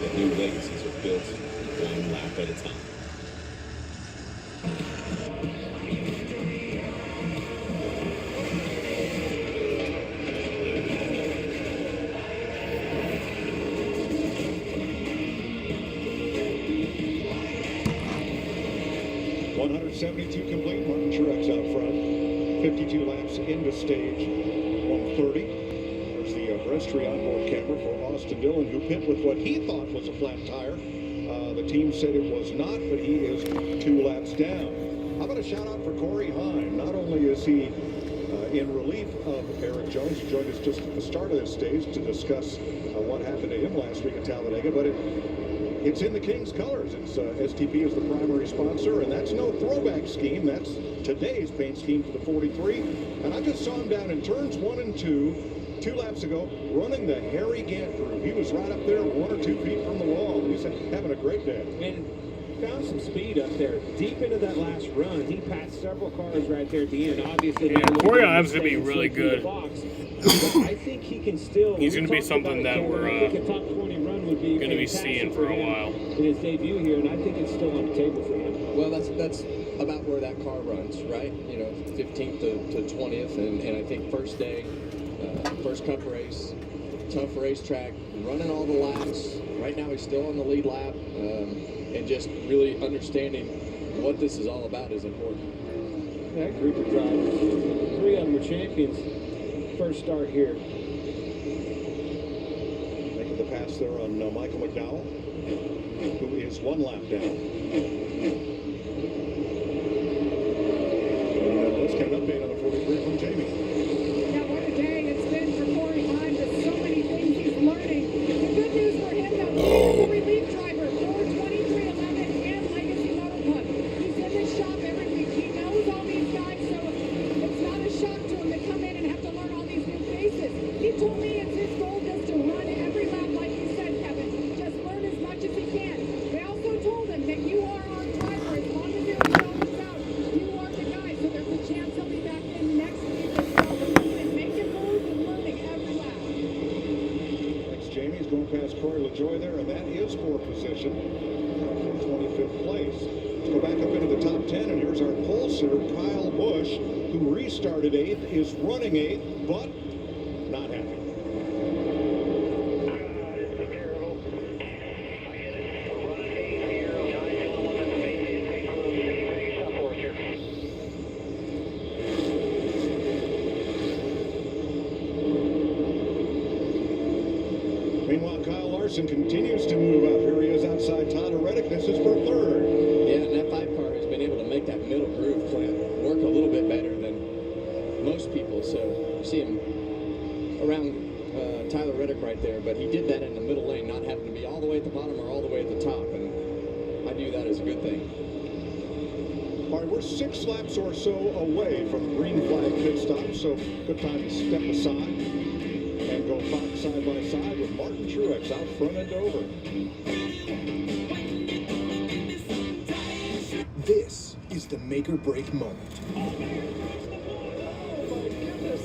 that new legacies are built one lap at a time. .172 complete. Martin Truex out front. 52 laps into stage 130. There's the breast-tree onboard camera for Austin Dillon, who pit with what he thought was a flat tire. The team said it was not, but he is 2 laps down. How about a shout-out for Corey Hine? Not only is he in relief of Eric Jones, who joined us just at the start of this stage to discuss what happened to him last week at Talladega, but it's in the King's colors. It's STP is the primary sponsor, and that's no throwback scheme. That's today's paint scheme for the 43. And I just saw him down in turns 1 and 2, 2 laps ago, running the Harry Gant groove. He was right up there 1 or 2 feet from the wall. He's having a great day. And found some speed up there. Deep into that last run, he passed several cars right there at the end. Obviously, yeah, Corey Ives going to be really good. I think he can still. He's going to be something that we're I think a top 20 run would be going to be seeing for a while in his debut here, and I think it's still on the table for him. Well, that's about where that car runs, right? You know, 15th to 20th, and I think first day, first Cup race, tough racetrack, running all the laps. Right now, he's still on the lead lap, and just really understanding what this is all about is important. That group of drivers, 3 of them are champions. First start here. Making the pass there on Michael McDowell, who is 1 lap down. And let's get an update on the 43 from Jamie. Yeah, what a day it's been for Corey Hine. There's so many things he's learning. The good news for him, though, he's the relief driver for 2311 and Legacy Motor Club. He's in the shop every week. He knows all these guys, so it's not a shock to him to come in and have to learn all these new faces. He told me it's his goal just to run every lap, like you said, Kevin. Just learn as much as he can. They also told him that you are our driver. As long as Eric Jones is out, you are the guy. So there's a chance he'll be back in next week as well. But he's been making moves and learning every lap. Thanks, Jamie. He's going past Corey LaJoie there, and that is for position for 25th place. Let's go back up into the top 10, and here's our pole sitter, Kyle Busch, who restarted 8th, is running 8th, but not happy. Meanwhile, Kyle Larson continues to move up. Here he is outside Tyler Reddick. This is for 3rd. Yeah, and that 5 car has been able to make that middle groove, Clint, work a little bit better than most people. So you see him around Tyler Reddick right there, but he did that in the middle lane, not having to be all the way at the bottom or all the way at the top, and I view that as a good thing. All right, we're 6 laps or so away from the green flag pit stop, so good time to step aside and go side by side with Martin Truex out front and over. This is the make or break moment.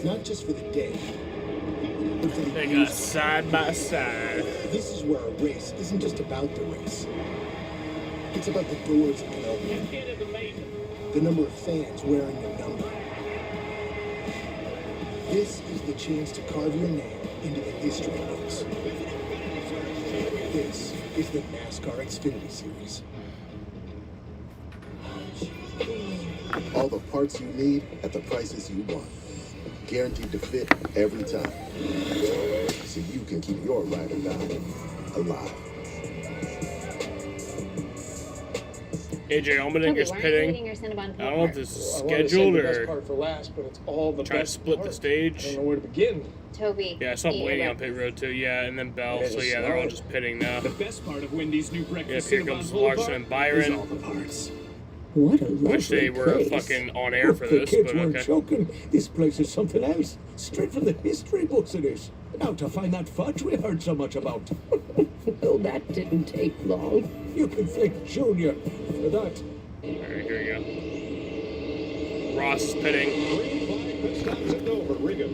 Not just for the day, but for the they got side by side. This is where a race isn't just about the race. It's about the doors it can open. The number of fans wearing your number. This is the chance to carve your name into the history books. This is the NASCAR Xfinity Series. All the parts you need at the prices you want. Guaranteed to fit every time. So you can keep your ride or die alive. AJ Allmendinger is pitting. I don't know if this is scheduled or best part for last, but it's all the try to split the stage. I don't know where to begin. Toby. Yeah, I saw Blaney on pit road too. Yeah, and then Bell. So yeah, they're all just pitting now. The best part of Wendy's new breakfast. Yep, here comes Larson and Byron. All the parts. What a lovely Wish they were place. fucking on air for The this, kids but weren't okay. joking. This place is something else. Straight from the history books it is. Now to find that fudge we heard so much about. Well, that didn't take long. You can thank Junior for that. Alright, here we go. Ross is pitting. Green flag, pit stops at Dover. Regan.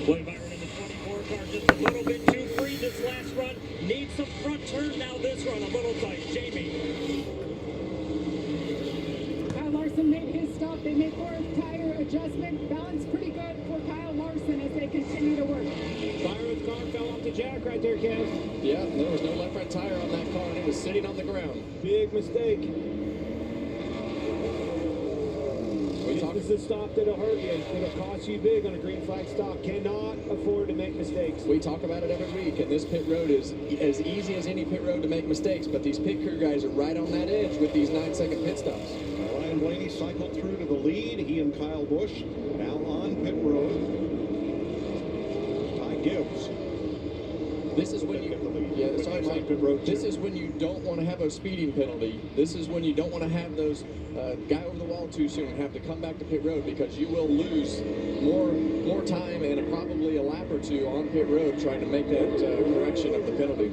Boy, Byron in the 24 car just a little bit too free this last run. Needs some front turn now this run. A little tight. Jamie. Kyle Larson made his stop. They made fourth tire adjustment. Balance pretty good for Kyle Larson as they continue to work. Byron's car fell off the jack right there, Kev. Yeah, there was no left right tire on that car, and it was sitting on the ground. Big mistake. This is a stop that'll hurt you. It'll cost you big on a green flag stop. Cannot afford to make mistakes. We talk about it every week, and this pit road is as easy as any pit road to make mistakes, but these pit crew guys are right on that edge with these 9-second pit stops. Ryan Blaney cycled through to the lead. He and Kyle Busch now on pit road. Ty Gibbs. This is when you, sorry, Mike. This is when you don't want to have a speeding penalty. This is when you don't want to have those guy over the wall too soon and have to come back to pit road, because you will lose more time and probably a lap or two on pit road trying to make that correction of the penalty.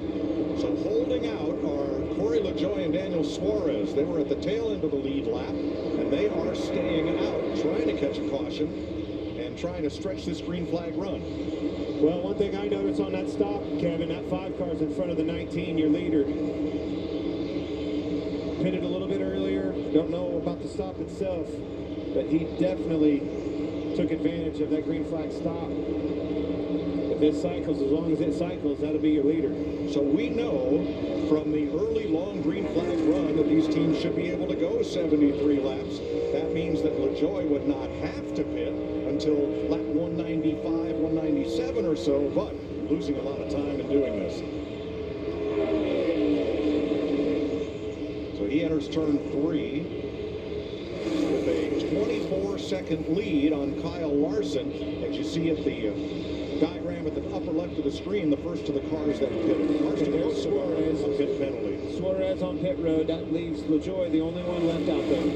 So holding out are Corey LaJoie and Daniel Suarez. They were at the tail end of the lead lap, and they are staying out, trying to catch a caution and trying to stretch this green flag run. Well, one thing I noticed on that stop, Kevin, that 5 car's in front of the 19, your leader. Pitted a little bit earlier. Don't know about the stop itself, but he definitely took advantage of that green flag stop. If it cycles, as long as it cycles, that'll be your leader. So we know from the early long green flag run that these teams should be able to go 73 laps. That means that LaJoie would not have to pit until lap 195, 197 or so, but losing a lot of time in doing this. So he enters turn 3 with a 24-second lead on Kyle Larson. As you see at the diagram at the upper left of the screen, the first of the cars that pitted. Larson goes Suarez, a pit penalty. Suarez on pit road. That leaves LaJoie the only one left out there.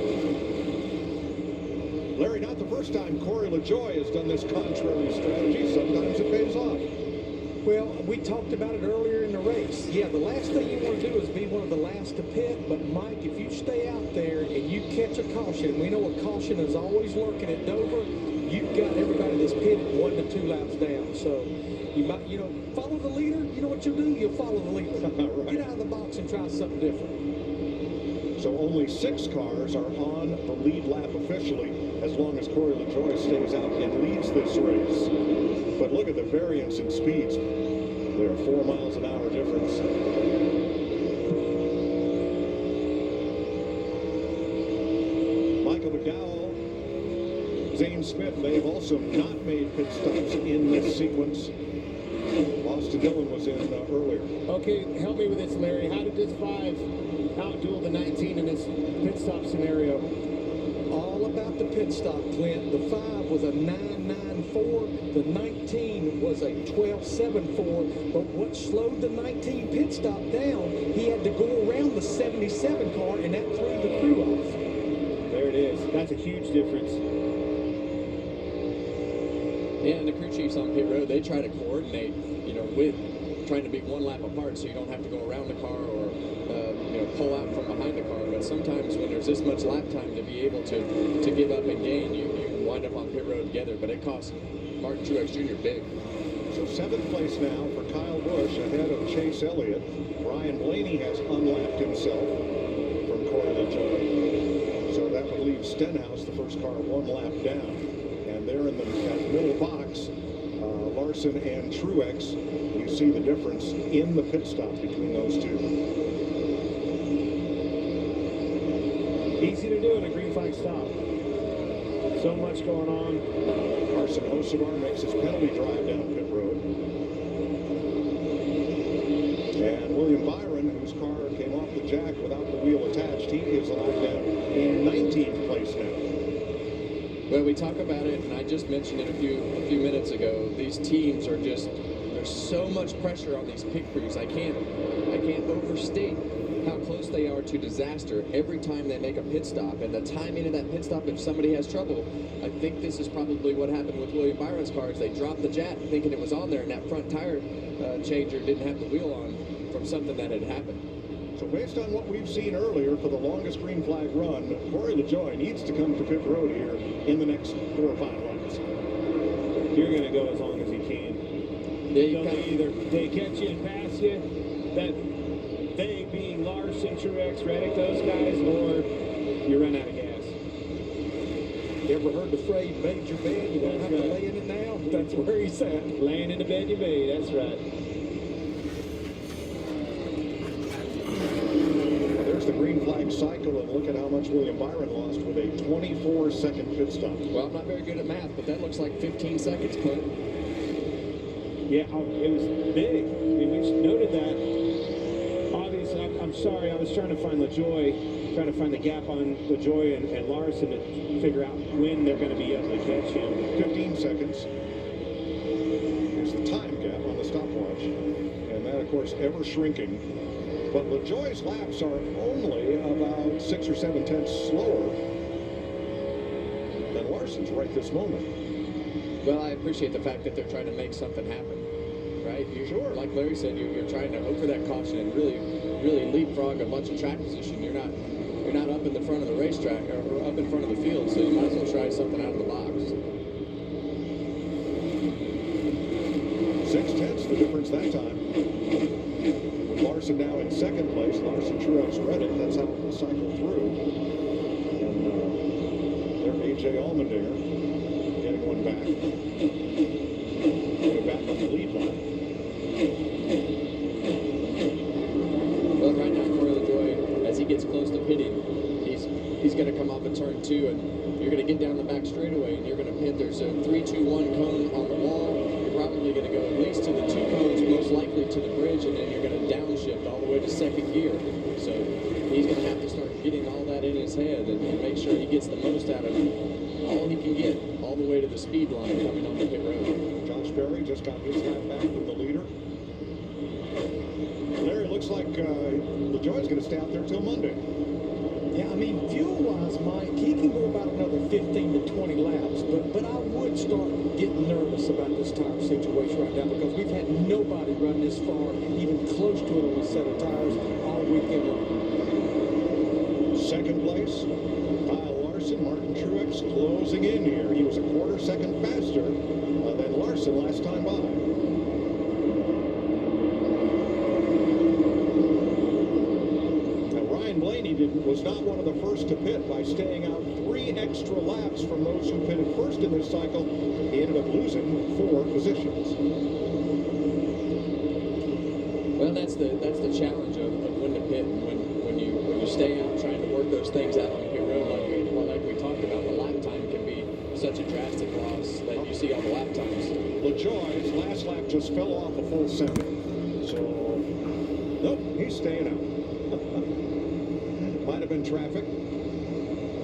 Larry, not the first time Corey LaJoie has done this contrary strategy. Sometimes it pays off. Well, we talked about it earlier in the race. Yeah, the last thing you want to do is be one of the last to pit, but Mike, if you stay out there and you catch a caution, we know a caution is always lurking at Dover, you've got everybody that's pitted 1 to 2 laps down. So you might, follow the leader. You know what you'll do? You'll follow the leader. Right. Get out of the box and try something different. So only 6 cars are on the lead lap officially, as long as Corey LaJoie stays out and leads this race. But look at the variance in speeds. There are 4 miles an hour difference. Michael McDowell, Zane Smith, they have also not made pit stops in this sequence. Austin Dillon was in earlier. Okay, help me with this, Larry. How did this 5 outduel the 19 in this pit stop scenario? All about the pit stop, Clint. The 5 was a 9.94. The 19 was a 12.74. But what slowed the 19 pit stop down, he had to go around the 77 car, and that threw the crew off. There it is. That's a huge difference. Yeah, and the crew chiefs on pit road, they try to coordinate, with trying to be 1 lap apart so you don't have to go around the car or pull out from behind the car. But sometimes when there's this much lap time to be able to give up and gain, you wind up on pit road together. But it costs Martin Truex Jr. big. So 7th place now for Kyle Busch ahead of Chase Elliott. Ryan Blaney has unlapped himself from Corey LaJoie. So that would leave Stenhouse, the first car, 1 lap down. And there in the middle box, Larson and Truex, you see the difference in the pit stop between those two. Easy to do in a green flag stop. So much going on. Carson Hocevar makes his penalty drive down pit road. And William Byron, whose car came off the jack without the wheel attached, he is allowed down in 19th place now. Well, we talk about it, and I just mentioned it a few minutes ago. These teams are there's so much pressure on these pit crews. I can't overstate how close close they are to disaster every time they make a pit stop. And the timing of that pit stop, if somebody has trouble, I think this is probably what happened with William Byron's car. Is they dropped the jet thinking it was on there, and that front tire changer didn't have the wheel on from something that had happened. So based on what we've seen earlier for the longest green flag run, Corey LaJoie needs to come to pit road here in the next 4 or 5 laps. You're going to go as long as you can. Either they catch you and pass you, that they being Larson, Truex, Reddick, those guys, or you run out of gas. You ever heard the phrase made your bed, you don't have to lay in it now? That's where he's at. Laying in the bed you made, that's right. There's the green flag cycle, and look at how much William Byron lost with a 24-second pit stop. Well, I'm not very good at math, but that looks like 15 seconds, Clint. Yeah, it was big. I mean, we noted that. Obviously, I'm sorry, I was trying to find LaJoie, trying to find the gap on LaJoie and Larson to figure out when they're going to be able to catch him. 15 seconds. Here's the time gap on the stopwatch. And that, of course, ever shrinking. But LaJoie's laps are only about 6 or 7 tenths slower than Larson's right this moment. Well, I appreciate the fact that they're trying to make something happen, right? Sure. Like Larry said, you're trying to hope for that caution and really leapfrog a bunch of track position. You're not up in the front of the racetrack or up in front of the field, so you might as well try something out of the box. 6 tenths the difference that time. With Larson now in second place. Larson, Truex, Reddick. That's how it will cycle through. And there, A.J. Allmendinger getting one back. Going back on the lead line. Well, right now, Corey LaJoie, as he gets close to pitting, he's going to come off of turn 2, and you're going to get down the back straightaway, and you're going to pit. There's a 3-2-1 cone on the wall. You're probably going to go at least to the 2 cones, most likely to the bridge, and then you're going to downshift all the way to second gear. So he's going to have to start getting all that in his head and make sure he gets the most out of all he can get, all the way to the speed line coming on the pit road. Josh Berry just got his lap back from the leader. Larry, looks like LaJoie's going to stay out there till Monday. Yeah, I mean, fuel-wise, Mike, he can go about another 15 to 20 laps, but I would start getting nervous about this tire situation right now because we've had nobody run this far, even close to it on a set of tires all weekend long. Second place, Kyle Larson, Martin Truex closing in here. He was a quarter second faster than Larson last time by. Was not one of the first to pit by staying out 3 extra laps from those who pitted first in this cycle. He ended up losing 4 positions. Well, that's the challenge of when to pit, and when you stay out trying to work those things out on the pit road, like we talked about. The lap time can be such a drastic loss that you see on the lap times. LaJoie's last lap just fell off a full second, so nope, he's staying out. Might have been traffic.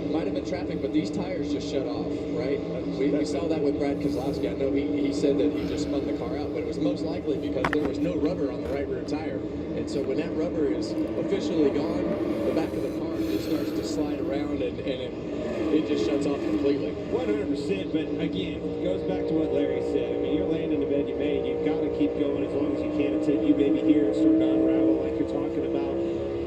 Might have been traffic, but these tires just shut off, right? We saw that with Brad Keselowski. I know he said that he just spun the car out, but it was most likely because there was no rubber on the right rear tire. And so when that rubber is officially gone, the back of the car just starts to slide around and it just shuts off completely. 100%, but again, it goes back to what Larry said. I mean, you're laying in the bed you made. You've got to keep going as long as you can until you maybe hear it start to unravel like you're talking about.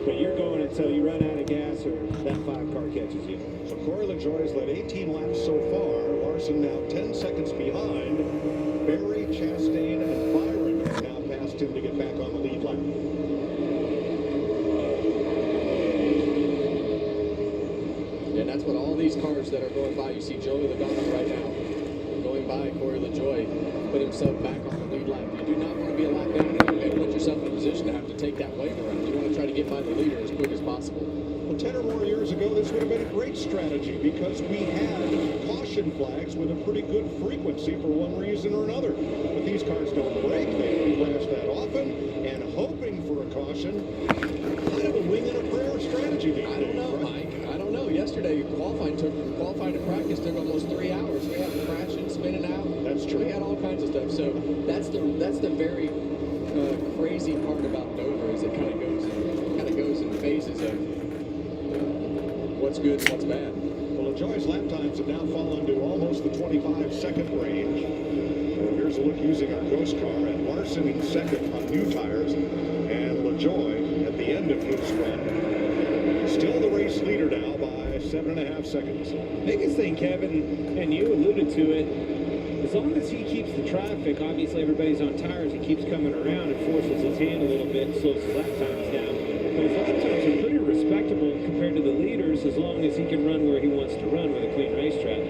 But you're going until you run out of gas or that 5 car catches you. So Corey LaJoie has led 18 laps so far. Larson now 10 seconds behind. Berry, Chastain, and Byron have now passed him to get back on the lead lap. And that's what all these cars that are going by, you see Joey Logano right now going by Corey LaJoie, put himself back on the lead lap. You do not want to be a lap down and put yourself in a position to have to take that wave around. You want to try to get by the leader as quick as possible. Well, 10 or more years ago, this would have been a great strategy because we had caution flags with a pretty good frequency for one reason or another. But these cars don't break. They don't crash that often. And hoping for a caution, kind of a wing and a prayer strategy these days. I don't know, Mike. I don't know. Yesterday, qualifying to practice took almost 3 hours. We had crashing, spinning out. That's true. We had all kinds of stuff. So that's the very crazy part about Dover is it kind of goes and phases of what's good and what's bad. Well, LaJoie's lap times have now fallen to almost the 25-second range. Here's a look using our ghost car, and Larson in second on new tires, and LaJoie at the end of his run. Still the race leader now by 7.5 seconds. Biggest thing, Kevin, and you alluded to it, as long as he keeps the traffic, obviously everybody's on tires, he keeps coming around and forces his hand a little bit and slows his lap times down. But his lap times are pretty respectable compared to the leaders as long as he can run where he wants to run with a clean racetrack.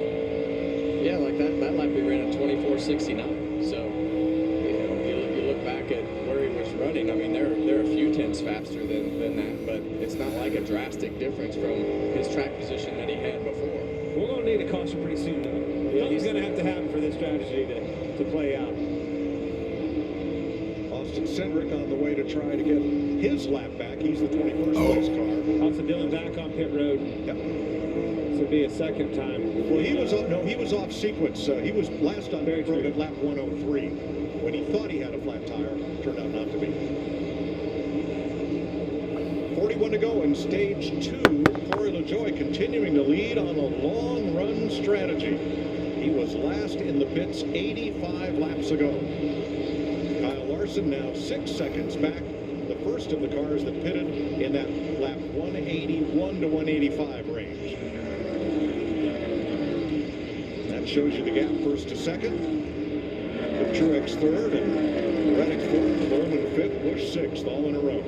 Yeah, like that lap we ran at 24:69. So, you look back at where he was running. I mean, they're a few tenths faster than that, but it's not like a drastic difference from his track position that he had before. We're going to need a caution pretty soon, though. Something's going to have to happen for this strategy to play out. Austin Cindric on the way to try to get his lap back. He's the 21st place car. Also, Dylan back on pit road. Yep. This will be a second time. Well, he was off sequence. He was last on pit road at lap 103. When he thought he had a flat tire, turned out not to be. 41 to go in stage 2. Corey LaJoie continuing to lead on a long run strategy. He was last in the pits 85 laps ago. Kyle Larson now 6 seconds back, the first of the cars that pitted in that lap 181 to 185 range. That shows you the gap first to second. With Truex third and Reddick fourth, Bowman fifth, Busch sixth, all in a row.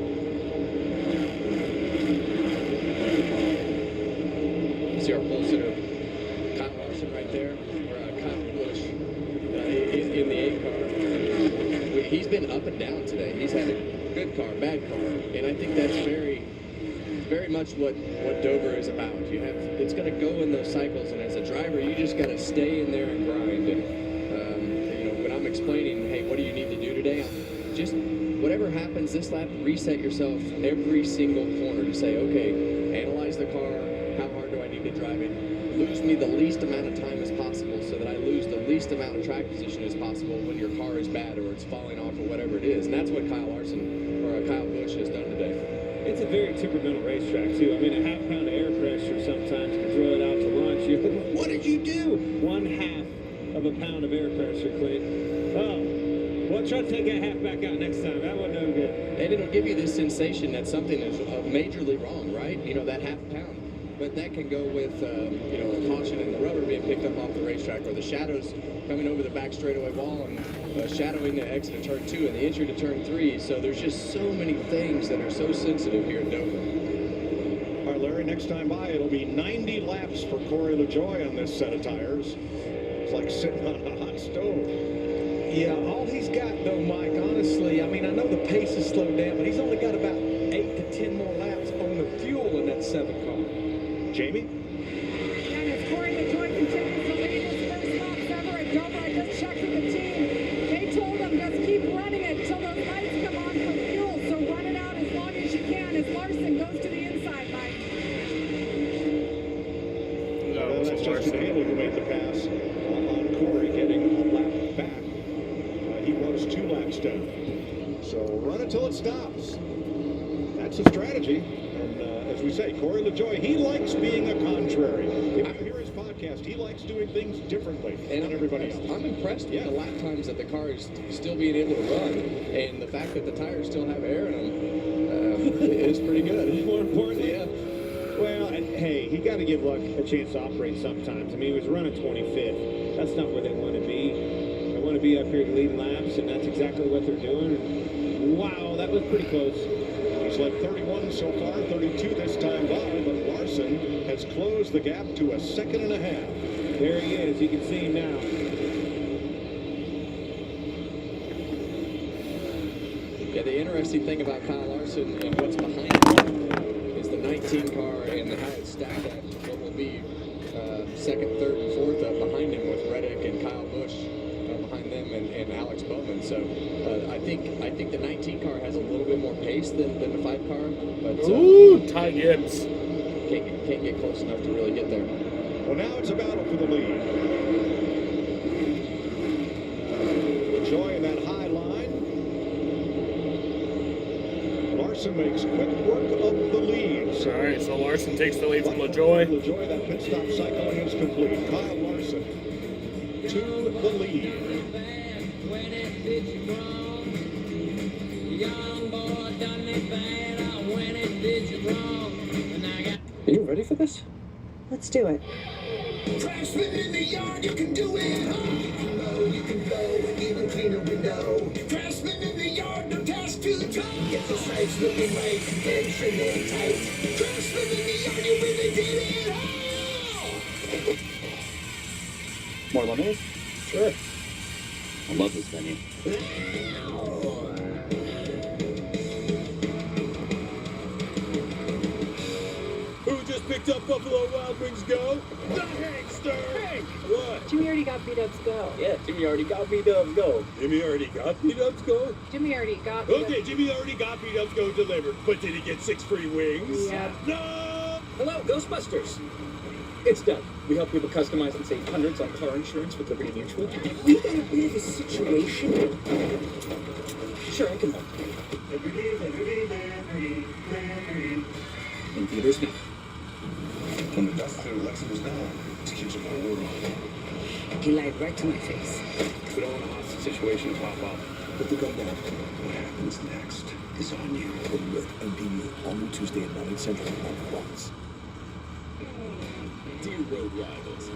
See our pole sitter, Kyle Larson right there, or Kyle Busch in the 8 car. He's been up and down today. He's had a good car, bad car, and I think that's very much what Dover is about. It's going to go in those cycles, and as a driver, you just got to stay in there and grind. And when I'm explaining, hey, what do you need to do today? Just whatever happens this lap, reset yourself every single corner to say, okay, analyze the car. How hard do I need to drive it? Lose me the least amount of time as possible so that I lose the least amount of track position as possible when your car is bad or it's falling off or whatever it is. And that's what Kyle Busch has done today. It's a very temperamental racetrack, too. I mean, a half pound of air pressure sometimes can throw it out to lunch. You're like, what did you do? 1/2 of a pound of air pressure, Clint. Oh, well, try to take that half back out next time. That wasn't no good. And it'll give you this sensation that something is majorly wrong, right? That half pound. But that can go with, a caution and the rubber being picked up off the racetrack, or the shadows coming over the back straightaway wall and shadowing the exit of turn 2 and the entry to turn 3. So there's just so many things that are so sensitive here in Dover. All right, Larry, next time by, it'll be 90 laps for Corey LaJoie on this set of tires. It's like sitting on a hot stove. Yeah, all he's got, though, Mike, honestly, I mean, I know the pace is slowed down, but he's only got about 8 to 10 more laps on the fuel in that 7 car. Jamie? And as Corey LaJoie continues to lead his first laps ever at Dover, I just checked with the team. They told him just keep running it until those lights come on for fuel. So run it out as long as you can as Larson goes to the inside, Mike. Well, that's Justin Haley who made the pass on Corey, getting a lap back. He was 2 laps down. So run it till it stops. That's a strategy. As we say, Corey LaJoie, he likes being a contrary. If you hear his podcast, he likes doing things differently than everybody else. I'm impressed with the lap times that the car is still being able to run, and the fact that the tires still have air in them is pretty good. More importantly, yeah. Well, hey, he got to give Luck a chance to operate sometimes. I mean, he was running 25th. That's not where they want to be. They want to be up here leading laps, and that's exactly what they're doing. And wow, that was pretty close. He's led 31 so far, 32 this time by, but Larson has closed the gap to a 1.5 seconds. There he is. You can see him now. Yeah, the interesting thing about Kyle Larson and what's behind him is the 19 car and how it's stacked up. What will be second, third, and fourth up behind him with Reddick and Kyle Busch behind them and Alex Bowman. So I think the 19 car has a little bit more pace than the 5 car. But ooh, Ty Gibbs can't get close enough to really get there. Well, now it's a battle for the lead. LaJoie in that high line. Larson makes quick work of the lead. So Larson takes the lead from LaJoy. LaJoy, that pit stop cycling is complete. Kyle Larson to the lead. Are you ready for this? Let's do it. Craftsman in the yard, you can do it. You can mow, you can blow, and even clean a window. Craftsman in the yard, no task too tough. Get the sights looking right and trim it tight. Craftsman in the yard, you really did it all. More lemonade? Sure. I love this venue. Who just picked up Buffalo Wild Wings Go? The Hankster! Hank! What? Jimmy already got B-Dubs Go. Yeah, Jimmy already got B-Dubs Go. Jimmy already got B-Dubs Go? Jimmy already got Okay, Jimmy already got B-Dubs Go delivered, but did he get 6 free wings? Yeah. No! Hello, Ghostbusters. It's done. We help people customize and save hundreds on car insurance with Liberty Mutual. We got a bit of a situation. Sure, I can help. In theaters now. When the dust clear Lexington's down, just keeps my word on. He lied right to my face. We don't want a hostage situation to pop up. Put the gun down. What happens next is on you. With MPU, all new Tuesday at 9 Central on Fox. Dear road rivals,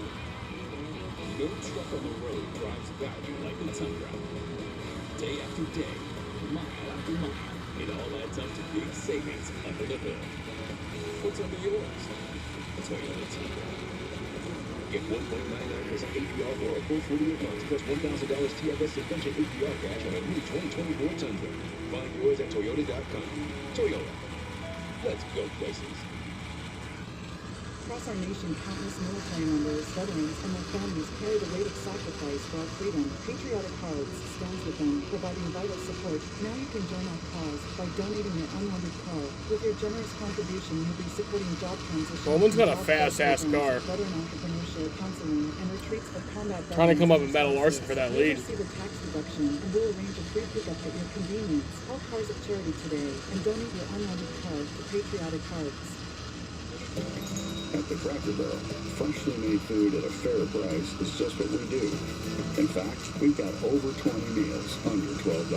no truck on the road drives value like the Tundra. Day after day, mile after mile, it all adds up to big savings under the hood. What's under yours? A Toyota Tundra. Get 1.99% APR for a full 40-year funds plus $1,000 TFS suspension APR cash on a new 2024 Tundra. Find yours at Toyota.com. Toyota. Let's go places. Across our nation, countless military members, veterans, and their families carry the weight of sacrifice for our freedom. Patriotic Hearts stands with them, providing vital support. Now you can join our cause by donating your unwanted car. With your generous contribution, you'll be supporting job transition. Coleman's got a fast-ass car. Veteran entrepreneurship, counseling, and retreats for combat veterans. Trying to come up and battle Larson for that lead. Receive a tax deduction, and we'll arrange a free pickup at your convenience. Call Cars of Charity today and donate your unwanted car to Patriotic Hearts. At the Cracker Barrel, freshly made food at a fair price is just what we do. In fact, we've got over 20 meals under $12.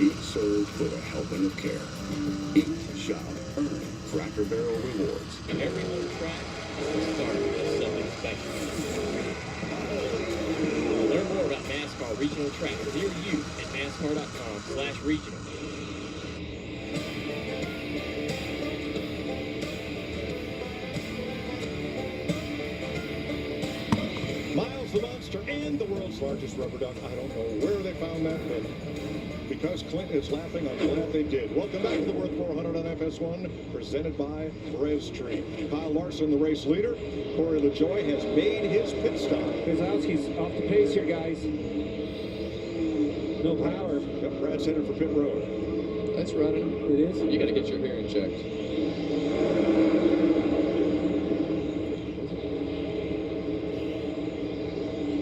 Each served with a helping of care. Eat, shop, earn Cracker Barrel rewards. Every little track starts with something special. Learn more about NASCAR regional tracks near you at NASCAR.com/regional. Miles the Monster and the world's largest rubber duck. I don't know where they found that, but because Clint is laughing, I'm glad they did. Welcome back to the Worth 400 on FS1, presented by Perez Tree. Kyle Larson, the race leader. Corey LaJoy has made his pit stop. Kozlowski's off the pace here, guys. No power. Yep, Brad's headed for pit road. That's running. It is? You got to get your hearing checked.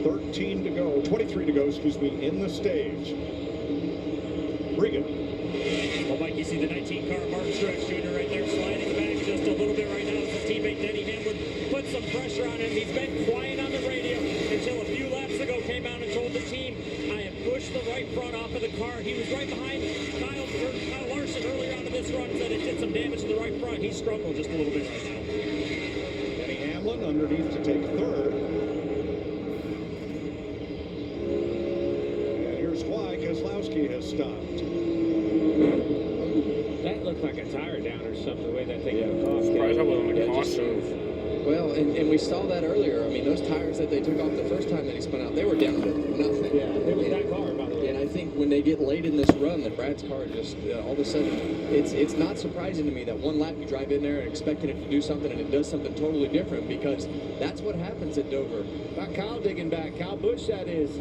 13 to go, 23 to go, excuse me, in the stage. Regan. Well, Mike, you see the 19 car Martin Truex Jr. right there sliding back just a little bit right now as his teammate Denny Hamlin put some pressure on him. He's been quiet on the radio until a few laps ago came out and told the team, I have pushed the right front off of the car. He was right behind Kyle Larson earlier on in this run, said it did some damage to the right front. He struggled just a little bit right now. Denny Hamlin underneath to take third. And here's why Keselowski has stopped. That looked like a tire down or something, the way that thing got off. Surprised I wasn't a caution. Well, and we saw that earlier. I mean, those tires that they took off the first time that he spun out, they were down to nothing. Yeah, it was that car, by the way. And I think when they get late in this run, that Brad's car just all of a sudden, it's not surprising to me that one lap you drive in there and expecting it to do something and it does something totally different, because that's what happens at Dover. About Kyle digging back. Kyle Busch, that is.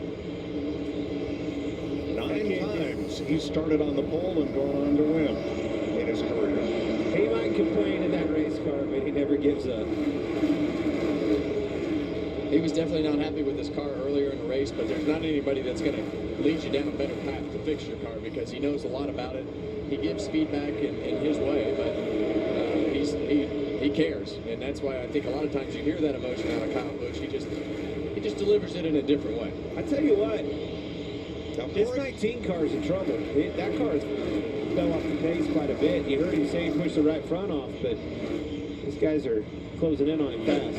9 times he started on the pole and gone on to win in his career. He might complain in that race car, but he never gives up. He was definitely not happy with his car earlier in the race, but there's not anybody that's going to lead you down a better path to fix your car, because he knows a lot about it. He gives feedback in his way, but he he cares, and that's why I think a lot of times you hear that emotion out of Kyle Busch. He just delivers it in a different way. I tell you what, this 19 car's in trouble. That car fell off the pace quite a bit. You heard him say he pushed the right front off, but these guys are closing in on him fast.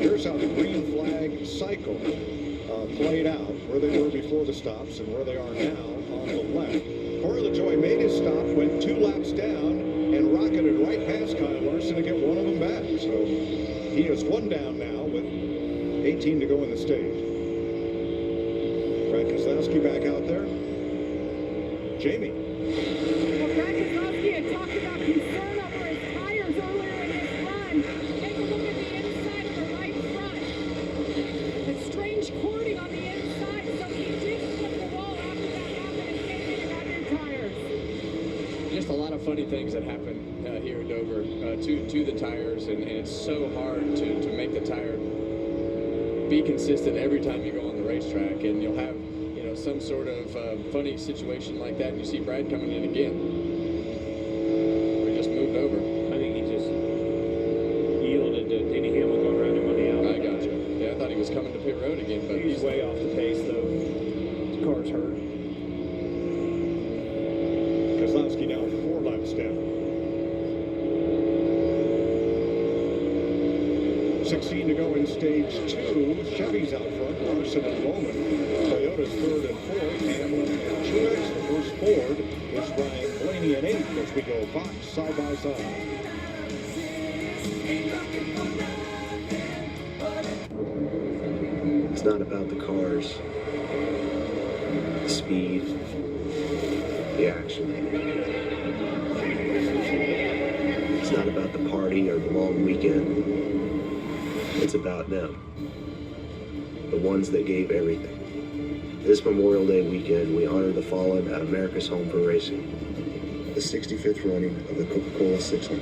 Here's how the green flag cycle played out, where they were before the stops and where they are now on the left. Corey LaJoie made his stop, went 2 laps down, and rocketed right past Kyle Larson to get one of them back. So he is 1 down now with 18 to go in the stage. Brad Keselowski back out there. Jamie. Well, Brad Keselowski had talked about concern over his tires earlier in his run. Take a look at the inside of the right front. A strange cording on the inside, so he did flip the wall after that happened and came in and got new tires. Just a lot of funny things that happen here in Dover to the tires, and it's so hard to make the tire be consistent every time you go on the racetrack, and you'll have some sort of funny situation like that, and you see Brad coming in again. We just moved over. I think he just yielded to Denny Hamlin going around him on the outside. I got you. Yeah, I thought he was coming to pit road again, but he's way off the pace, though. His car's hurt. Keselowski now 4 laps down. 16 to go in stage 2. Chevy's out front. Larson and Bowman. Toyota's 3rd and 4th. Hamlin and Truex. The first Ford is Ryan Blaney at 8th as we go Fox side by side. It's not about the cars, the speed, the action. It's not about the party or the long weekend. It's about them, the ones that gave everything. This Memorial Day weekend, we honor the fallen at America's Home for Racing, the 65th running of the Coca-Cola 600.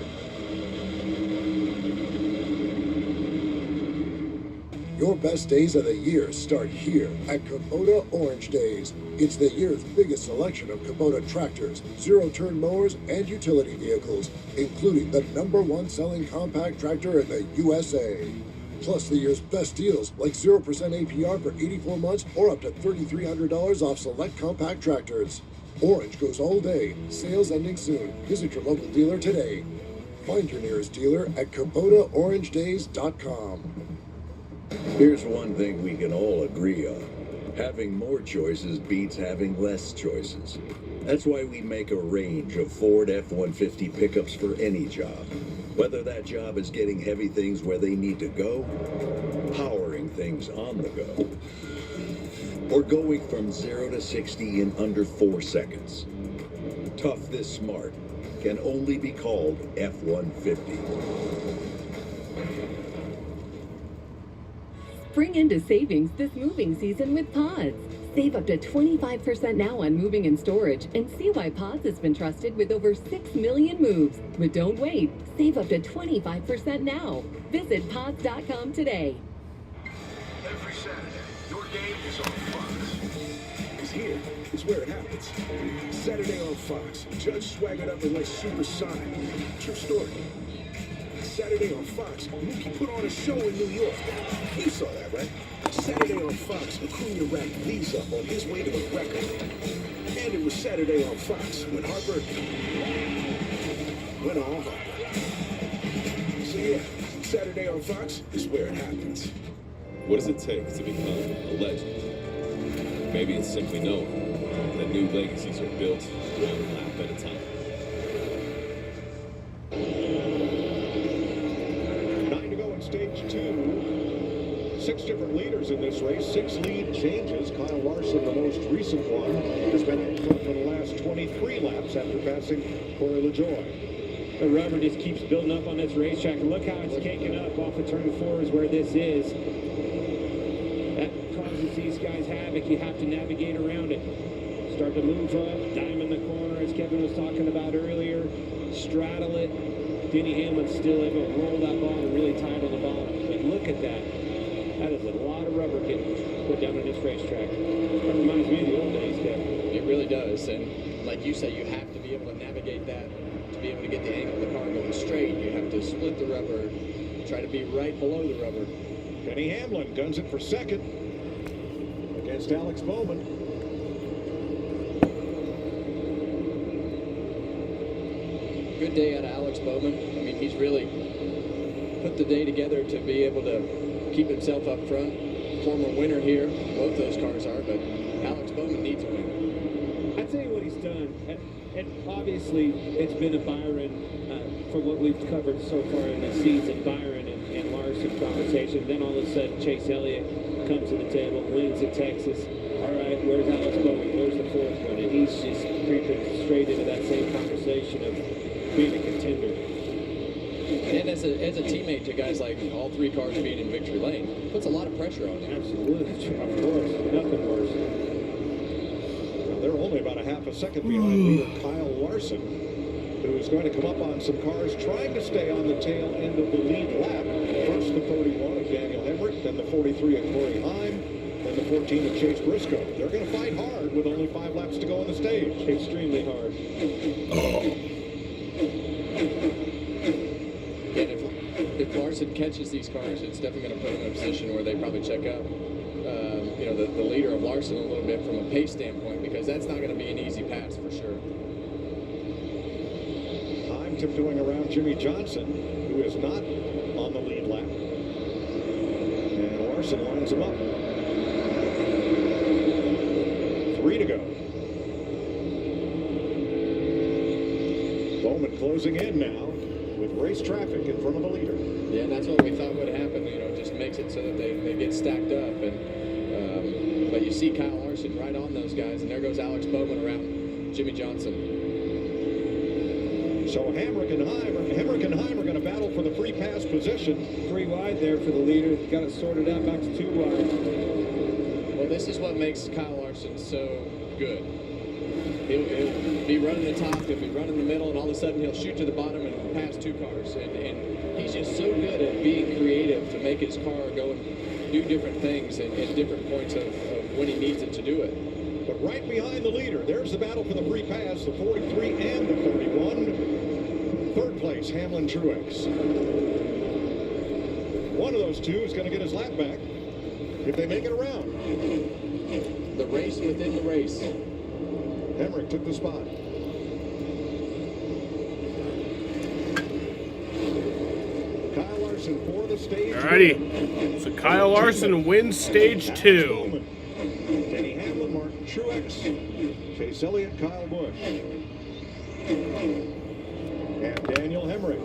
Your best days of the year start here at Kubota Orange Days. It's the year's biggest selection of Kubota tractors, zero-turn mowers, and utility vehicles, including the #1 selling compact tractor in the USA. Plus the year's best deals, like 0% APR for 84 months or up to $3,300 off select compact tractors. Orange goes all day. Sales ending soon. Visit your local dealer today. Find your nearest dealer at KubotaOrangeDays.com. Here's one thing we can all agree on. Having more choices beats having less choices. That's why we make a range of Ford F-150 pickups for any job. Whether that job is getting heavy things where they need to go, powering things on the go, or going from 0 to 60 in under 4 seconds. Tough this smart can only be called F-150. Spring into savings this moving season with Pods. Save up to 25% now on moving and storage and see why Pods has been trusted with over 6 million moves. But don't wait. Save up to 25% now. Visit pods.com today. Every Saturday, your game is on Fox. Because here is where it happens. Saturday on Fox, Judge swaggered up and went supersonic. True story. Saturday on Fox, Mookie put on a show in New York. You saw that, right? Saturday on Fox, Acuna racked these up on his way to the record. And it was Saturday on Fox when Harper went all Harper. So yeah, Saturday on Fox is where it happens. What does it take to become a legend? Maybe it's simply knowing that new legacies are built one lap at a time. 9 to go in stage 2. 6 different leaders in this race, 6 lead changes. Kyle Larson, the most recent one, has been out front for the last 23 laps after passing Corey LaJoie. The rubber just keeps building up on this racetrack. Look how it's caking up off of turn 4 is where this is. That causes these guys havoc. You have to navigate around it. Start to move up, dime in the corner, as Kevin was talking about earlier. Straddle it. Denny Hamlin's still able to roll that ball and really tie it on the bottom. But look at that. That is a lot of rubber getting put down on this racetrack. That reminds me of the old days, Kevin. It really does. And like you say, you have to be able to navigate that to be able to get the angle of the car going straight. to split the rubber, try to be right below the rubber. Denny Hamlin guns it for second against Alex Bowman. Good day out of Alex Bowman. I mean, he's really put the day together to be able to keep himself up front. Former winner here, both those cars are, but Alex Bowman needs a win. I'll tell you what he's done. And obviously, it's been a Byron, from what we've covered so far in the season, Byron and Larson conversation. Then all of a sudden, Chase Elliott comes to the table, wins at Texas. All right, where's Alex Bowman? Where's the fourth one? And he's just creeping straight into that same conversation of being a contender. And as a teammate to guys like all three cars being in victory lane, puts a lot of pressure on him. Absolutely, of course, nothing worse. Well, they're only about a half a second behind leader Kyle Larson, who's going to come up on some cars trying to stay on the tail end of the lead lap. First the 31 of Daniel Hemrick, then the 43 of Corey Heim, then the 14 of Chase Briscoe. They're going to fight hard with only 5 laps to go on the stage. Extremely hard. If Larson catches these cars, it's definitely going to put him in a position where they probably check up, you know, the leader of Larson a little bit from a pace standpoint, because that's not going to be an easy pass for sure. I'm tiptoeing around Jimmy Johnson, who is not on the lead lap. And Larson lines him up. 3 to go. Bowman closing in now with race traffic in front of the leader. Yeah, and that's what we thought would happen. You know, just makes it so that they get stacked up. And but you see Kyle Larson right on those guys, and there goes Alex Bowman around Jimmy Johnson. So Hemrick and Heim are going to battle for the free pass position. 3 wide there for the leader. Got it sorted out back to 2 wide. Well, this is what makes Kyle Larson so good. He'll be running the top, he'll be running the middle, and all of a sudden he'll shoot to the bottom and pass 2 cars. And he's just so good at being creative to make his car go and do different things at different points of when he needs it to do it. But right behind the leader, there's the battle for the free pass, the 43 and the 31. Third place, Hamlin Truex. One of those two is going to get his lap back if they make it around. The race within the race. Hemrick took the spot. Kyle Larson for the stage. Alrighty. So Kyle Larson wins stage 2. Denny Hamlin, Martin Truex, Chase Elliott, Kyle Busch. And Daniel Hemrick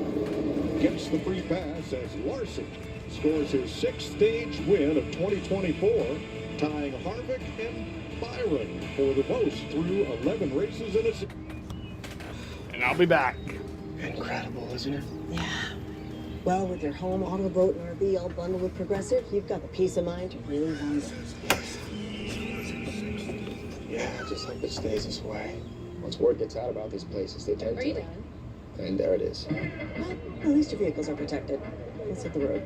gets the free pass as Larson scores his 6th stage win of 2024, tying Harvick and Byron for the most through 11 races in a season. And I'll be back. Incredible, isn't it? Yeah. Well, with your home, auto, boat, and RV all bundled with Progressive, you've got the peace of mind you really want. Yeah, I just hope it stays this way. Once word gets out about these places, they tend to. And there it is. Well, at least your vehicles are protected. Let's hit the road.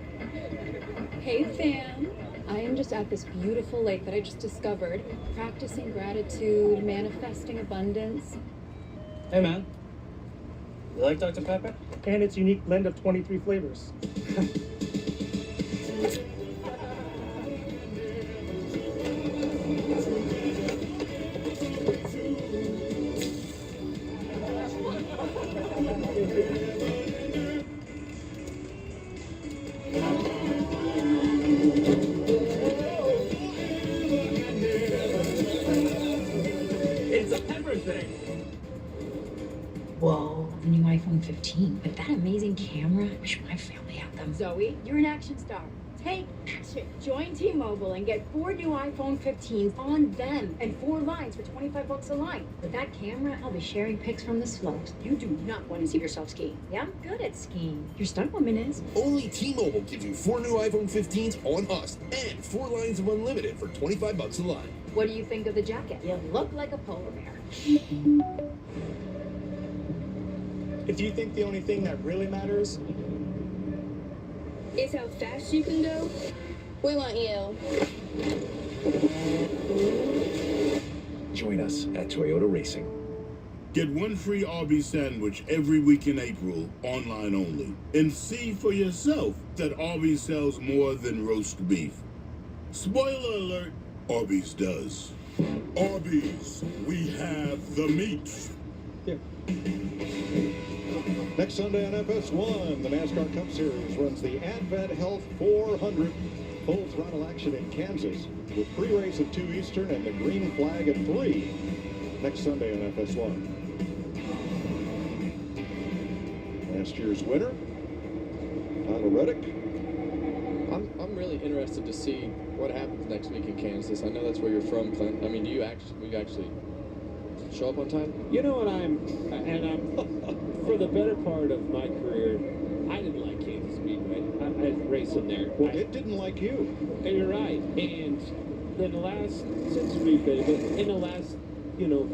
Hey, fam. I am just at this beautiful lake that I just discovered, practicing gratitude, manifesting abundance. Hey, man. You like Dr. Pepper? And its unique blend of 23 flavors. It's a pepper thing. Whoa, the new iPhone 15. With that amazing camera, I wish my family had them. Zoe, you're an action star. Take action. Join T-Mobile and get 4 new iPhone 15s on them and 4 lines for $25 a line. With that camera, I'll be sharing pics from the slopes. You do not want to see yourself skiing. Yeah, I'm good at skiing. Your stunt woman is. Only T-Mobile gives you 4 new iPhone 15s on us and 4 lines of unlimited for $25 a line. What do you think of the jacket? You look like a polar bear. If you think the only thing that really matters is how fast you can go, we want you. Join us at Toyota Racing. Get one free Arby's sandwich every week in April, online only. And see for yourself that Arby's sells more than roast beef. Spoiler alert, Arby's does. Arby's, we have the meat. Next Sunday on FS1, the NASCAR Cup Series runs the Advent Health 400 full throttle action in Kansas with pre-race at 2 Eastern and the green flag at 3 next Sunday on FS1. Last year's winner, Tyler Reddick. I'm really interested to see what happens next week in Kansas. I know that's where you're from, Clint. I mean, do you actually show up on time? You know what, I'm for the better part of my career, I didn't like Kansas Speedway. I racing there. Well, it didn't like you. And you're right. And in the last, since we've been, in the last, 3 or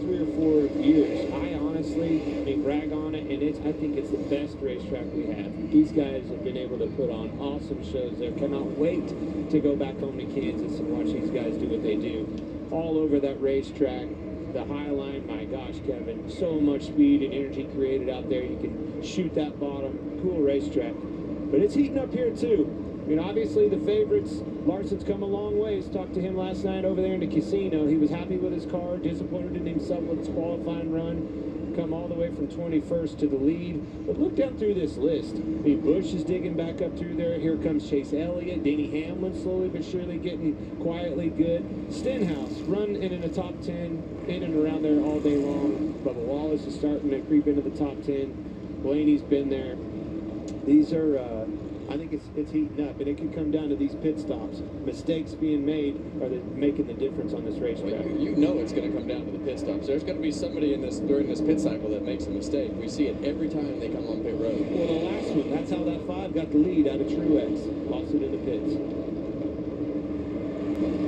4 years, I honestly brag on it, and I think it's the best racetrack we have. These guys have been able to put on awesome shows there. Cannot wait to go back home to Kansas and watch these guys do what they do. All over that racetrack. The High Line, my gosh, Kevin, so much speed and energy created out there. You can shoot that bottom. Cool racetrack. But it's heating up here, too. Obviously, the favorites, Larson's come a long ways. Talked to him last night over there in the casino. He was happy with his car, disappointed in himself with his qualifying run. Come all the way from 21st to the lead. But look down through this list. Busch is digging back up through there. Here comes Chase Elliott. Denny Hamlin slowly but surely getting quietly good. Stenhouse running in the top 10, in and around there all day long. Bubba Wallace is starting to creep into the top 10. Blaney's been there. These are, I think it's heating up, and it could come down to these pit stops. Mistakes being made are making the difference on this racetrack. Well, you know it's going to come down to the pit stops. There's going to be somebody during this pit cycle that makes a mistake. We see it every time they come on pit road. Well, the last one, that's how that 5 got the lead out of Truex. Lost it in the pits.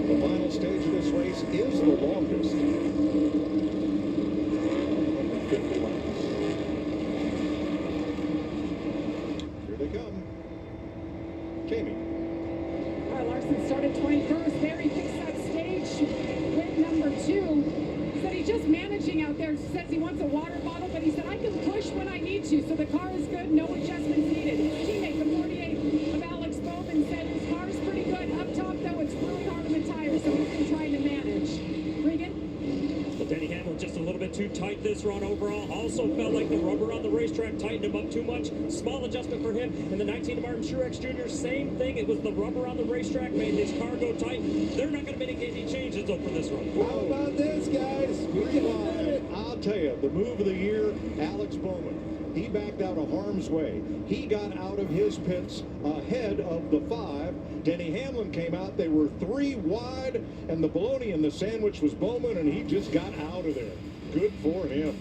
The final stage of this race is the longest. 50 laps. Here they come. Jamie. All right, Larson started 21st. There he picks that stage. Win number 2. He said he's just managing out there. Says he wants a water bottle, but he said, I can push when I need to. So the car is good. No adjustments needed. His teammate, the 48 of Alex Bowman, said his car is pretty good. Up top, though, it's really hard on the tires, so he's been trying to manage. Regan? Well, Denny Hamlin just a little bit too tight this run overall. Also felt like the rubber on the racetrack tightened him up too much. Small adjustment for him. And the 19 of Martin Truex Jr., same thing. It was the rubber on the racetrack made his car go tight. They're not going to make any changes, though, for this run. How about this, guys? I'll tell you, the move of the year, Alex Bowman. He backed out of harm's way. He got out of his pits ahead of the 5. Denny Hamlin came out. They were 3 wide, and the bologna in the sandwich was Bowman, and he just got out of there. Good for him.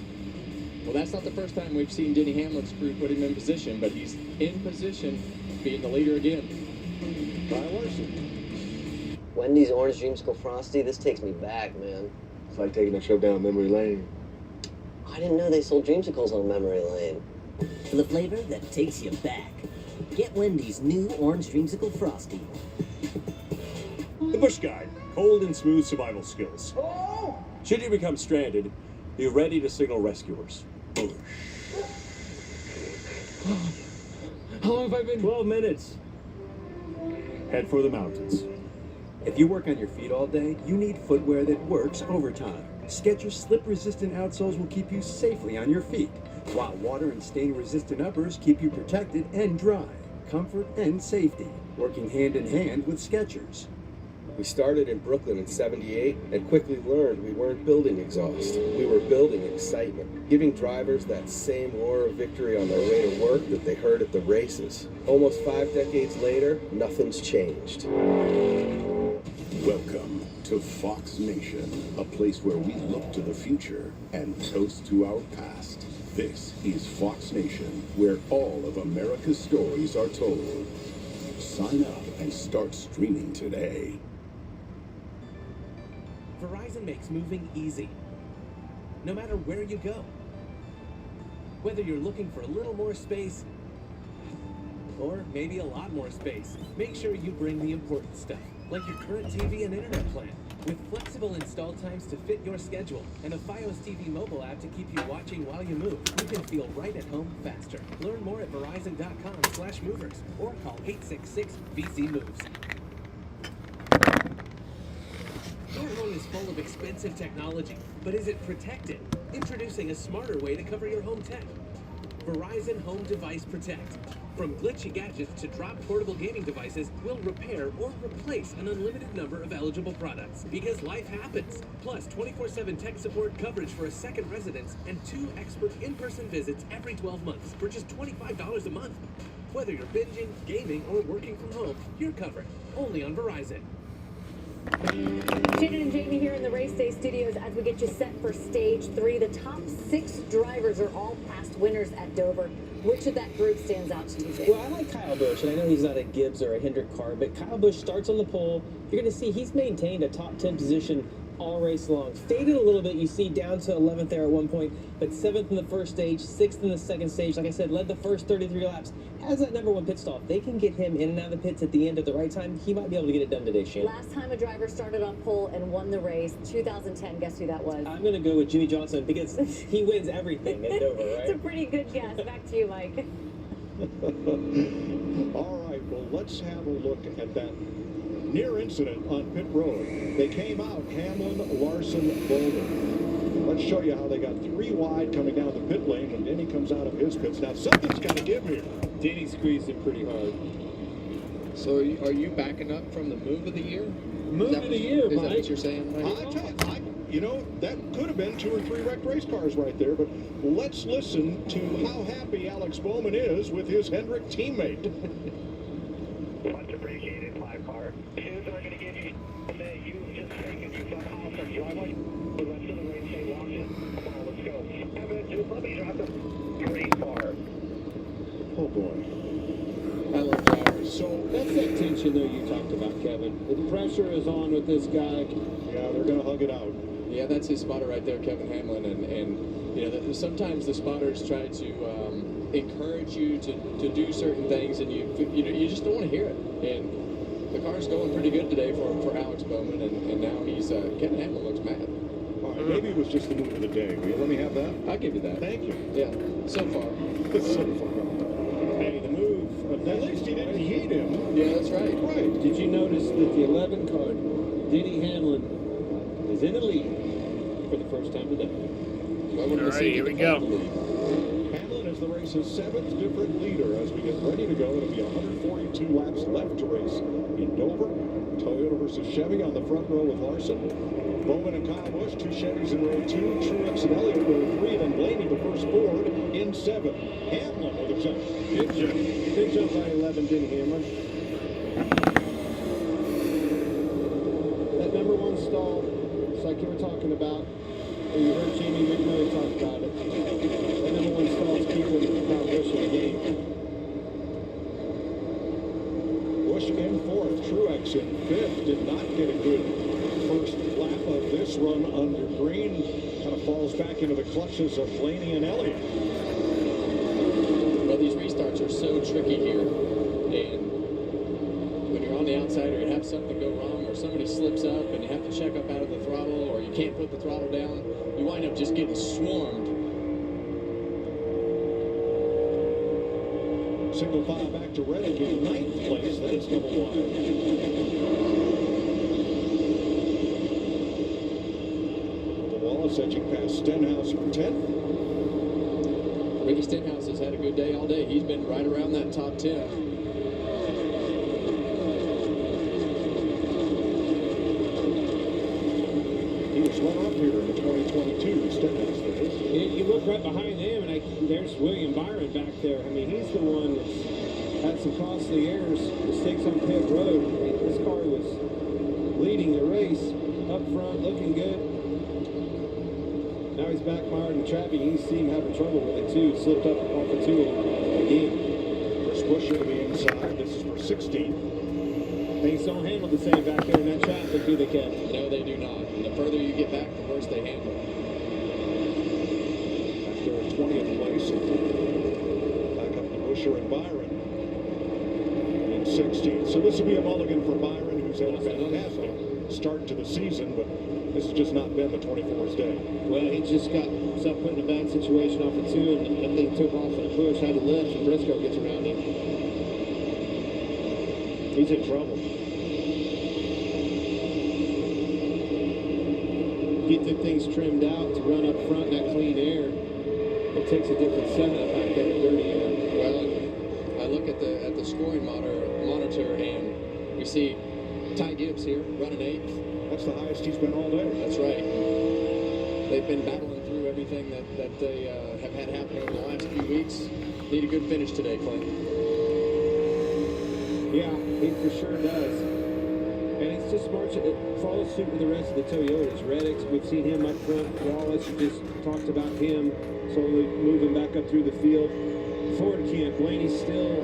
Well, that's not the first time we've seen Denny Hamlin's crew put him in position, but he's in position, being the leader again. Kyle Larson. Wendy's Orange Dreamsicle Frosty, this takes me back, man. It's like taking a trip down memory lane. I didn't know they sold dreamsicles on memory lane. For the flavor that takes you back. Get Wendy's new Orange Dreamsicle Frosty. The Busch Guide, cold and smooth survival skills. Should you become stranded, be ready to signal rescuers. Busch. How long have I been? 12 minutes. Head for the mountains. If you work on your feet all day, you need footwear that works overtime. Skechers slip-resistant outsoles will keep you safely on your feet, while water and stain-resistant uppers keep you protected and dry. Comfort and safety, working hand in hand with Skechers. We started in Brooklyn in '78 and quickly learned we weren't building exhaust. We were building excitement, giving drivers that same roar of victory on their way to work that they heard at the races. Almost 5 decades later, nothing's changed. Welcome to Fox Nation, a place where we look to the future and toast to our past. This is Fox Nation, where all of America's stories are told. Sign up and start streaming today. Verizon makes moving easy, no matter where you go. Whether you're looking for a little more space, or maybe a lot more space, make sure you bring the important stuff. like your current TV and internet plan. With flexible install times to fit your schedule and a Fios TV mobile app to keep you watching while you move, you can feel right at home faster. Learn more at Verizon.com/movers or call 866-VZ-MOVES. Your home is full of expensive technology, but is it protected? Introducing a smarter way to cover your home tech. Verizon Home Device Protect. From glitchy gadgets to drop portable gaming devices, we'll repair or replace an unlimited number of eligible products. Because life happens. Plus 24/7 tech support, coverage for a second residence, and 2 expert in-person visits every 12 months for just $25 a month. Whether you're binging, gaming, or working from home, you're covered. Only on Verizon. Shannon and Jamie here in the Race Day studios as we get you set for stage 3. The top 6 drivers are all past winners at Dover. Which of that group stands out to you, Jake? Well, I like Kyle Busch, and I know he's not a Gibbs or a Hendrick car, but Kyle Busch starts on the pole. You're going to see he's maintained a top 10 position all race long. Faded a little bit, you see, down to 11th there at one point, but 7th in the first stage, 6th in the second stage. Like I said, led the first 33 laps. Has that number 1 pit stop. They can get him in and out of the pits at the end at the right time. He might be able to get it done today, Shannon. Last time a driver started on pole and won the race, 2010, guess who that was? I'm going to go with Jimmy Johnson because he wins everything at Dover, right? It's a pretty good guess. Back to you, Mike. All right, well, let's have a look at that near incident on pit road. They came out, Hamlin, Larson, Bowman. Let's show you how they got 3 wide coming down the pit lane when Denny comes out of his pits. Now, something's got to give here. Denny squeezed it pretty hard. So are you backing up from the move of the year? Move of the year, Is Mike. that what you're saying, Mike? You know, that could have been 2 or 3 wrecked race cars right there, but let's listen to how happy Alex Bowman is with his Hendrick teammate. Much appreciated, 5-car. Here's what I'm going to give you today. You just taken you from Austin. Drive like the rest of the race. Stay locked in. Come on, let's go. Evan, just let me drive the great car. Oh, boy. I love drivers. So that's that tension, though, you talked about, Kevin. The pressure is on with this guy. Yeah, they're going to hug it out. Yeah, that's his spotter right there, Kevin Hamlin, and you know, sometimes the spotters try to encourage you to do certain things, and you just don't want to hear it. And the car's going pretty good today for Alex Bowman, and now he's Kevin Hamlin looks mad. All right, maybe it was just the move of the day. Will you let me have that? I'll give you that. Thank you. Yeah, so far. So far. Hey, the move of At least he didn't heat him. Yeah, that's right. Right. Did you notice that the 11 car, Denny Hamlin, is in the lead for the first time today? All right, here we go. Hamlin is the race's 7th different leader as we get ready to go. It'll be 142 laps left to race in Dover. Toyota versus Chevy on the front row with Larson. Bowman and Kyle Busch, 2 Chevys in row 2. Truex and Elliott row 3. Then Blaney, the first Ford, in 7. Hamlin with a jump. Big jump. Big jump by 11, Denny Hamlin. That number 1 stall, it's like you were talking about, or you heard Jamie McMurray talk about it. That number 1 stall is keeping Kyle Busch in the game. Busch in 4th. Truex in 5th. Did not get a good first lap of this run under green. Kind of falls back into the clutches of Blaney and Elliott. Well, these restarts are so tricky here, and when you're on the outside or you have something go wrong or somebody slips up and you have to check up out of the throttle or you can't put the throttle down, you wind up just getting swarmed. Single file back to Reddick in 9th place. That is double wide. Wallace edging past Stenhouse for 10th. Ricky Stenhouse has had a good day all day. He's been right around that top 10. He was runner-up here in the 2022 Stenhouse race. You look right behind him, and there's William Byron back there. I mean, he's the one that's had some costly errors, mistakes on pit road. I mean, this car was leading the race up front, looking good. Now he's backfired in traffic. You can see him having trouble with it too. Slipped up off of 2 again. There's Busch to the inside. This is for 16. Things don't handle the same back there in that traffic, do they, Ken? No, they do not. And the further you get back, the worse they handle. After 20th place, back up to Buescher and Byron in 16th. So this will be a mulligan for Byron, He's had a fantastic start to the season, but this has just not been the 24's day. Well, he just got himself put in a bad situation off of 2, and that thing took off in a push, had to lift, and Briscoe gets around him. He's in trouble. Get the things trimmed out to run up front, that clean air. It takes a different setup out there at dirty air. Well, I look at the scoring monitor, and we see Ty Gibbs here running 8th. That's the highest he's been all day. That's right. They've been battling through everything that they have had happening over the last few weeks. Need a good finish today, Clint. Yeah, he for sure does. And it's just smart to follow suit with the rest of the Toyotas. Reddick, we've seen him up front. Wallace just talked about him slowly moving back up through the field. Ford camp, Blaney still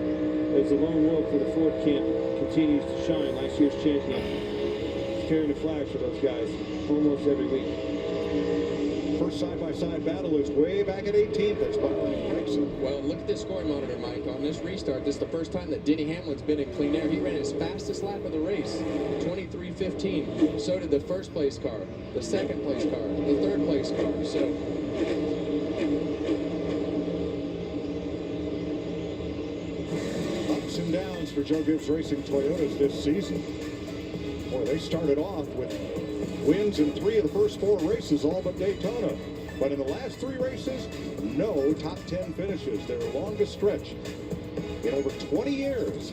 is the lone wolf for the Ford camp. Continues to shine, last year's champion. He's carrying the flag for those guys almost every week. First side-by-side battle is way back at 18th. That's Butler and Gregson. Well, look at this scoring monitor, Mike. On this restart, this is the first time that Denny Hamlin's been in clean air. He ran his fastest lap of the race, 23:15. So did the first place car, the second place car, the third place car. So ups and downs for Joe Gibbs Racing Toyotas this season. Boy, they started off with wins in 3 of the first 4 races, all but Daytona. But in the last 3 races, no top 10 finishes. Their longest stretch in over 20 years.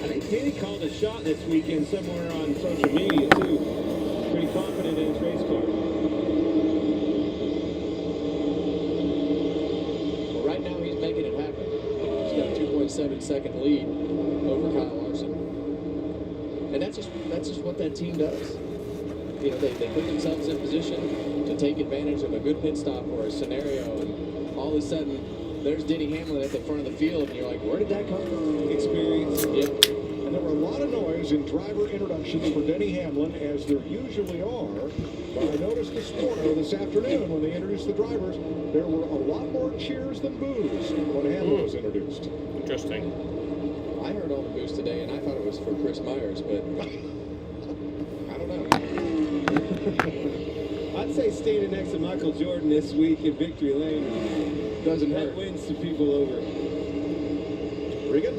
I think Denny called a shot this weekend somewhere on social media, too. Pretty confident in his race car. well, right now he's making it happen. He's got a 2.7-second lead over Kyle Larson. And that's just what that team does. You know, they put themselves in position to take advantage of a good pit stop or a scenario, and all of a sudden, there's Denny Hamlin at the front of the field, and you're like, where did that come from? Experience. Yep. And there were a lot of noise in driver introductions for Denny Hamlin, as there usually are. But I noticed this morning, this afternoon, when they introduced the drivers, there were a lot more cheers than boos when Hamlin was introduced. Interesting. I heard all the boos today, and I thought it was for Chris Myers, but I don't know. I'd say standing next to Michael Jordan this week in Victory Lane Doesn't that hurt. wins some people over. Regan?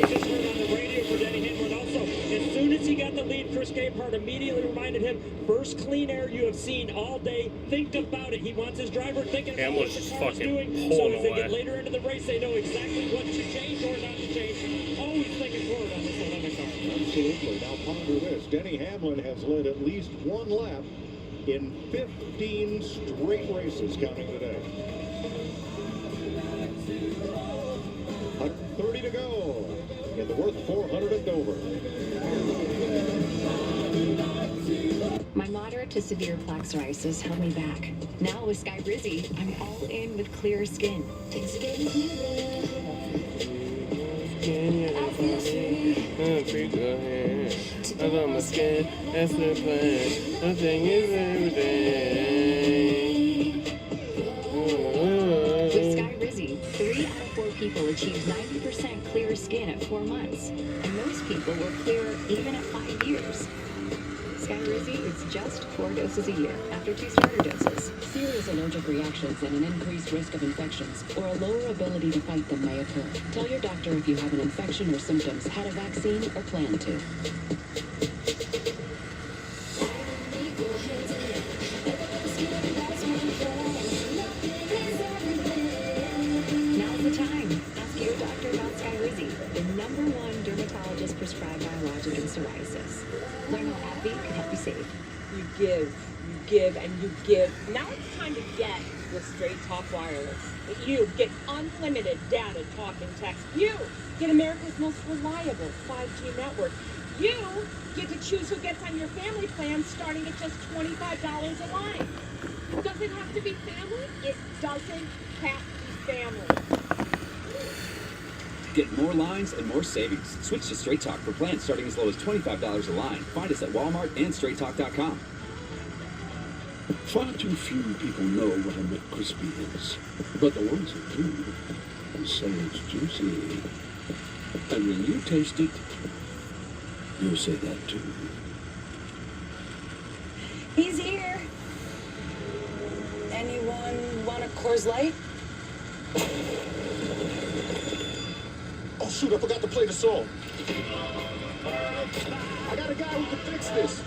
Just heard on the radio for Denny Hamlin also. As soon as he got the lead, Chris Gabehart immediately reminded him, first clean air you have seen all day. Think about it. He wants his driver thinking about what Hamlin's the car is fucking doing. pulling So as they away. get later into the race, they know exactly what to change or not to change. Always thinking forward on this 11 car. Absolutely. Now ponder this. Denny Hamlin has led at least 1 lap in 15 straight races, counting today. 130 to go in the Worth 400 at Dover. My moderate to severe plaque psoriasis held me back. Now with Sky Rizzy, I'm all in with clearer skin. Take skin That's the plan. Nothing is everything. With Sky Rizzy, 3 out of 4 people achieved 90% clearer skin at 4 months. And most people were clearer even at 5 years. Sky Rizzy is just 4 doses a year after 2 starter doses. Serious allergic reactions and an increased risk of infections or a lower ability to fight them may occur. Tell your doctor if you have an infection or symptoms, had a vaccine, or plan to. Now's the time. Ask your doctor about Sky Rizzy, the #1 dermatologist prescribed biologic in psoriasis. Learn how AbbVie can help you save. You give, and you give. Now it's time to get with Straight Talk Wireless. You get unlimited data, talk, and text. You get America's most reliable 5G network. You get to choose who gets on your family plan starting at just $25 a line. Does it have to be family? It doesn't have to be family. Get more lines and more savings. Switch to Straight Talk for plans starting as low as $25 a line. Find us at Walmart and StraightTalk.com. Far too few people know what a McCrispy is, but the ones who do say it's juicy. And when you taste it, You say that too. He's here. Anyone want a Coors Light? Oh, shoot, I forgot to play the song. I got a guy who can fix this.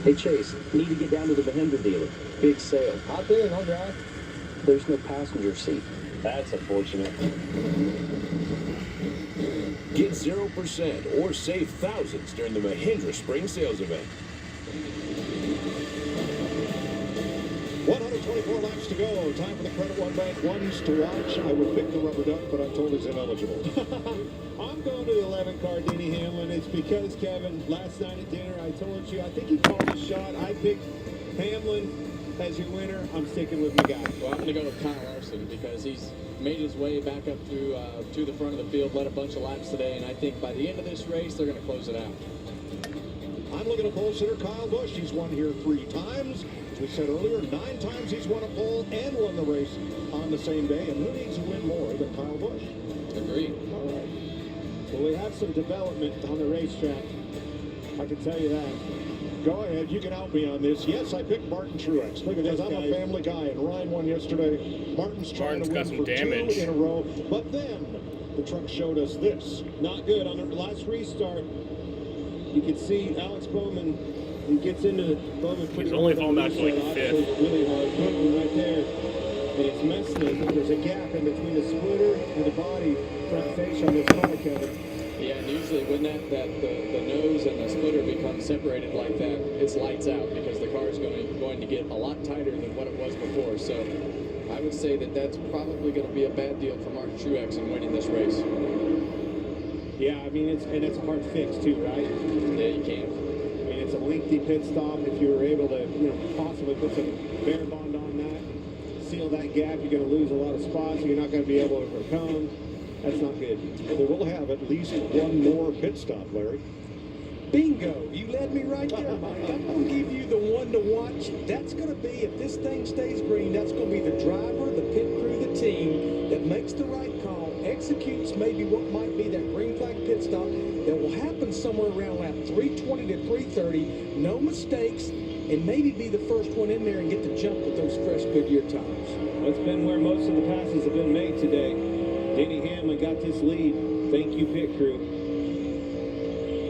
Hey, Chase, need to get down to the Mahindra dealer. Big sale. Hop in, I'll drive. There's no passenger seat. That's unfortunate. Get 0% or save thousands during the Mahindra Spring Sales Event. 124 laps to go. Time for the Credit One Bank ones to watch. I would pick the rubber duck, but I'm told he's ineligible. I'm going to the 11 car, Denny Hamlin. It's because, Kevin, last night at dinner, I told you, I think he called a shot. I picked Hamlin as your winner. I'm sticking with my guy. Well, I'm going to go with Kyle Larson because he's made his way back up through to the front of the field, led a bunch of laps today, and I think by the end of this race, they're going to close it out. I'm looking at pole sitter Kyle Busch. He's won here 3 times. As we said earlier, 9 times he's won a pole and won the race on the same day. And who needs to win more than Kyle Busch? Agreed. All right. Well, we have some development on the racetrack. I can tell you that. Go ahead, you can help me on this. Yes, I picked Martin Truex. Look at this, I'm a family guy, and Ryan won yesterday. Martin's trying to win for 2 in a row, but then the truck showed us this. Not good. On the last restart, you can see Alex Bowman, he gets into Bowman. He's only falling back to like 5th. Really hard. Bowman right there. And it's messing it. There's a gap in between the splitter and the body front face on this car, Kevin. Yeah, and usually when the nose and the splitter become separated like that, it's lights out because the car is going to get a lot tighter than what it was before. So I would say that that's probably going to be a bad deal for Martin Truex in winning this race. Yeah, I mean, it's a hard fix too, right? Yeah, you can't. I mean, it's a lengthy pit stop. If you were able to, possibly put some bear bond on that, seal that gap, you're going to lose a lot of spots. You're not going to be able to overcome. That's not good. They will have at least one more pit stop, Larry. Bingo! You led me right there, Mike. I'm going to give you the one to watch. That's going to be, if this thing stays green, that's going to be the driver, the pit crew, the team that makes the right call, executes maybe what might be that green flag pit stop that will happen somewhere around lap 320 to 330. No mistakes, and maybe be the first one in there and get the jump with those fresh Goodyear tires. Well, it's been where most of the passes have been made today. Denny Hamlin got this lead. Thank you, pit crew.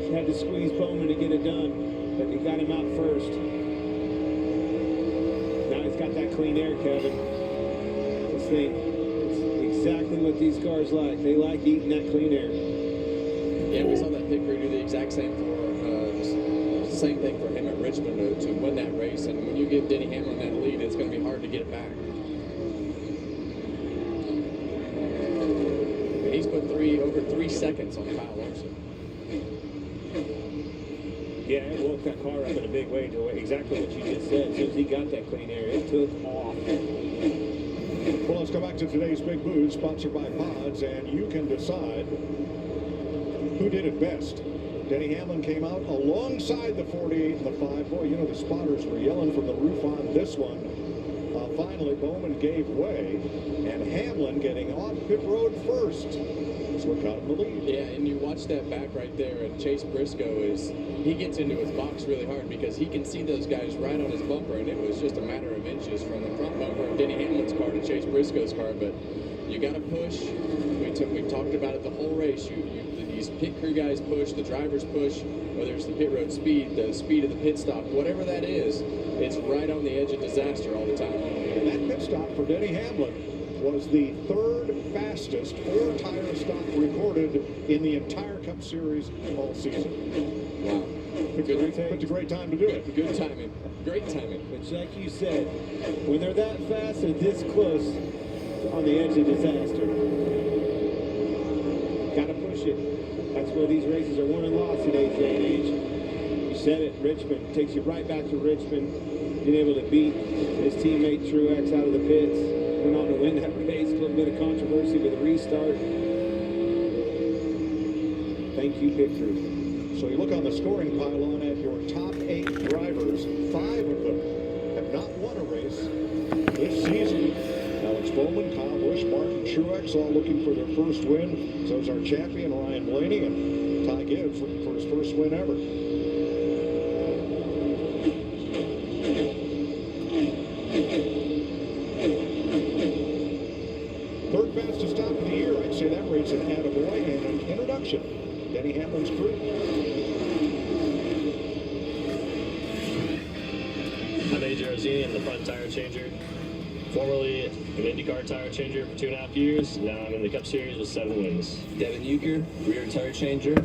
He's had to squeeze Bowman to get it done, but he got him out first. Now he's got that clean air, Kevin. This thing, it's exactly what these cars like. They like eating that clean air. Yeah, we saw that pit crew do the exact same same thing for him at Richmond to win that race. And when you give Denny Hamlin that lead, it's going to be hard to get it back. He's put over 3 seconds on Kyle Larson. Yeah, it woke that car up in a big way to exactly what you just said. As soon as he got that clean air, it took off. Well, let's go back to today's Big Booze, sponsored by Pods, and you can decide who did it best. Denny Hamlin came out alongside the 48 and the 5. Boy, the spotters were yelling from the roof on this one. Finally, Bowman gave way, and Hamlin getting off pit road first. That's what got him the lead. Yeah, and you watch that back right there, and Chase Briscoe he gets into his box really hard because he can see those guys right on his bumper, and it was just a matter of inches from the front bumper of Denny Hamlin's car to Chase Briscoe's car. But you got to push. We talked about it the whole race. These pit crew guys push, the drivers push, whether it's the pit road speed, the speed of the pit stop, whatever that is, it's right on the edge of disaster all the time. And that pit stop for Denny Hamlin was the 3rd fastest 4-tire stop recorded in the entire Cup Series all season. Wow. It's a great time to do it. Good timing. Great timing. But like you said, when they're that fast and this close on the edge of disaster, gotta push it. That's where these races are won and lost in today's day and age. You said it, Richmond takes you right back to Richmond, being able to beat his teammate Truex out of the pits, went on to win that race. A little bit of controversy with the restart. Thank you, pit crew. So you look on the scoring pylon at your top 8 drivers. 5 of them have not won a race this season. Alex Bowman, Kyle Busch, Martin Truex all looking for their first win. So is our champion, Ryan Blaney, and Ty Gibbs looking for his first win ever. Third fastest stop of the year. I'd say that rates an attaboy and an introduction. Denny Hamlin's crew. I'm AJ Rosini. I'm the front tire changer. Formerly an IndyCar tire changer for 2.5 years. Now I'm in the Cup Series with 7 wins. Devin Euchre, rear tire changer.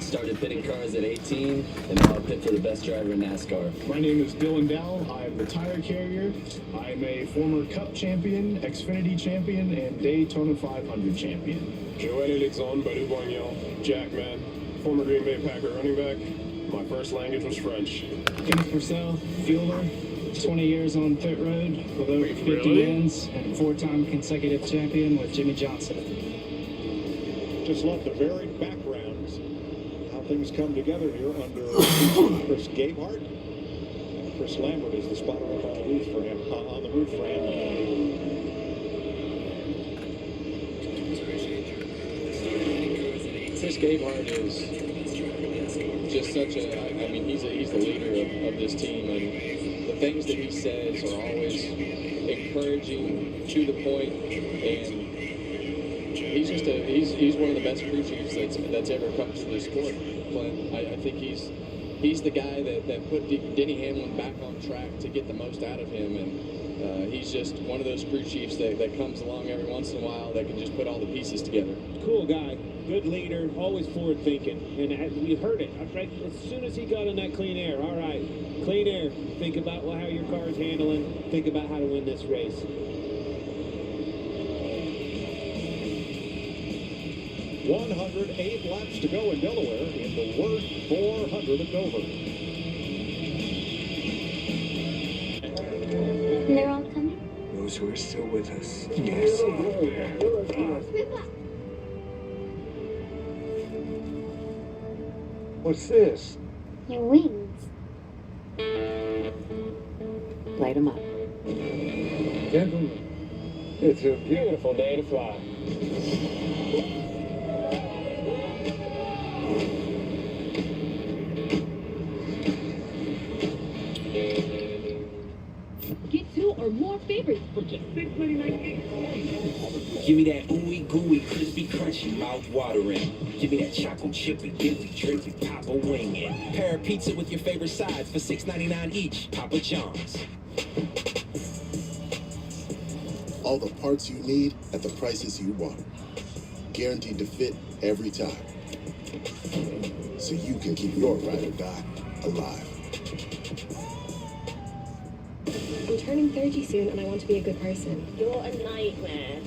Started pitting cars at 18, and now I pit for the best driver in NASCAR. My name is Dylan Dowell. I am the tire carrier. I'm a former Cup champion, Xfinity champion, and Daytona 500 champion. Joël Alexandre Badou-Boignol, Jackman, former Green Bay Packer running back. My first language was French. Kenneth Purcell, fielder. 20 years on pit road with over 50 wins and 4-time consecutive champion with Jimmy Johnson. Just love the varied backgrounds, how things come together here under Chris Gabehart. And Chris Lambert is the spotter up on the roof for him. Chris Gabehart is just such a, I mean, he's the leader of this team, and the things that he says are always encouraging, to the point, and he's just he's one of the best crew chiefs that's ever come to the sport, Clint. I think he's the guy that put Denny Hamlin back on track to get the most out of him, and he's just one of those crew chiefs that comes along every once in a while that can just put all the pieces together. Cool guy, good leader, always forward thinking, and we heard it right as soon as he got in that clean air. All right, clean air. Think about how your car is handling. Think about how to win this race. $108 laps to go in Delaware in the Word 400 at Dover. And they're all coming? Those who are still with us, yes. What's this? Your wings. Light them up. Gentlemen, it's a beautiful day to fly. Get 2 or more favorites for just $6.99 each. Give me that ooey gooey, crispy, crunchy, mouth watering. Give me that chocolate chippy, gilly, drippy, Papa wingin'. Pair of pizza with your favorite sides for $6.99 each. Papa John's. All the parts you need at the prices you want. Guaranteed to fit every time. So you can keep your ride or die alive. I'm turning 30 soon and I want to be a good person. You're a nightmare.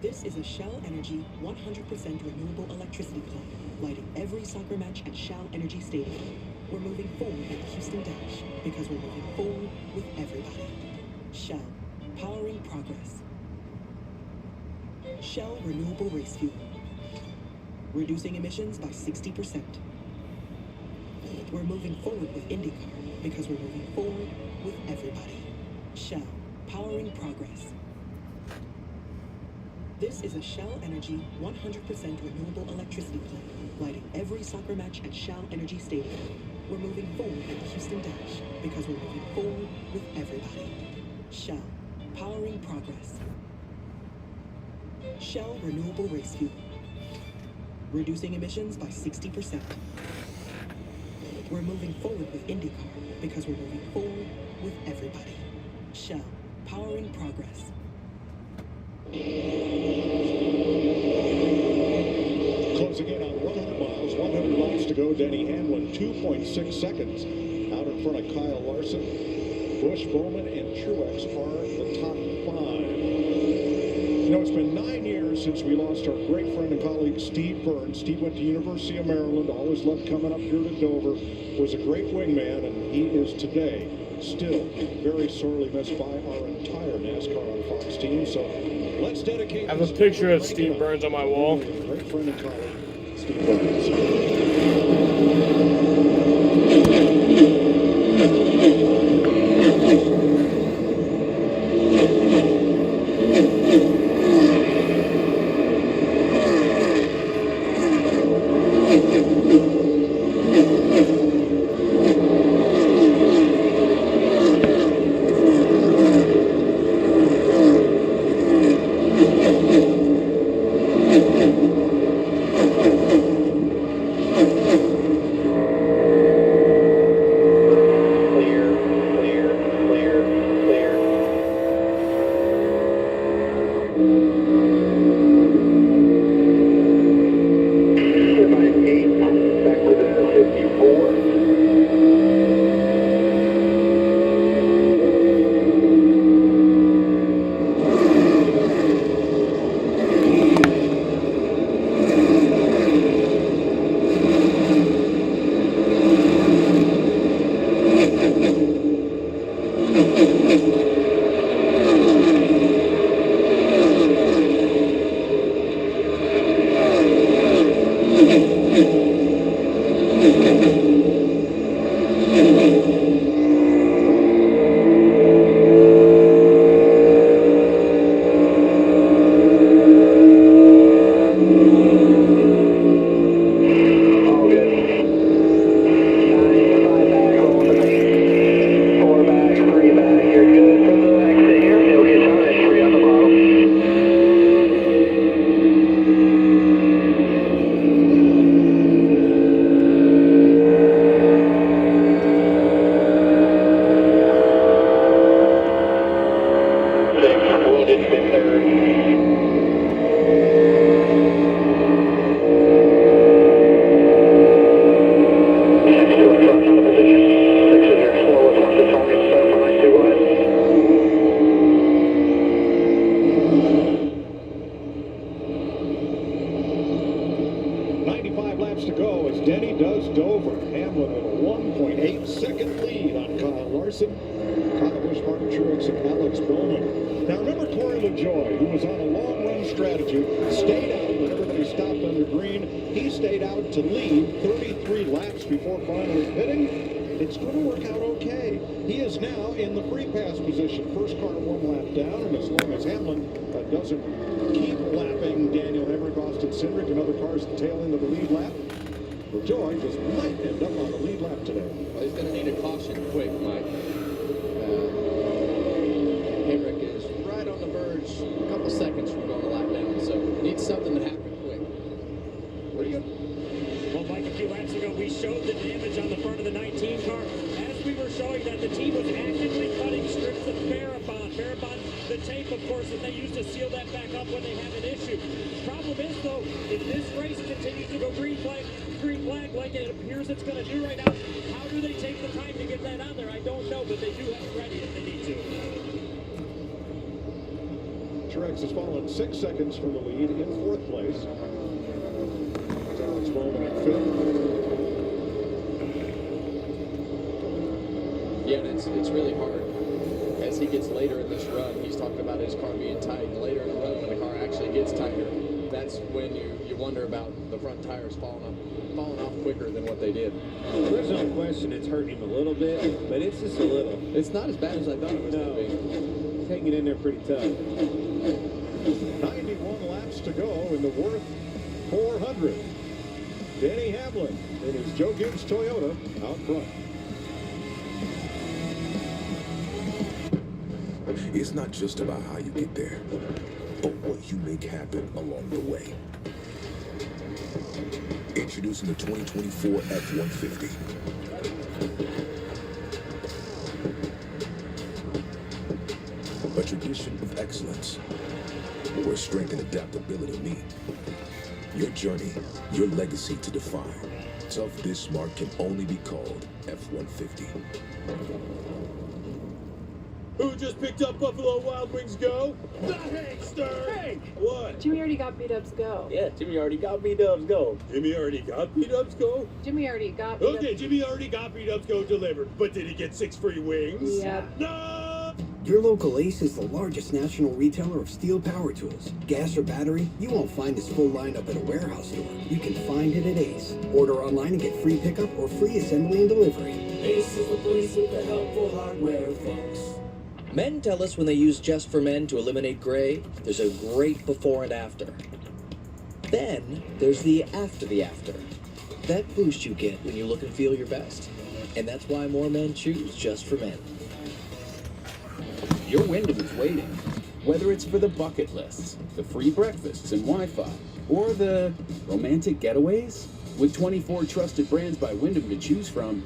This is a Shell Energy 100% renewable electricity plant, lighting every soccer match at Shell Energy Stadium. We're moving forward with the Houston Dash because we're moving forward with everybody. Shell, powering progress. Shell Renewable Race Fuel, reducing emissions by 60%. We're moving forward with IndyCar because we're moving forward with everybody. Shell, powering progress. This is a Shell Energy 100% renewable electricity plant, lighting every soccer match at Shell Energy Stadium. We're moving forward with the Houston Dash because we're moving forward with everybody. Shell, powering progress. Shell Renewable Race Fuel, reducing emissions by 60%. We're moving forward with IndyCar because we're moving forward with everybody. Shell, powering progress. Closing in on 100 miles, 100 laps to go. Denny Hamlin, 2.6 seconds out in front of Kyle Larson. Busch, Bowman, and Truex are the top 5. You know, it's been 9 years since we lost our great friend and colleague Steve Burns. Steve went to University of Maryland, always loved coming up here to Dover, was a great wingman, and he is today still very sorely missed by our entire NASCAR on Fox team. So let's dedicate. I have a picture of Steve Burns on my wall. Great friend and colleague, Steve Burns. To go as Denny does Dover. Hamlin with a 1.8-second lead on Kyle Larson. Kyle Busch, Martin Truex, and Alex Bowman. Now remember Corey LaJoie, who was on a long-run strategy, stayed out when everybody stopped under green. He stayed out to lead 33 laps before finally pitting. It's going to work out okay. He is now in the free pass position. First car one lap down, and as long as Hamlin doesn't keep lapping Daniel Hemrick, Austin Cindric, and other cars at the tail end of the lead lap, LaJoie just might end up on the lead lap today. Well, he's going to need a caution quick, Mike. Hemrick is right on the verge, a couple seconds from going a lap down, so needs something to happen quick. What do you? Well, Mike, a few laps ago, we showed the damage on the front of the 19 car. As we were showing that the team was actively cutting strips of Farabon, the tape, of course, that they used to seal that back up when they have an issue. Problem is, though, if this race continues to go green flag like it appears it's going to do right now, how do they take the time to get that on there? I don't know, but they do have it ready if they need to. Truex has fallen 6 seconds from the lead in 4th place. Alex Bowman in 5th. Yeah, and it's really hard. As he gets later in this run, he's talking about his car being tight, and later in the run when the car actually gets tighter, that's when you wonder about the front tires falling off quicker than what they did. There's no question it's hurting him a little bit, but it's just a little. It's not as bad as I thought it was going to be. He's hanging in there pretty tough. 91 laps to go in the Worth 400. Denny Hamlin in his Joe Gibbs Toyota out front. It's not just about how you get there, but what you make happen along the way. Introducing the 2024 F-150. A tradition of excellence, where strength and adaptability meet. Your journey, your legacy to define. Tough this smart can only be called F-150. Who just picked up Buffalo Wild Wings Go? The Hankster! Hank! What? Jimmy already got B-Dubs Go. Yeah, Jimmy already got B-Dubs Go. Jimmy already got B-Dubs Go? Jimmy already got B-Dubs. Okay, Jimmy already got B-Dubs Go delivered. But did he get 6 free wings? Yep. No! Your local Ace is the largest national retailer of steel power tools. Gas or battery, you won't find this full lineup at a warehouse store. You can find it at Ace. Order online and get free pickup or free assembly and delivery. Ace is the place with the helpful hardware, folks. Men tell us when they use Just for Men to eliminate gray, there's a great before and after. Then there's the after. That boost you get when you look and feel your best. And that's why more men choose Just for Men. Your Wyndham is waiting. Whether it's for the bucket lists, the free breakfasts and Wi-Fi, or the romantic getaways, with 24 trusted brands by Wyndham to choose from,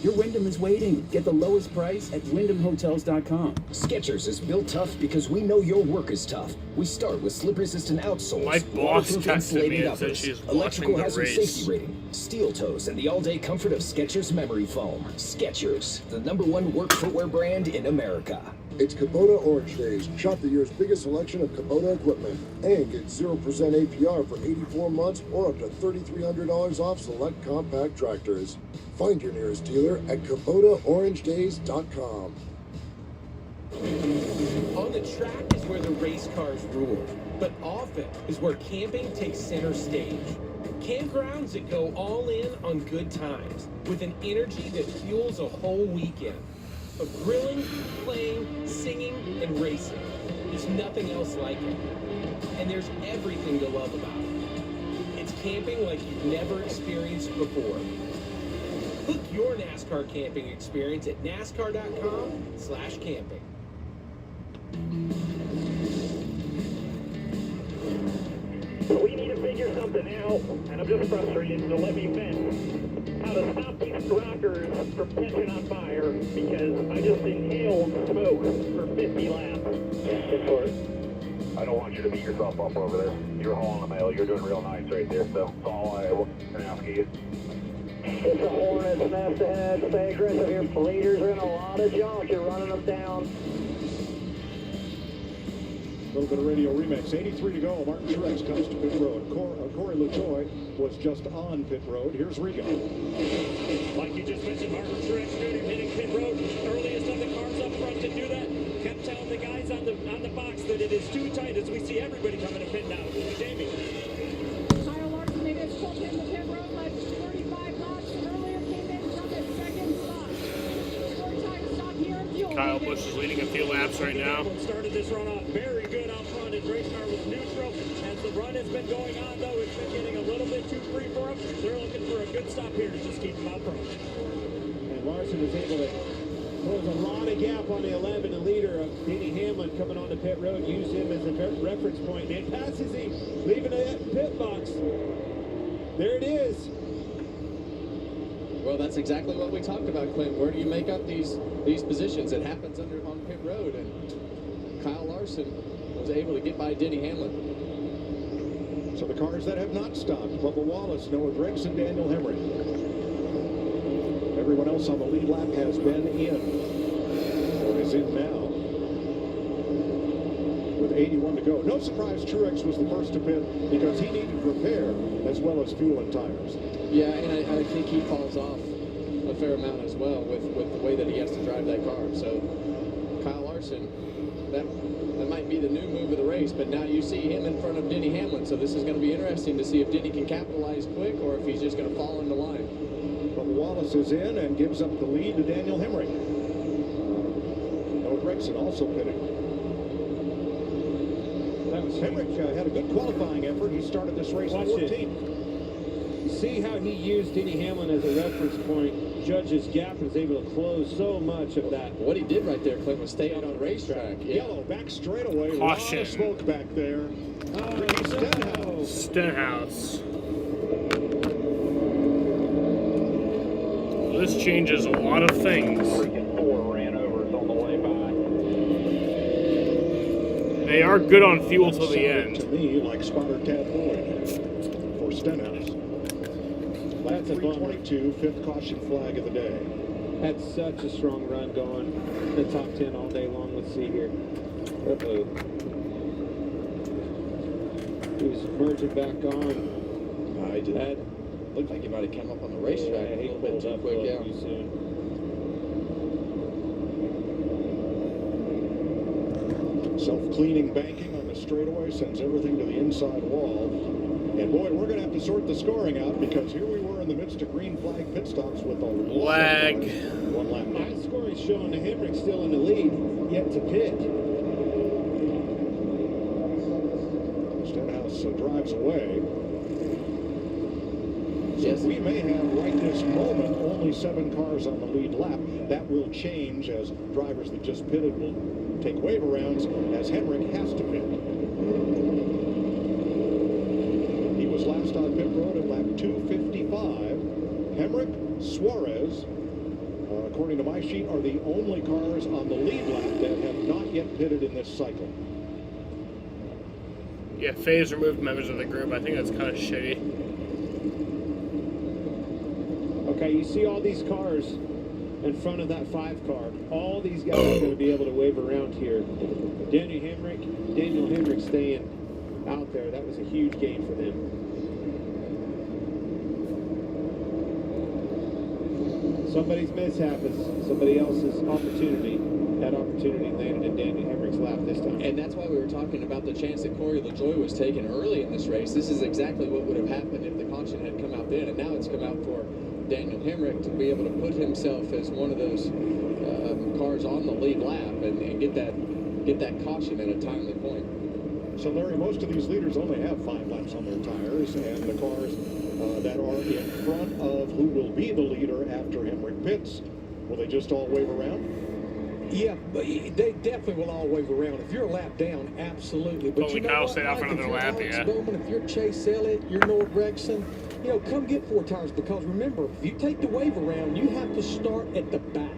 your Wyndham is waiting. Get the lowest price at WyndhamHotels.com. Skechers is built tough because we know your work is tough. We start with slip-resistant outsoles, My boss waterproof texted me insulated and said uppers, she's electrical watching the hazard race. safety rating, steel toes, and the all-day comfort of Skechers memory foam. Skechers, the #1 work footwear brand in America. It's Kubota Orange Days. Shop the year's biggest selection of Kubota equipment and get 0% APR for 84 months or up to $3,300 off select compact tractors. Find your nearest dealer at KubotaOrangeDays.com. On the track is where the race cars rule, but off it is where camping takes center stage. Campgrounds that go all in on good times, with an energy that fuels a whole weekend of grilling, playing, singing, and racing. There's nothing else like it. And there's everything to love about it. It's camping like you've never experienced before. Book your NASCAR camping experience at nascar.com/camping. We need to figure something out, and I'm just frustrated, so let me vent. How to stop these rockers from catching on fire, because I just inhaled smoke for 50 laps. I don't want you to beat yourself up over this. You're hauling the mail. You're doing real nice right there, so that's all I can ask you. It's a hornet's nest ahead. Stay aggressive here. Leaders are in a lot of junk. You're running them down. A little bit of radio remix. 83 to go. Martin Truex comes to pit road. Corey LaJoie was just on pit road. Here's Rigo. Like you just mentioned, Martin Truex hitting pit road. Earliest of the cars up front to do that. Kept telling the guys on the box that it is too tight as we see everybody coming to pit now. Jamie. Kyle Larson made his full pit in the pit road, led 35 laps. Earlier came in from the second spot. Short tire stop here in fuel. Kyle Busch is leading a few laps right now. Started this run off very good out front. His race car was neutral. As the run has been going on, though, it's been getting a little bit too free for him. They're looking for a good stop here to just keep him out front. And Larson is able to close a lot of gap on the 11. The leader of Denny Hamlin coming on the pit road, use him as a reference point. And passes him, leaving the pit box. There it is. Well, that's exactly what we talked about, Clint. Where do you make up these positions? It happens on pit road, and Kyle Larson was able to get by Denny Hamlin. So the cars that have not stopped: Bubba Wallace, Noah Gregson, Daniel Hemrick. Everyone else on the lead lap has been in, or is in now, with 81 to go. No surprise Truex was the first to pit because he needed repair as well as fuel and tires. Yeah, and I think he falls off a fair amount as well with the way that he has to drive that car. So Kyle Larson, that might be the new move of the race, but now you see him in front of Denny Hamlin. So this is going to be interesting to see if Denny can capitalize quick or if he's just going to fall into line. But Wallace is in and gives up the lead to Daniel Hemrick. Noah Gregson also pitting. Hemrick had a good qualifying effort. He started this race in 14th. See how he used Denny Hamlin as a reference point. Judge's gap was able to close so much of that. What he did right there, Clint, was stay on the racetrack. Yeah. Yellow back straightaway. Caution. A lot of smoke back there. Stenhouse. This changes a lot of things. They are good on fuel till the end. To me, like spotter Tad Boyd for Stenhouse. Lap 322, fifth caution flag of the day. Had such a strong run going. The top 10 all day long. Let's see here. Uh-oh. He was merging back on. He did that. Looked like he might have come up on the racetrack a little bit too quick. Yeah. Too soon. Self-cleaning banking on the straightaway sends everything to the inside wall. And boy, we're going to have to sort the scoring out because here we were in the midst of green flag pit stops with a lag. 1 lap. High scoring showing the Hemrick still in the lead, yet to pit. Stenhouse drives away. Yes. So we may have right this moment only 7 cars on the lead lap. That will change as drivers that just pitted will take wave rounds as Hemrick has to pit. He was last on pit road at lap 255. Hemrick, Suarez, according to my sheet, are the only cars on the lead lap that have not yet pitted in this cycle. Yeah, Faye's removed members of the group. I think that's kind of shitty. Okay, you see all these cars in front of that 5 car. All these guys are going to be able to wave around here. Daniel Hemrick staying out there. That was a huge gain for them. Somebody's mishap is somebody else's opportunity. that opportunity landed in Daniel Hemrick's lap this time. And that's why we were talking about the chance that Corey LaJoie was taking early in this race. This is exactly what would have happened if the caution had come out then, and now it's come out for Daniel Hemrick to be able to put himself as one of those cars on the lead lap and get that caution at a timely point. So, Larry, most of these leaders only have 5 laps on their tires, and the cars that are in front of who will be the leader after Hemrick pits, will they just all wave around? Yeah, but they definitely will all wave around. If you're a lap down, absolutely. But Holy cow, stay out front of their lap, yeah. Bowman, if you're Chase Elliott, you're Noah Gregson, come get 4 tires, because remember, if you take the wave around, you have to start at the back.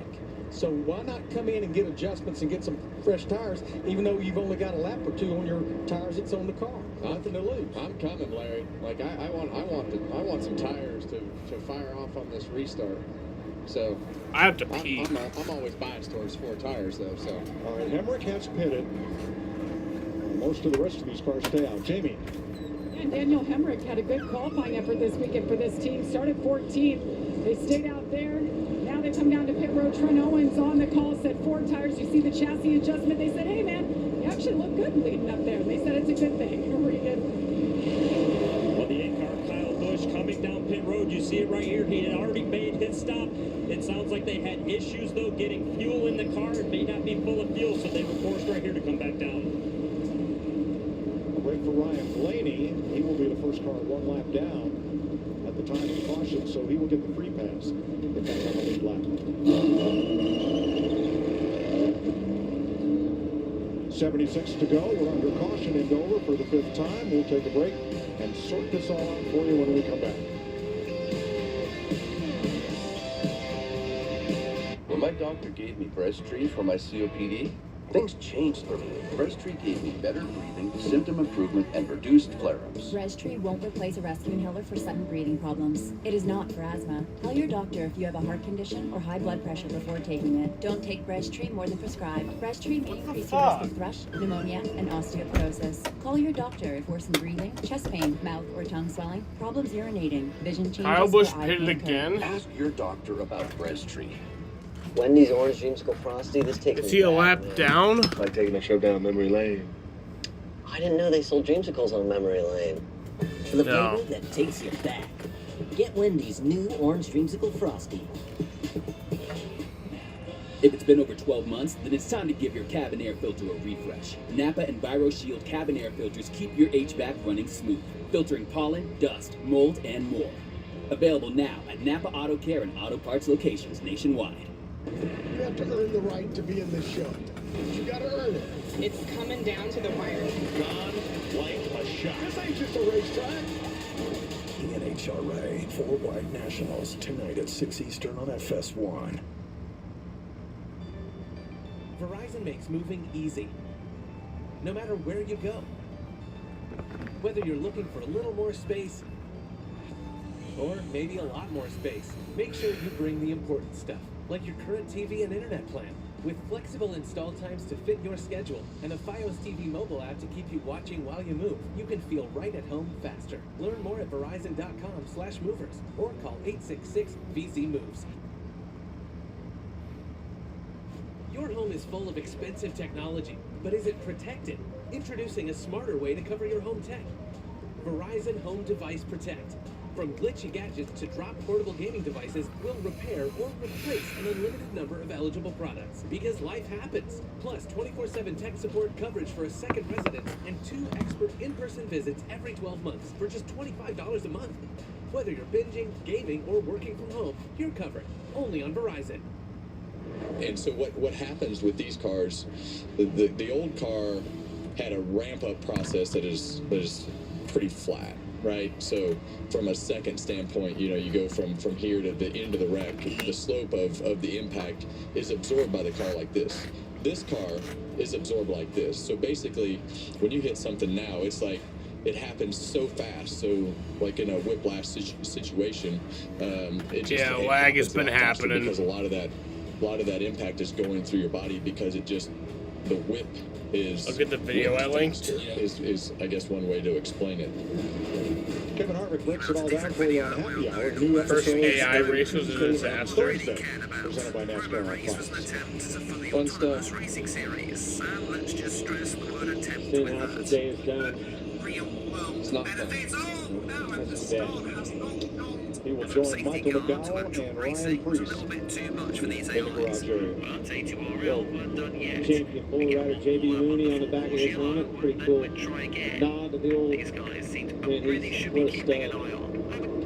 So why not come in and get adjustments and get some fresh tires, even though you've only got a lap or 2 on your tires that's on the car? Nothing to lose. I'm coming, Larry. Like I want some tires to fire off on this restart. So I have to pee. I'm always biased towards 4 tires though. So all right, Hemrick has pitted. Most of the rest of these cars stay out. Jamie. And Daniel Hemrick had a good qualifying effort this weekend for this team. Started 14th. They stayed out there. Now they come down to pit road. Trent Owens on the call said 4 tires. You see the chassis adjustment. They said, hey, man, you actually look good leading up there. They said it's a good thing. Pretty good. Well, the 8-car Kyle Busch coming down pit road. You see it right here. He had already made his stop. It sounds like they had issues, though, getting fuel in the car. It may not be full of fuel, so they were forced right here to come back down. Wait for Ryan Blaney. He will be the first car 1 lap down at the time of caution, so he will get the free pass if that's on the lead lap. 76 to go. We're under caution in Dover for the 5th time. We'll take a break and sort this all out for you when we come back. When my doctor gave me Breasttree for my COPD, things changed for me. Breasttree gave me better breathing, symptom improvement, and reduced flare-ups. Breasttree won't replace a rescue inhaler for sudden breathing problems. It is not for asthma. Tell your doctor if you have a heart condition or high blood pressure before taking it. Don't take Breasttree more than prescribed. Breasttree may increase your risk of thrush, pneumonia, and osteoporosis. Call your doctor if worsened breathing, chest pain, mouth or tongue swelling, problems urinating, vision changes, Kyle Busch or eye pitted pain again. Ask your doctor about Breasttree. Wendy's Orange Dreamsicle Frosty, this takes Is he a lap down? It's like taking a trip down memory lane. I didn't know they sold dreamsicles on memory lane. For the flavor that takes you back. Get Wendy's new Orange Dreamsicle Frosty. If it's been over 12 months, then it's time to give your cabin air filter a refresh. Napa and ViroShield cabin air filters keep your HVAC running smooth, filtering pollen, dust, mold, and more. Available now at Napa Auto Care and Auto Parts locations nationwide. You have to earn the right to be in this show. You gotta earn it. It's coming down to the wire. Gone like a shot. This ain't just a racetrack. NHRA 4 Wide Nationals tonight at 6 Eastern on FS1. Verizon makes moving easy, no matter where you go. Whether you're looking for a little more space or maybe a lot more space, make sure you bring the important stuff, like your current TV and internet plan. With flexible install times to fit your schedule and a Fios TV mobile app to keep you watching while you move, you can feel right at home faster. Learn more at verizon.com/movers or call 866-VZ-MOVES. Your home is full of expensive technology, but is it protected? Introducing a smarter way to cover your home tech. Verizon Home Device Protect. From glitchy gadgets to drop portable gaming devices, we'll repair or replace an unlimited number of eligible products. Because life happens. Plus 24/7 tech support coverage for a second residence and 2 expert in-person visits every 12 months for just $25 a month. Whether you're binging, gaming, or working from home, you're covered. Only on Verizon. And so what happens with these cars, the old car had a ramp-up process that is pretty flat, right? So from a second standpoint, you go from here to the end of the wreck, the slope of the impact is absorbed by the car like this. This car is absorbed like this. So basically, when you hit something now, it's like it happens so fast. So like in a whiplash situation, lag has been happening because a lot of that impact is going through your body because the whip is. I'll get the video I linked. Is I guess one way to explain it. Kevin Harvick breaks it all down for you on Happy Hour. New First episode AI race was a Tuesday and disaster. Thursday, presented by Nascar on Fox. Fun stuff. Seeing how today is done. It's not fun. That's too bad. He will join Michael McDowell and Ryan Preece in the garage area. Champion bull rider JB Mooney on the back of his helmet. Pretty cool nod to the old man. He's what a stud.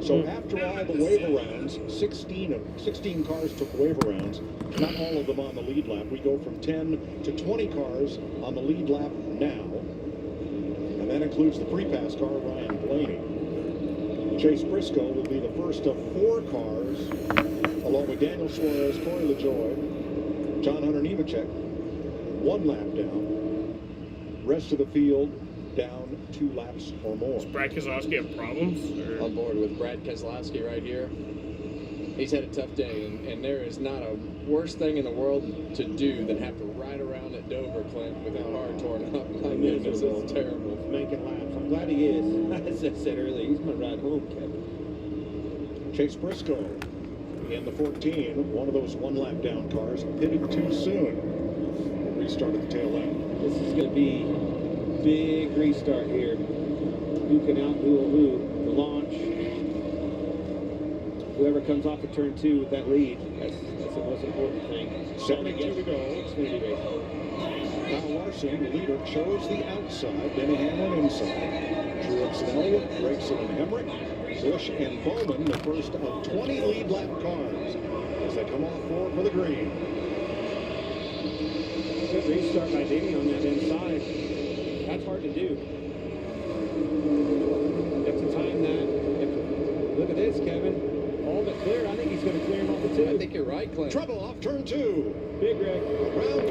So after all the waiver rounds, 16 cars took waiver rounds, not all of them on the lead lap. We go from 10 to 20 cars on the lead lap now. And that includes the free pass car, Ryan Blaney. Chase Briscoe will be the first of 4 cars, along with Daniel Suarez, Corey LaJoie, John Hunter Nemechek, 1 lap down. Rest of the field down 2 laps or more. Does Brad Keselowski have problems? Or? On board with Brad Keselowski right here. He's had a tough day, and there is not a worse thing in the world to do than have to ride around at Dover, Clint, with a car torn up. My goodness, it's terrible. Making laps. I'm glad he is. As I said earlier, he's going to ride home, Kevin. Chase Briscoe in the 14, one of those 1 lap down cars, pitted too soon. Restart at the tail end. This is going to be a big restart here. Who can out-duel who? The launch. Whoever comes off of turn 2 with that lead, that's the most important thing. 72 to go. It's going to be racing. Kyle Larson, the leader, chose the outside, Denny Hamlin inside. Truex Snell, Gragson and Hemrick, Busch and Bowman, the first of 20 lead lap cars as they come off forward for the green. Good restart by Denny on that inside. That's hard to do. You have to time that. Look at this, Kevin. All but clear. I think he's going to clear him off the 2. I think you're right, Clint. Trouble off turn 2. Big wreck.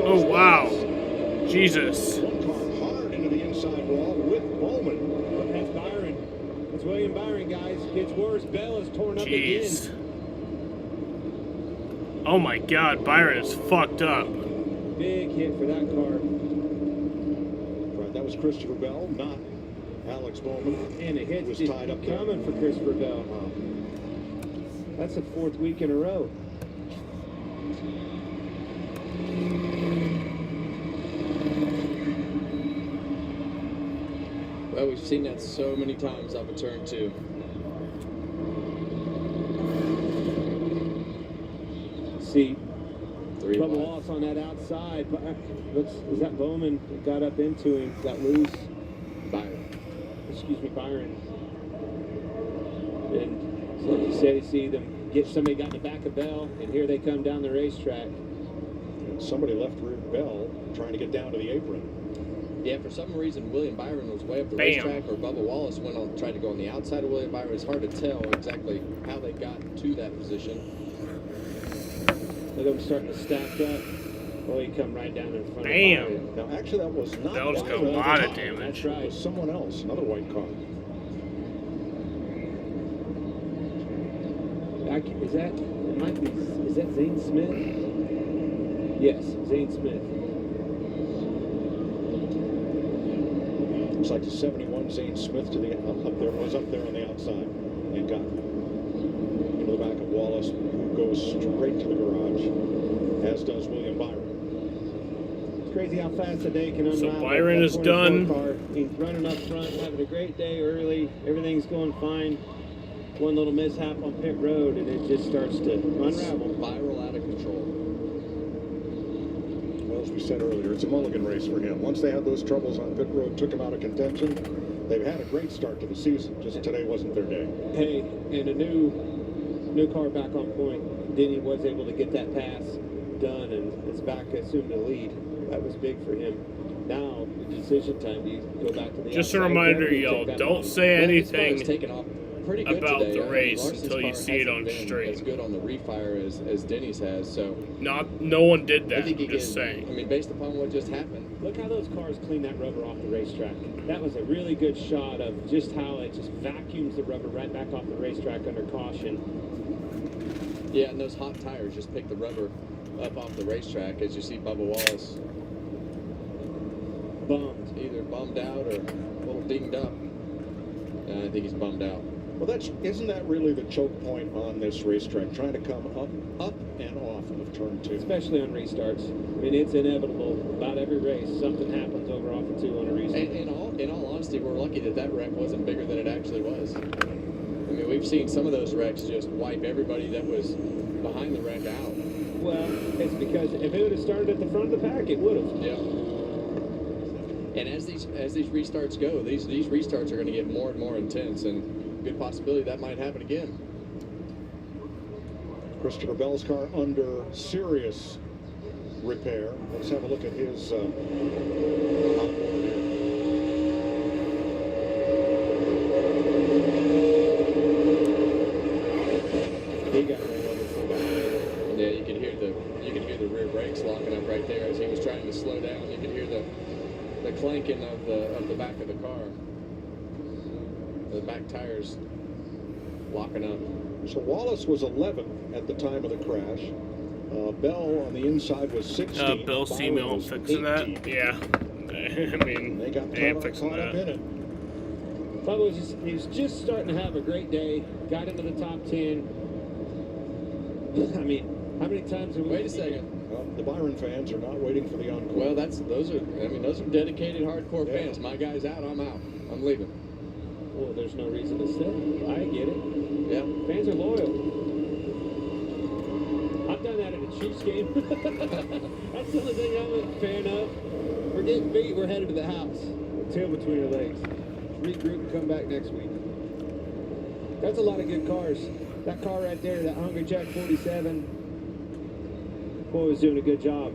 Oh, wow. Jesus. 1 car hard into the inside wall with Bowman. That's Byron. That's William Byron, guys. Gets worse. Bell is torn up Jeez. again. Oh my God, Byron is fucked up. Big hit for that car. Right, that was Christopher Bell, not Alex Bowman. And a hit was is tied up there. coming for Christopher Bell. That's the 4th week in a row. Well, we've seen that so many times off of turn 2. See, 3 Bubba wide. Wallace on that outside. But is that Bowman that got up into him? Got loose. Byron. Excuse me, Byron. And so like you said, you see them get somebody got in the back of Bell, and here they come down the racetrack. And somebody left rear Bell trying to get down to the apron. Yeah, for some reason, William Byron was way up the Bam. racetrack, or Bubba Wallace tried to go on the outside of William Byron. It's hard to tell exactly how they got to that position. Look at them starting to stack up. Oh, he come right down in front Bam. of Byron. Now, actually, that was not That was got a Byron. lot of That's damage. It right. was someone else, another white car. Is that, it might be, is that Zane Smith? Yes, Zane Smith. Looks like the 71 Zane Smith to the was up there on the outside and got into the back of Wallace, who goes straight to the garage, as does William Byron. It's crazy how fast a day can unravel. So Byron is done. Car. He's running up front, having a great day early. Everything's going fine. One little mishap on pit road, and it just starts to unravel. Spiral out of control. Well, as we said earlier, it's a mulligan race for him. Once they had those troubles on pit road, took him out of contention. They've had a great start to the season. Just today wasn't their day. Hey, and a new car back on point. Denny was able to get that pass done, and it's back assumed the lead. That was big for him. Now, the decision time, do you go back to the Just a outside reminder, left, y'all, take that don't long? say Well, his car is anything taking off pretty good about today. the race Larson's until you car see it hasn't on been stream. as good on the refire as Denny's has, so No one did I that. think he I'm just can, saying. I mean, based upon what just happened. Look how those cars clean that rubber off the racetrack. That was a really good shot of just how it just vacuums the rubber right back off the racetrack under caution. Yeah, and those hot tires just pick the rubber up off the racetrack as you see Bubba Wallace Bummed. either bummed out or a little dinged up. I think he's bummed out. Well, isn't that really the choke point on this racetrack? Trying to come up and off of turn 2. Especially on restarts. I mean, it's inevitable. About every race, something happens over off of 2 on a restart. In all honesty, we're lucky that wreck wasn't bigger than it actually was. I mean, we've seen some of those wrecks just wipe everybody that was behind the wreck out. Well, it's because if it would have started at the front of the pack, it would have. Yeah. And as these restarts go, these restarts are going to get more and more intense, and good possibility that might happen again. Christopher Bell's car under serious repair. Let's have a look at his He got ran over from behind. Yeah, you could hear the rear brakes locking up right there as he was trying to slow down. You could hear the clanking of the back of the car. The back tires locking up. So Wallace was 11 at the time of the crash. Bell on the inside was 16. Bill Seamel fixing that? Yeah. I mean, they got ain't fixing that. In it. Bubba he was just starting to have a great day. Got into the top 10. I mean, how many times have we... Wait a second. The Byron fans are not waiting for the encore. Well, those are dedicated hardcore fans. My guy's out, I'm out. I'm leaving. Well, there's no reason to stay. I get it. Yeah. Fans are loyal. I've done that at a Chiefs game. That's the only thing I'm a fan of. We're getting beat. We're headed to the house. Tail between our legs. Regroup and come back next week. That's a lot of good cars. That car right there, that Hungry Jack 47, boy was doing a good job.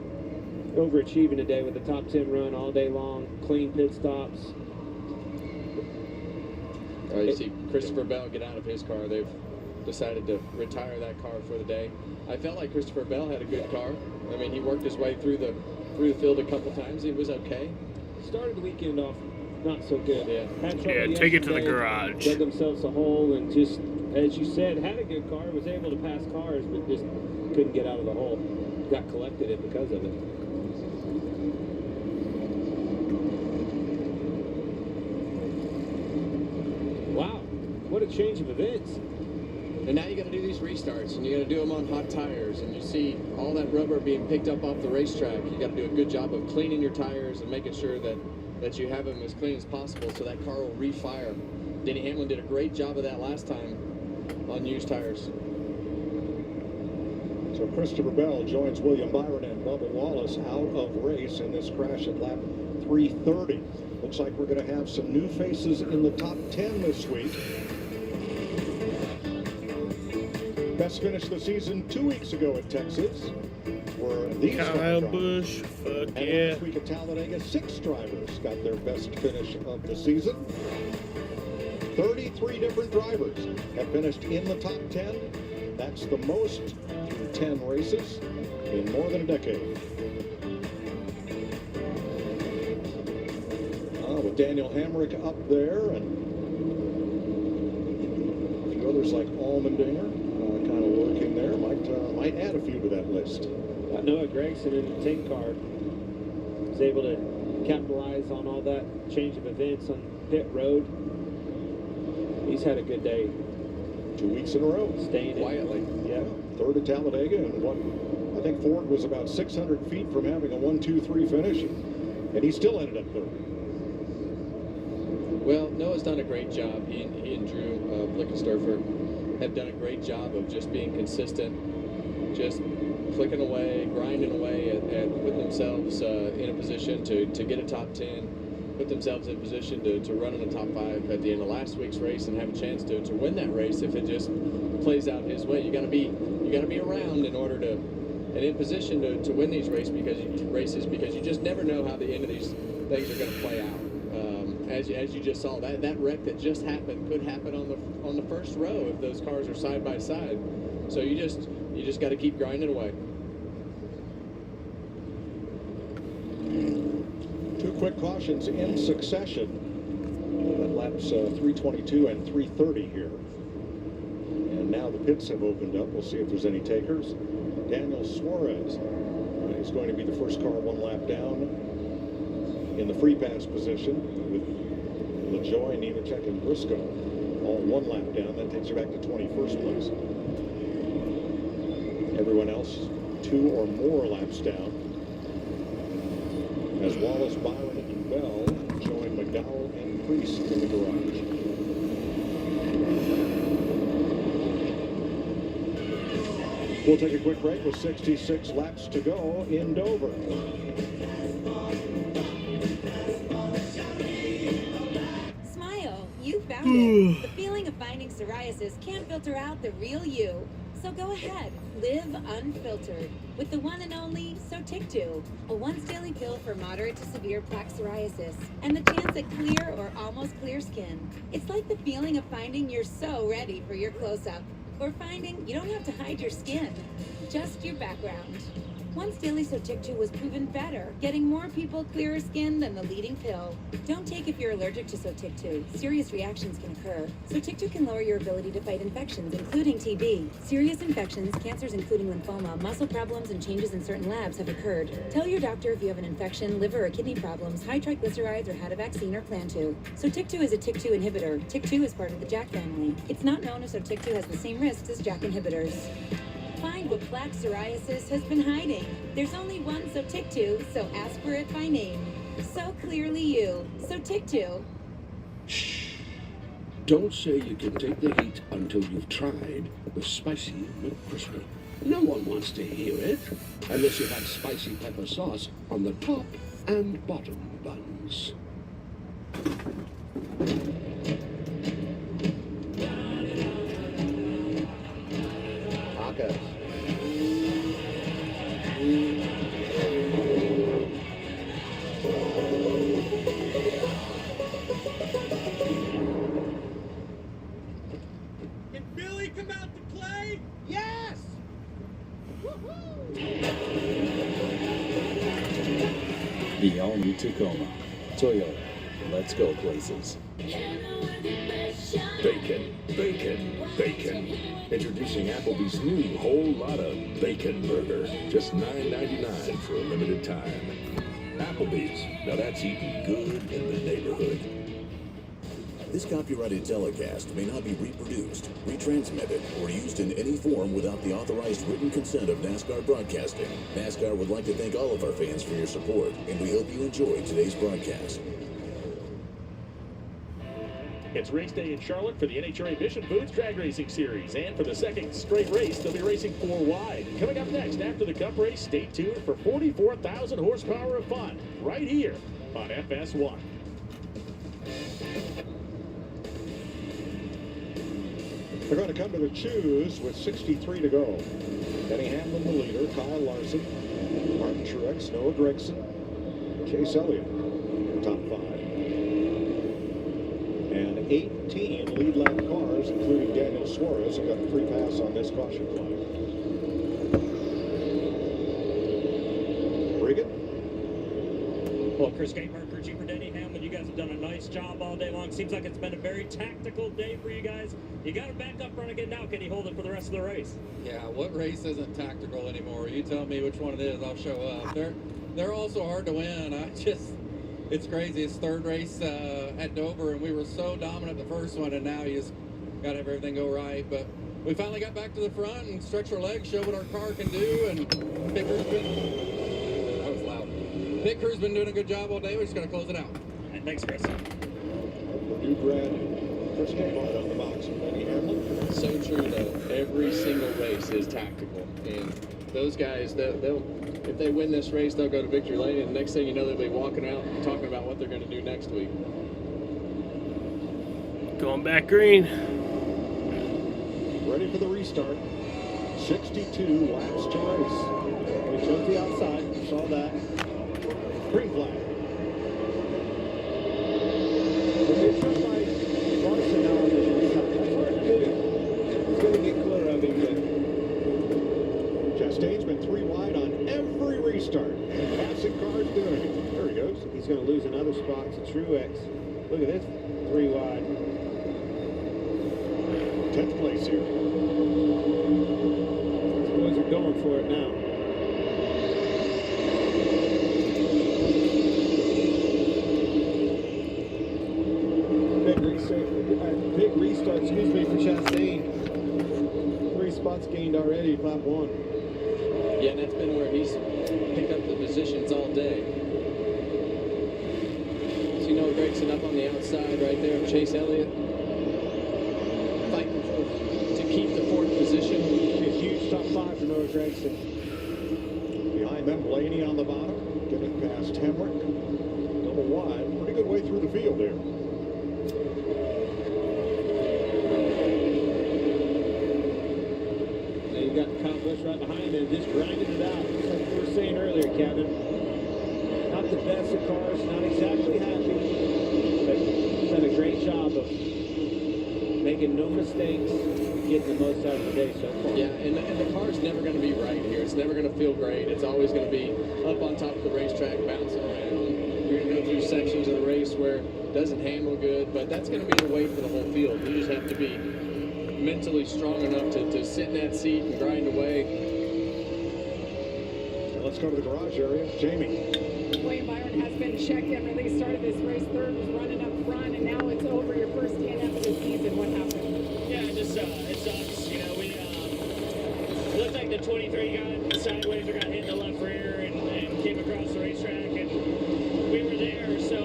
Overachieving today with the top 10 run all day long. Clean pit stops. You see Christopher Bell get out of his car. They've decided to retire that car for the day. I felt like Christopher Bell had a good car. I mean, he worked his way through the field a couple times. He was okay. Started the weekend off not so good. Yeah. Take it to the garage. Dug themselves a hole and just, as you said, had a good car. Was able to pass cars, but just couldn't get out of the hole. Got collected it because of it. Wow, what a change of events. And now you got to do these restarts, and you got to do them on hot tires, and you see all that rubber being picked up off the racetrack. You got to do a good job of cleaning your tires and making sure that you have them as clean as possible so that car will refire. Denny Hamlin did a great job of that last time on used tires. So Christopher Bell joins William Byron and Bubba Wallace out of race in this crash at lap 330. Looks like we're going to have some new faces in the top 10 this week. Best finish of the season 2 weeks ago at Texas were these Kyle Busch, fuck and yeah. last week at Talladega, 6 drivers got their best finish of the season. 33 different drivers have finished in the top 10. That's the most through 10 races in more than a decade. With Daniel Hamrick up there and a few others like Allmendinger kind of lurking there, might add a few to that list. Noah Gregson in the 10 car was able to capitalize on all that change of events on pit road. He's had a good day. 2 weeks in a row. Staying quietly. Yeah. Third at Talladega, and I think Ford was about 600 feet from having a 1-2-3 finish, and he still ended up third. Well, Noah's done a great job. He and Drew Blickensturfer have done a great job of just being consistent, just clicking away, grinding away at putting themselves in a position to get a top 10, put themselves in a position to run in the top 5 at the end of last week's race and have a chance to win that race if it just plays out his way. You got to be around in order to and in position to win these races because you just never know how the end of these things are going to play out. As you just saw, that wreck that just happened could happen on the first row if those cars are side by side. So you just got to keep grinding away. 2 quick cautions in succession at laps 322 and 330 here. And now the pits have opened up. We'll see if there's any takers. Daniel Suarez is going to be the first car 1 lap down in the free pass position with LaJoy, Nemechek, and Briscoe all 1 lap down. That takes you back to 21st place. Everyone else 2 or more laps down. As Wallace, Byron, and Bell join McDowell and Priest in the garage. We'll take a quick break with 66 laps to go in Dover. Smile, you found it. The feeling of finding psoriasis can't filter out the real you. So go ahead, live unfiltered with the one and only Sotyktu, a once daily pill for moderate to severe plaque psoriasis and the chance at clear or almost clear skin. It's like the feeling of finding you're so ready for your close-up, or finding you don't have to hide your skin, just your background. Once daily Sotyktu was proven better, getting more people clearer skin than the leading pill. Don't take if you're allergic to Sotyktu. Serious reactions can occur. Sotyktu can lower your ability to fight infections, including TB. Serious infections, cancers including lymphoma, muscle problems, and changes in certain labs have occurred. Tell your doctor if you have an infection, liver or kidney problems, high triglycerides, or had a vaccine or plan to. Sotyktu is a TYK2 inhibitor. TYK2 is part of the JAK family. It's not known if Sotyktu has the same risks as JAK inhibitors. Find what plaque psoriasis has been hiding. There's only one Sotyktu, so ask for it by name. So clearly you. Sotyktu. Shh. Don't say you can take the heat until you've tried the spicy McCrispy. No one wants to hear it unless you have spicy pepper sauce on the top and bottom buns. Tacos. Can Billy come out to play? Yes! The all-new Tacoma. Toyota. Let's go places. Bacon, bacon, bacon. Introducing Applebee's new whole lot of bacon burger. Just $9.99 for a limited time. Applebee's. Now that's eating good in the neighborhood. This copyrighted telecast may not be reproduced, retransmitted, or used in any form without the authorized written consent of NASCAR Broadcasting. NASCAR would like to thank all of our fans for your support, and we hope you enjoyed today's broadcast. It's race day in Charlotte for the NHRA Mission Foods Drag Racing Series. And for the second straight race, they'll be racing 4 wide. Coming up next after the Cup race, stay tuned for 44,000 horsepower of fun right here on FS1. They're going to come to the choose with 63 to go. Denny Hamlin, the leader. Kyle Larson, Martin Truex, Noah Gragson, Chase Elliott, top 5. And 18 lead lap cars, including Daniel Suarez, who got a free pass on this caution flag. Regan? Well, Chris Gamer, crew chief for Denny Hamlin, you guys have done a nice job all day long. Seems like it's been a very tactical day for you guys. You got to back up front again now. Can you hold it for the rest of the race? Yeah, what race isn't tactical anymore? You tell me which one it is, I'll show up. They're all so hard to win. It's crazy. It's third race at Dover, and we were so dominant the first one, and now you just got to have everything go right. But we finally got back to the front and stretched our legs, show what our car can do, and Pit Crew's been doing a good job all day. We're just going to close it out. And thanks, Chris. New grad Chris Gamer on the box from Denny Hamlin. So true, though. Every single race is tactical, and those guys, they'll if they win this race, they'll go to victory lane, and next thing you know, they'll be walking out talking about what they're going to do next week. Going back green. Ready for the restart. 62 laps to race. We chose the outside. Saw that. Green flag. It's just like Larson now on this restart. That's hard to do. It's going to get clear of him, but Chastain's been 3 wide on every restart. Classic cars doing it. There he goes. he's going to lose another spot to Truex. Look at this, 3 wide. 10th place here. These boys are going for it now. spots gained already, lap 1. Yeah, and that's been where he's picked up the positions all day. So you know Gregson up on the outside right there of Chase Elliott. Fighting to keep the 4th position. A huge top 5 for Noah Gregson. Behind them, Blaney on the bottom, getting past Hemrick. Double wide, pretty good way through the field there. Now you've got Kyle Busch right behind him, just grinding it out. Just like you were saying earlier, Kevin. Not the best of cars, not exactly happy, but he's done a great job of making no mistakes, getting the most out of the day so far. Yeah, and the car's never going to be right here. It's never going to feel great. It's always going to be up on top of the racetrack, bouncing around. You're going to go through sections of the race where it doesn't handle good, but that's going to be the way for the whole field. You just have to be mentally strong enough to sit in that seat and grind away. Now let's go to the garage area. Jamie. William Byron has been checked and released. Started this race third, was running up front, and now it's over. Your first DNF of the season. What happened? Yeah, it sucks. You know, it looked like the 23 got sideways or got hit in the left rear and came across the racetrack, and we were there, so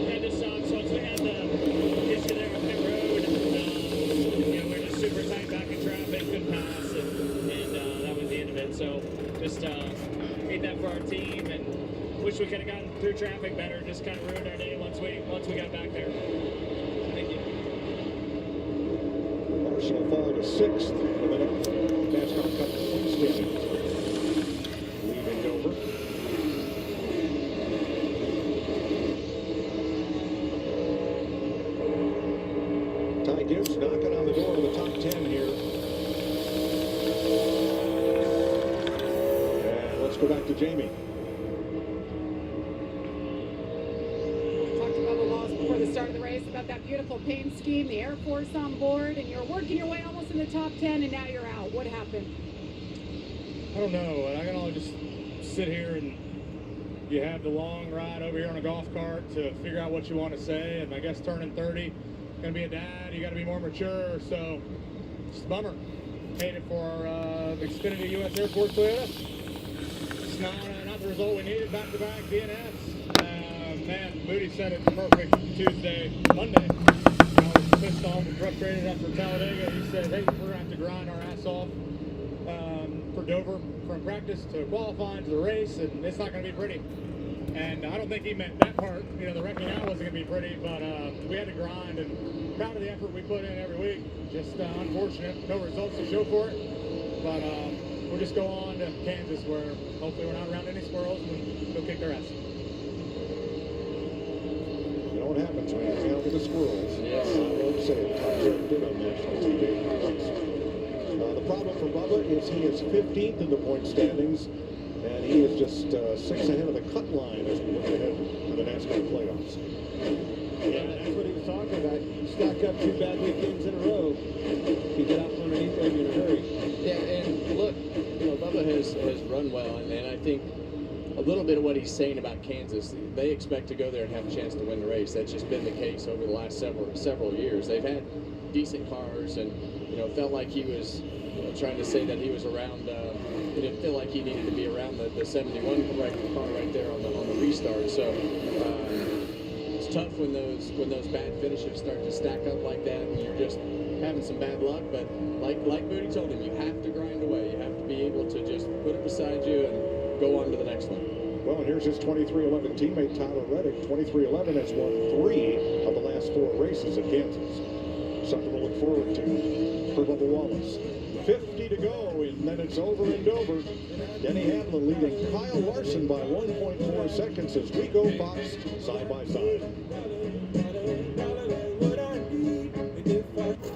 that just sucks. Once we had the issue there on pit road, you know, we were just super tight back in traffic, couldn't pass, and that was the end of it. So just hate that for our team, and wish we could have gotten through traffic better. Just kind of ruined our day once we got back there. Thank you. Marshall fall to 6th in the NASCAR Cup point standings. Leaving Dover. Ty Gibbs knocking on the door of the top 10 here. And let's go back to Jamie. Before the start of the race about that beautiful paint scheme, the Air Force on board, and you're working your way almost in the top 10, and now you're out. What happened? I don't know. I can only just sit here and you have the long ride over here on a golf cart to figure out what you want to say. And I guess turning 30, gonna be a dad, you got to be more mature. So it's a bummer. Hate it for our Xfinity U.S. Air Force Toyota. It's not the result we needed. Back-to-back DNFs. Man, Moody said it perfect Monday. I was pissed off and frustrated after Talladega. He said, hey, we're going to have to grind our ass off for Dover, from practice to qualifying to the race, and it's not going to be pretty. And I don't think he meant that part. You know, the wrecking out wasn't going to be pretty, but we had to grind, and proud of the effort we put in every week. Just unfortunate, no results to show for it. But we'll just go on to Kansas, where hopefully we're not around any squirrels, and we'll kick their ass. You know what happens when you hang out with the squirrels. Yes. I won't say it. Tom Jordan did on national TV. The problem for Bubba is he is 15th in the point standings, and he is just 6 ahead of the cut line as we look ahead to the NASCAR playoffs. Yeah, that's what he was talking about. You stack up 2 bad weekends in a row, you get out from underneath them in a hurry. Yeah, and look, you know, Bubba has run well, and I think a little bit of what he's saying about Kansas, they expect to go there and have a chance to win the race. That's just been the case over the last several years. They've had decent cars, and you know, felt like he was trying to say that he was around. He didn't feel like he needed to be around the 71 car right there on the restart. So it's tough when those bad finishes start to stack up like that, and you're just having some bad luck. But like Moody told him, you have to grind away. You have to be able to just put it beside you and go on to the next one. Well, and here's his 2311 teammate Tyler Reddick. 2311 has won 3 of the last 4 races at Kansas. Something to look forward to for Bubba Wallace. 50 to go, and then it's over in Dover. Denny Hamlin leading Kyle Larson by 1.4 seconds as we go Fox side by side.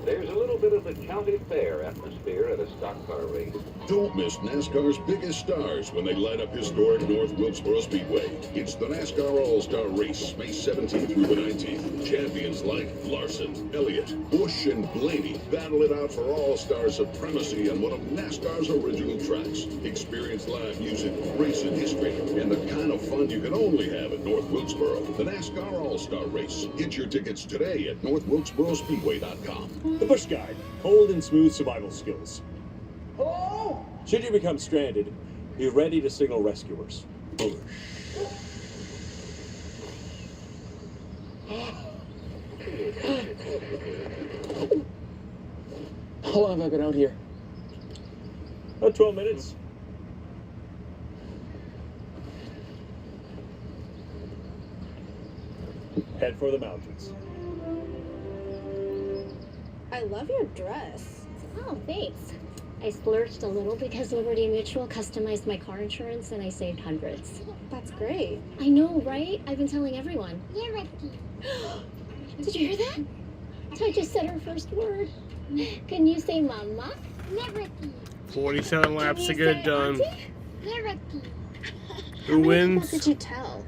There's a little bit of the county fair atmosphere at a stock car race. Don't miss NASCAR's biggest stars when they light up historic North Wilkesboro Speedway. It's the NASCAR All-Star Race, May 17th through the 19th. Champions like Larson, Elliott, Busch, and Blaney battle it out for All-Star supremacy on one of NASCAR's original tracks. Experience live music, racing history, and the kind of fun you can only have at North Wilkesboro. The NASCAR All-Star Race. Get your tickets today at NorthWilkesboroSpeedway.com. The Busch Guide, cold and smooth survival skills. Hello? Should you become stranded, be ready to signal rescuers. How long have I been out here? About 12 minutes. Head for the mountains. I love your dress. Oh, thanks. I splurged a little because Liberty Mutual customized my car insurance and I saved hundreds. That's great. I know, right? I've been telling everyone. Liberty. Did you hear that? I just said her first word. Can you say mama? Liberty. 47 laps to get it done. Liberty. Who wins? What did you tell?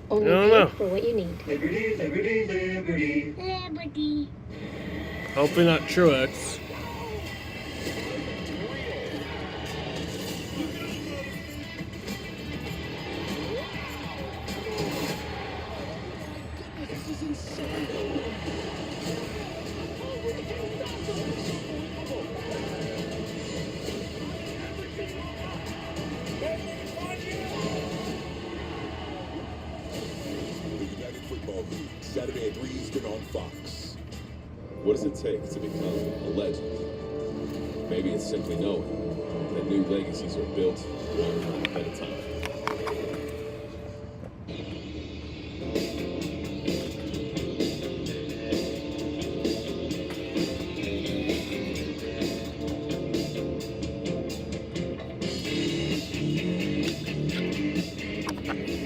Only I don't know. for what you need. Liberty, liberty, liberty. Liberty. Hopefully not Truex. Saturday at 3 Eastern on Fox. What does it take to become a legend? Maybe it's simply knowing that new legacies are built one at a time.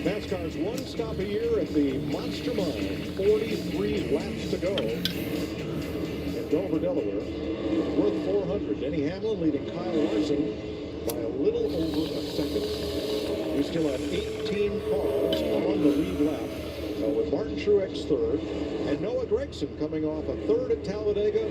NASCAR's one stop a year at the Monster Mile. 43 laps to go in Dover, Delaware. Worth 400. Denny Hamlin leading Kyle Larson by a little over a second. We still have 18 cars on the lead lap, with Martin Truex third, and Noah Gragson coming off a third at Talladega,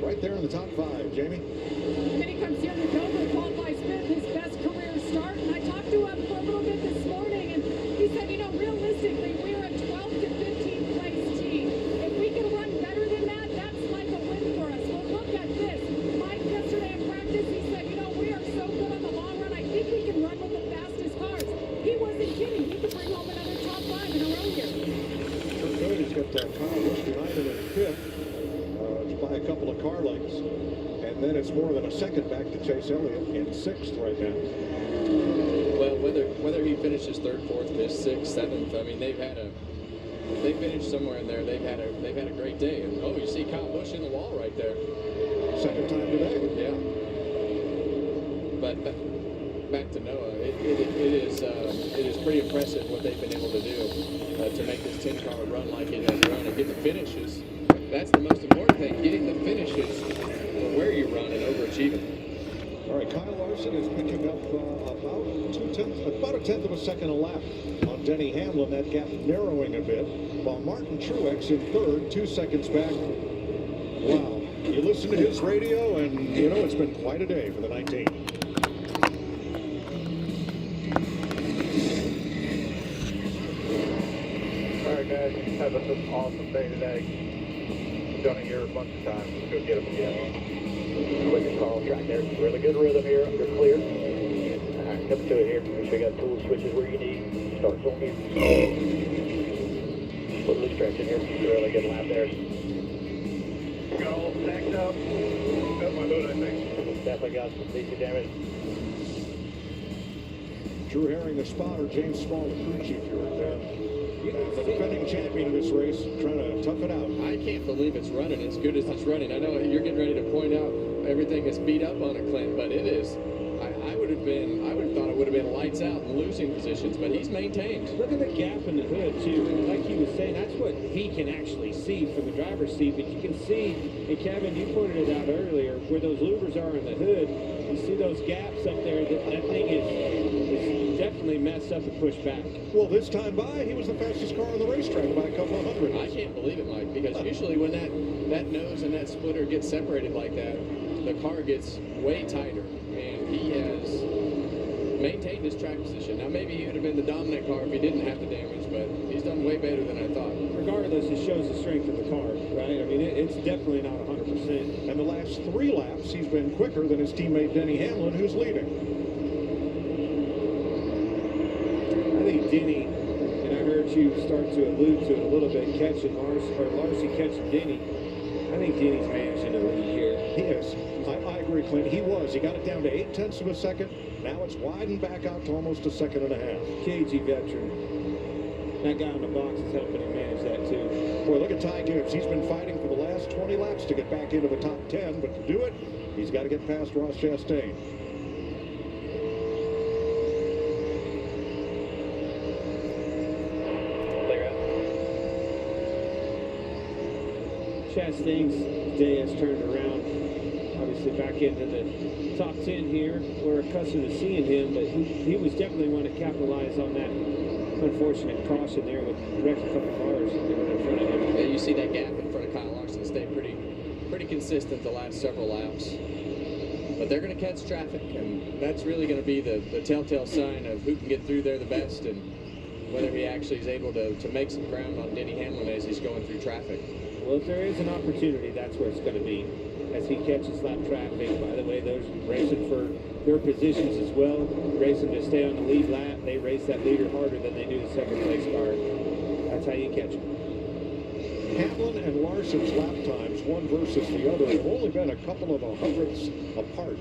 right there in the top 5. Jamie? And then he comes here to Dover, qualifies fifth, his best career start. And I talked to him for a little bit this morning, and he said, you know, realistically, we're a 12th to 15th place team. If we can run better than that, that's like a win for us. Well, look at this. Mike, yesterday in practice, he said, you know, we are so good on the long run. I think we can run with the fastest cars. He wasn't kidding. He could bring home another top 5 in a row here. Sure good. He's got Kyle Busch behind him in fifth. It's by a couple of car lengths. And then it's more than a second back to Chase Elliott in sixth right now. Well, whether he finishes third, fourth, fifth, sixth, seventh, I mean they finished somewhere in there. They've had a great day. And oh, you see Kyle Busch in the wall right there. Second time today. Yeah. But back to Noah, it is pretty impressive what they've been able to do to make this 10-car run like it has run and get the finishes. That's the most important thing, getting the finishes for where you run and overachieving. All right, Kyle Larson is picking up about a tenth of a second a lap on Denny Hamlin. That gap narrowing a bit, while Martin Truex in third, 2 seconds back. Wow, you listen to his radio, and you know it's been quite a day for the 19. All right, guys, have an awesome day today. We've done it here a bunch of times. Let's go get them again. Quick and Carl track there. Really good rhythm here. Under clear. All right, come to it here. Make sure you got tool switches where you need. Starts on here. Put a loose stretch in here. Really good lap there. Got all stacked up. Got my boat, I think. Definitely got some decent damage. Drew Herring, the spotter, James Small, the crew chief, you're right there. The defending champion of this race, trying to tough it out. I can't believe it's running as good as it's running. I know you're getting ready to point out everything is beat up on it, Clint, but it is. I would have thought it would have been lights out in losing positions, but he's maintained. Look at the gap in the hood, too. And like he was saying, that's what he can actually see from the driver's seat. But you can see, and Kevin, you pointed it out earlier, where those louvers are in the hood. You see those gaps up there. That thing is definitely messed up and pushed back. Well, this time by, he was the fastest car on the racetrack by a couple of hundred. I can't believe it, Mike, because usually when that nose and that splitter gets separated like that, the car gets way tighter, and he has maintained his track position. Now, maybe he would have been the dominant car if he didn't have the damage, but he's done way better than I thought. Regardless, it shows the strength of the car, right? I mean, it's definitely not 100%. And the last 3 laps, he's been quicker than his teammate Denny Hamlin, who's leading. I think Denny, and I heard you start to allude to it a little bit, catching Larson catching Denny. I think Denny's managing the lead here. He is. I agree, Clint. He was. He got it down to 0.8 of a second. Now it's widened back out to almost a second and a half. KG veteran. That guy in the box is helping him manage that too. Boy, look at Ty Gibbs. He's been fighting for the last 20 laps to get back into the top 10, but to do it, he's got to get past Ross Chastain. Chastain's day has turned around. Obviously back into the top 10 here. We're accustomed to seeing him, but he was definitely one to capitalize on that unfortunate caution there with wrecked a couple cars that were in front of him. Yeah, you see that gap in front of Kyle Larson stay pretty consistent the last several laps. But they're going to catch traffic, and that's really going to be the telltale sign of who can get through there the best and whether he actually is able to make some ground on Denny Hamlin as he's going through traffic. Well, if there is an opportunity, that's where it's going to be. As he catches lap traffic, by the way, those racing for their positions as well, racing to stay on the lead lap, they race that leader harder than they do the second place car. That's how you catch them. Hamlin and Larson's lap times, one versus the other, have only been a couple of hundredths apart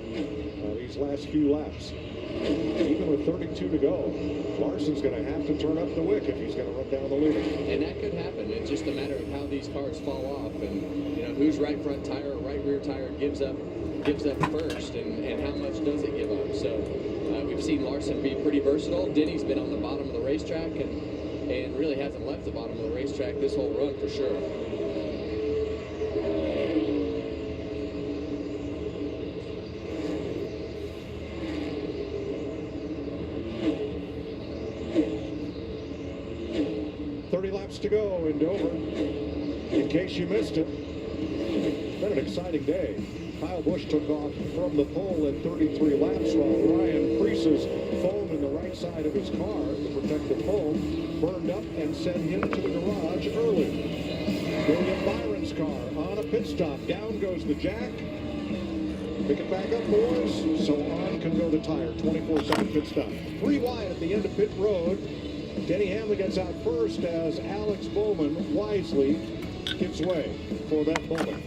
these last few laps. Even with 32 to go, Larson's going to have to turn up the wick if he's going to run down the leader. And that could happen. It's just a matter of how these cars fall off and, you know, whose right front tire or right rear tire gives up first and how much does it give up. So we've seen Larson be pretty versatile. Denny's been on the bottom of the racetrack and really hasn't left the bottom of the racetrack this whole run for sure. To go in Dover. In case you missed it, it's been an exciting day. Kyle Busch took off from the pole at 33 laps while Ryan Preece's foam in the right side of his car, the protective foam, burned up and sent him to the garage early. William Byron's car on a pit stop. Down goes the jack. Pick it back up, boys. So on can go the tire. 24-second pit stop. 3 wide at the end of pit road. Denny Hamlin gets out first as Alex Bowman wisely gives way for that moment.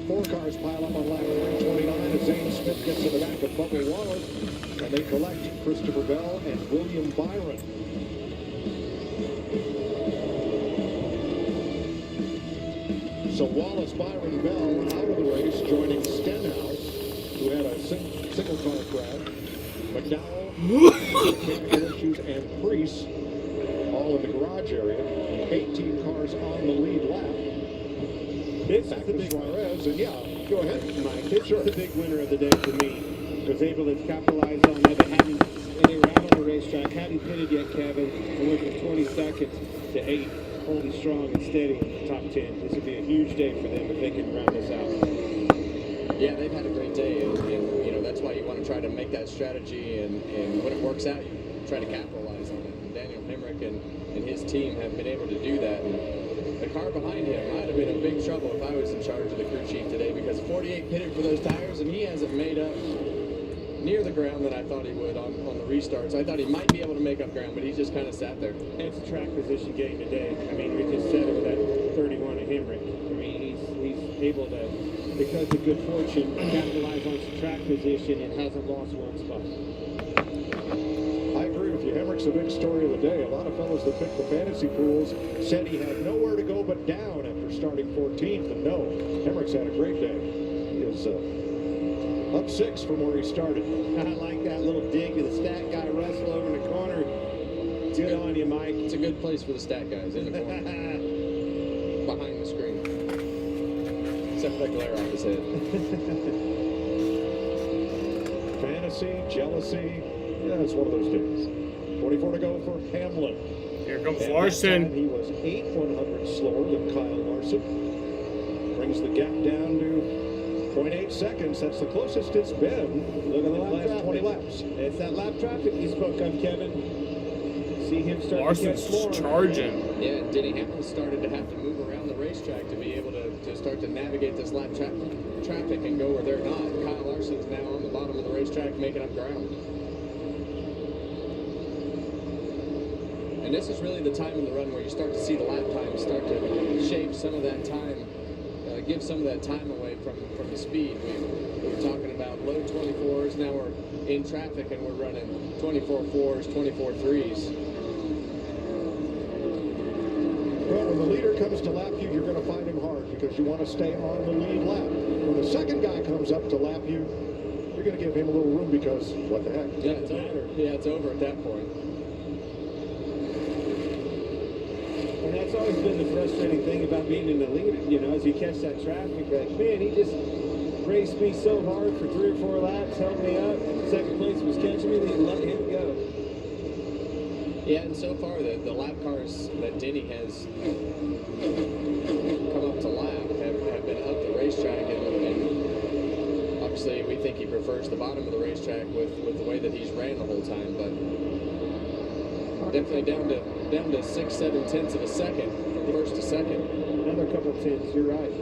4 cars pile up on lap 129 as Zane Smith gets in the back of Bubba Wallace, and they collect Christopher Bell and William Byron. So Wallace, Byron, Bell out of the race, joining Stenhouse, who had a single car crash. McDowell, issues, and Preece all in the garage area. 18 cars on the lead lap. This is the big Suarez, and go ahead, Mike. This is the big winner of the day for me. Was able to capitalize on that. They were out on the racetrack. Hadn't pitted yet, Kevin. And went from 20 seconds to 8, holding strong and steady in the top 10. This would be a huge day for them if they can round this out. Yeah, they've had a great day, and you know that's why you want to try to make that strategy, and when it works out, you try to capitalize on it. And Daniel Hemrick and his team have been able to do that. And the car behind him might have been in big trouble if I was in charge of the crew chief today, because 48 pitted for those tires, and he hasn't made up near the ground that I thought he would on the restarts. I thought he might be able to make up ground, but he just kind of sat there. It's a track position game today. I mean, we just said it with that 31 of Hemrick. I mean, he's able to, because of good fortune, capitalize on some track position and hasn't lost one spot. I agree with you. Hemrick's the big story of the day. A lot of fellas that picked the fantasy pools said he had nowhere to go but down after starting 14th. And no, Hemrick's had a great day. He is up 6 from where he started. I like that little dig to the stat guy, Russell, over in the corner. Good on you, Mike. It's a good place for the stat guys, in the corner. Behind the screen. Except for that glare off his head. Fantasy, jealousy. Yeah, it's one of those days. 44 to go for Hamlin. Here comes Larson. He was 8 100ths slower than Kyle Larson. Brings the gap down to 0.8 seconds. That's the closest it's been. Look at the last 20 laps. It's that lap traffic you spoke of, Kevin. See him start Larson's to get more. charging. Yeah, and Denny Hamlin started to have to move around the racetrack to be able to start to navigate this lap traffic and go where they're not. Kyle Larson's now on the bottom of the racetrack making up ground. And this is really the time in the run where you start to see the lap time start to shape some of that time, give some of that time away from the speed. We were talking about low 24s, now we're in traffic and we're running 24.4s, 24.3s. Well, when the leader comes to lap you, you're going to find him hard because you want to stay on the lead lap. When the second guy comes up to lap you, you're going to give him a little room because what the heck? Yeah, it's over. Yeah, it's over at that point. And that's always been the frustrating thing about being in the lead, you know, as you catch that traffic, like, man, he just raced me so hard for 3 or 4 laps, held me up, second place was catching me, then let him go. Yeah, and so far the lap cars that Denny has come up to lap have been up the racetrack, and obviously we think he prefers the bottom of the racetrack with the way that he's ran the whole time, but definitely down to 6-7 tenths of a second from first to second. Another couple tenths, you're right.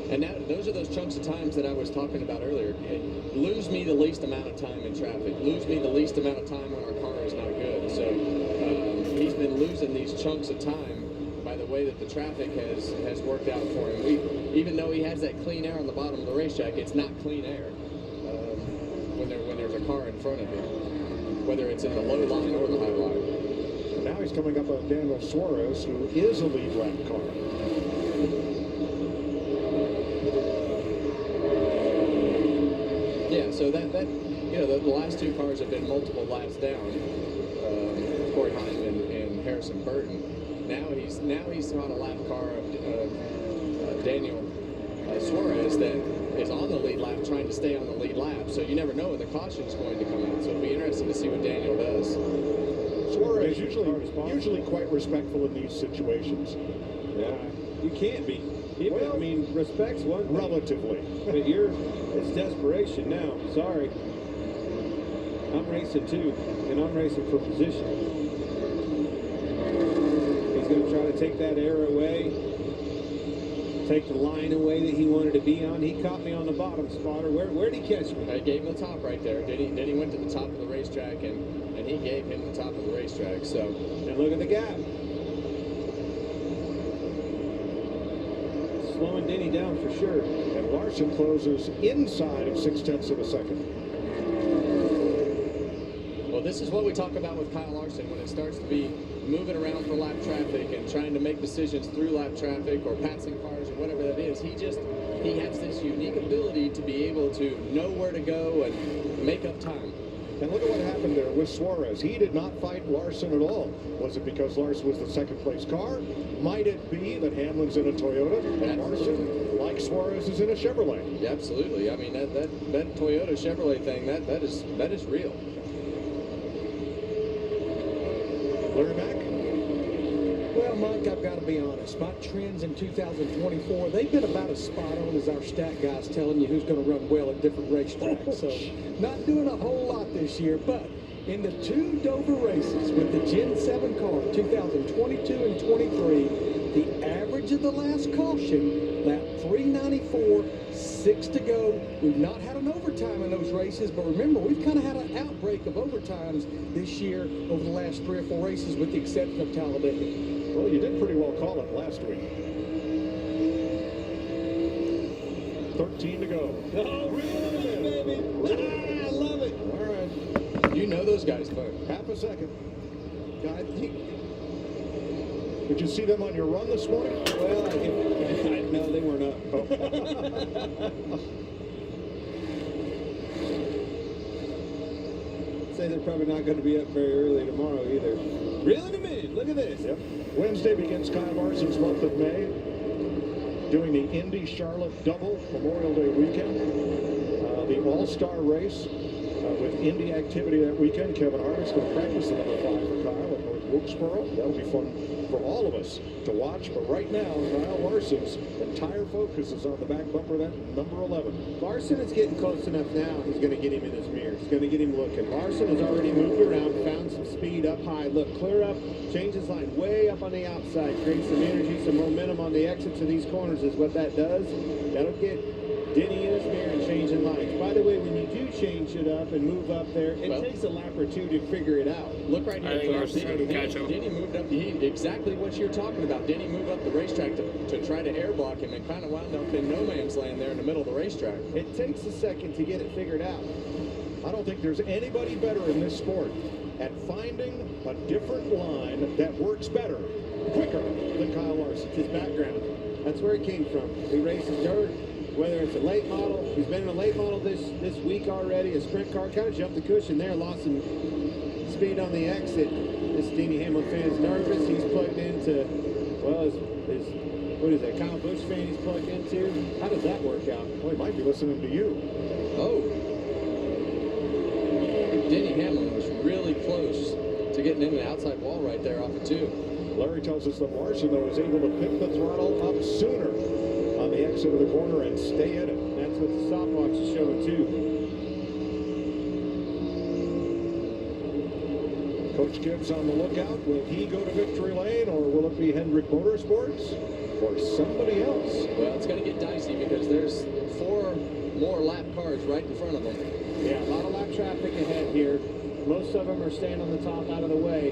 And now those are those chunks of times that I was talking about earlier. Lose me the least amount of time in traffic. Lose me the least amount of time when our car is not good. So he's been losing these chunks of time by the way that the traffic has worked out for him. Even though he has that clean air on the bottom of the racetrack, it's not clean air when there's a car in front of him, whether it's in the low line or the high line. And now he's coming up on Daniel Suarez, who is a lead lap car. Yeah, so that you know, the last 2 cars have been multiple laps down. Corey Hyman and Harrison Burton. Now he's on a lap car of Daniel Suarez that is on the lead lap, trying to stay on the lead lap. So you never know when the caution is going to come out. So it'll be interesting to see what Daniel does. Suarez usually quite respectful in these situations. Yeah, you can't be. Well, I mean, respect's one thing. Relatively. But it's desperation now. Sorry. I'm racing too, and I'm racing for position. He's going to try to take that air away, take the line away that he wanted to be on. He caught me on the bottom spotter. Where'd he catch me? I gave him the top right there. Denny went to the top of the racetrack, and he gave him the top of the racetrack. So, and look at the gap. Slowing Denny down for sure. And Larson closes inside of 0.6 of a second. Well, this is what we talk about with Kyle Larson when it starts to be moving around for lap traffic and trying to make decisions through lap traffic or passing cars or whatever that is. He has this unique ability to be able to know where to go and make up time. And look at what happened there with Suarez. He did not fight Larson at all. Was it because Larson was the second place car? Might it be that Hamlin's in a Toyota and Larson, like Suarez, is in a Chevrolet? Yeah, absolutely. I mean, that Toyota Chevrolet thing, that is real. Larry Mack? Well, Mike, I've got to be honest. My trends in 2024, they've been about as spot on as our stat guys telling you who's going to run well at different racetracks. So, not doing a whole lot this year, but in the 2 Dover races with the Gen 7 car, 2022 and 23, the average of the last caution, lap 394, 6 to go. We've not had an overtime in those races, but remember, we've kind of had an outbreak of overtimes this year over the last 3 or 4 races, with the exception of Talladega. Well, you did pretty well call it last week. 13 to go. Oh, really, baby? I love it. All right. You know those guys, but half a second. Did you see them on your run this morning? Well, no, they weren't up. Oh. Say they're probably not going to be up very early tomorrow either. Reel in a minute. Look at this. Yep. Wednesday begins Kyle Larson's month of May, doing the Indy Charlotte double Memorial Day weekend, the All-Star race, with Indy activity that weekend, Kevin Harvick's going to practice the number 5 for Kyle at North Wilkesboro. That'll be fun for all of us to watch. But right now, Kyle Larson's entire focus is on the back bumper of that number 11. Larson is getting close enough now. He's going to get him in his mirror. He's going to get him looking. Larson has already moved around, found some speed up high. Look, clear up, change his line way up on the outside, create some energy, some momentum on the exits of these corners is what that does. That'll get Denny in his mirror and changing lines. By the way, when you do change it up and move up there, it takes a lap or two to figure it out. Look right here. I think Larson's going to catch him. Denny moved up the heat. Exactly what you're talking about. Denny moved up the racetrack to try to air block him and kind of wound up in no man's land there in the middle of the racetrack. It takes a second to get it figured out. I don't think there's anybody better in this sport at finding a different line that works better, quicker than Kyle Larson. His background. That's where it came from. He races dirt, whether it's a late model. He's been in a late model this week already. A sprint car kind of jumped the cushion there, lost some speed on the exit. This Denny Hamlin fan's nervous. He's plugged into, well, his what is that, Kyle Busch fan he's plugged into? How does that work out? Well, he might be listening to you. Oh. Denny Hamlin was really close to getting in the outside wall right there off of 2. Larry tells us that Larson, though, was able to pick the throttle up sooner on the exit of the corner and stay in it. That's what the stopwatch is showing, too. Coach Gibbs on the lookout. Will he go to victory lane, or will it be Hendrick Motorsports or somebody else? Well, it's going to get dicey because there's 4 more lap cars right in front of them. Yeah, a lot of lap traffic ahead here. Most of them are staying on the top out of the way.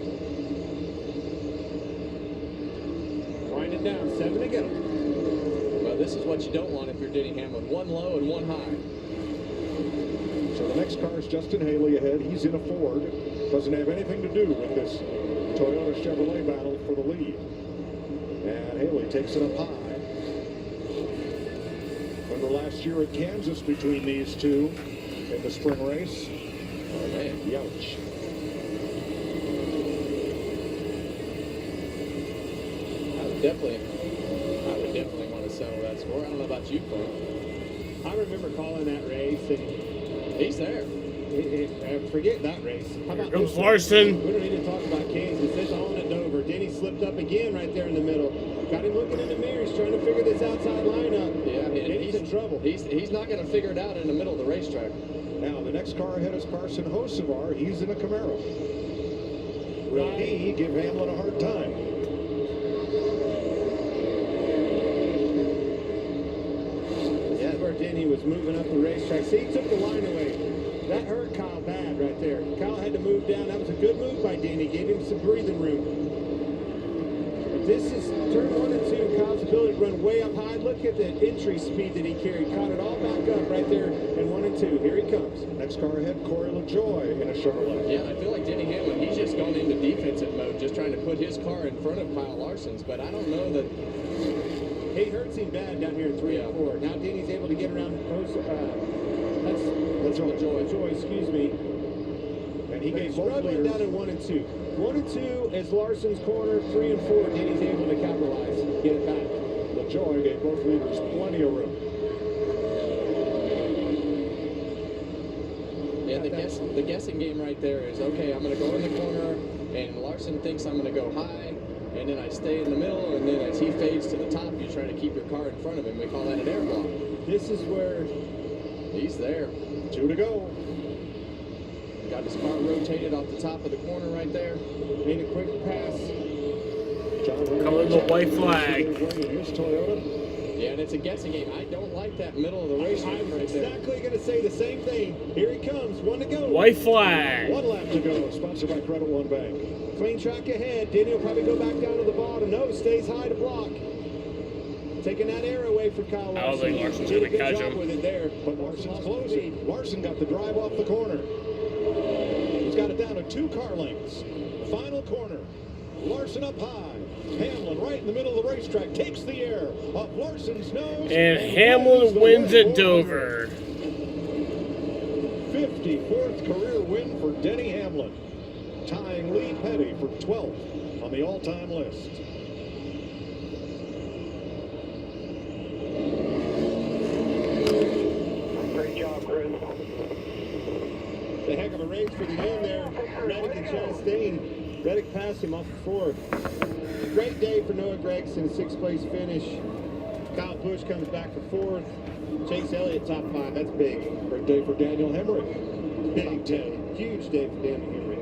Wind it down, 7 to go. Well, this is what you don't want if you're Denny Hamlin. 1 low and 1 high. So the next car is Justin Haley ahead. He's in a Ford. Doesn't have anything to do with this Toyota Chevrolet battle for the lead. And Haley takes it up high. Remember last year at Kansas between these two in the spring race? Oh, man. Youch. I would definitely want to settle that score. I don't know about you, Clint. I remember calling that race, and he's there. Forget that race. How about Here comes Larson. We don't need to talk about Kansas. It's on at Dover. Denny slipped up again right there in the middle. Got him looking in the mirror. He's trying to figure this outside lineup. Yeah, Denny's in trouble. He's not going to figure it out in the middle of the racetrack. Now, the next car ahead is Carson Hocevar. He's in a Camaro. Will he give Hamlin a hard time? This is where Denny was moving up the racetrack. See, he took the line away. That hurt Kyle bad right there. Kyle had to move down. That was a good move by Denny. Gave him some breathing room. But this is turn 1 and 2. Kyle's ability to run way up high. Look at the entry speed that he carried. Caught it all back up right there in 1 and 2. Here he comes. Next car ahead, Corey LaJoie in a Chevrolet. Yeah, I feel like Denny Hamlin, he's just going into defensive mode, just trying to put his car in front of Kyle Larson's. But I don't know that... He hurts him bad down here in 3 and 4. Now Denny's able to get around... That's LaJoie, excuse me. And he gave both struggling leaders down in 1 and 2. 1 and 2 is Larson's corner. 3 and 4, Denny's able to capitalize. Get it back. LaJoie gave both leaders plenty of room. Yeah, the guessing game right there is, okay, I'm going to go in the corner, and Larson thinks I'm going to go high, and then I stay in the middle, and then as he fades to the top, you try to keep your car in front of him. We call that an air block. This is where... He's there. 2 to go. Got his car rotated off the top of the corner right there. Made a quick pass. Color the white flag. Here's Toyota. Yeah, and it's a guessing game. I don't like that middle of the race I'm right there. exactly going to say the same thing. Here he comes. 1 to go. White flag. 1 lap to go. Sponsored by Credit One Bank. Clean track ahead. Denny will probably go back down to the bottom. No, stays high to block. Taking that air away from Kyle Larson. I don't think Larson's going to catch him. With it there. But Larson's closing. Larson got the drive off the corner. He's got it down to 2 car lengths. Final corner. Larson up high. Hamlin right in the middle of the racetrack takes the air off Larson's nose. And Hamlin wins at Dover. 54th career win for Denny Hamlin. Tying Lee Petty for 12th on the all-time list. Great job, Chris. It's a heck of a race for the end there. Reddick and Chastain. Reddick passed him off the fourth. Great day for Noah Gregson, 6th place finish. Kyle Busch comes back for 4th. Chase Elliott top 5. That's big. Great day for Daniel Hemrick. Big day. Huge day for Danny Henry.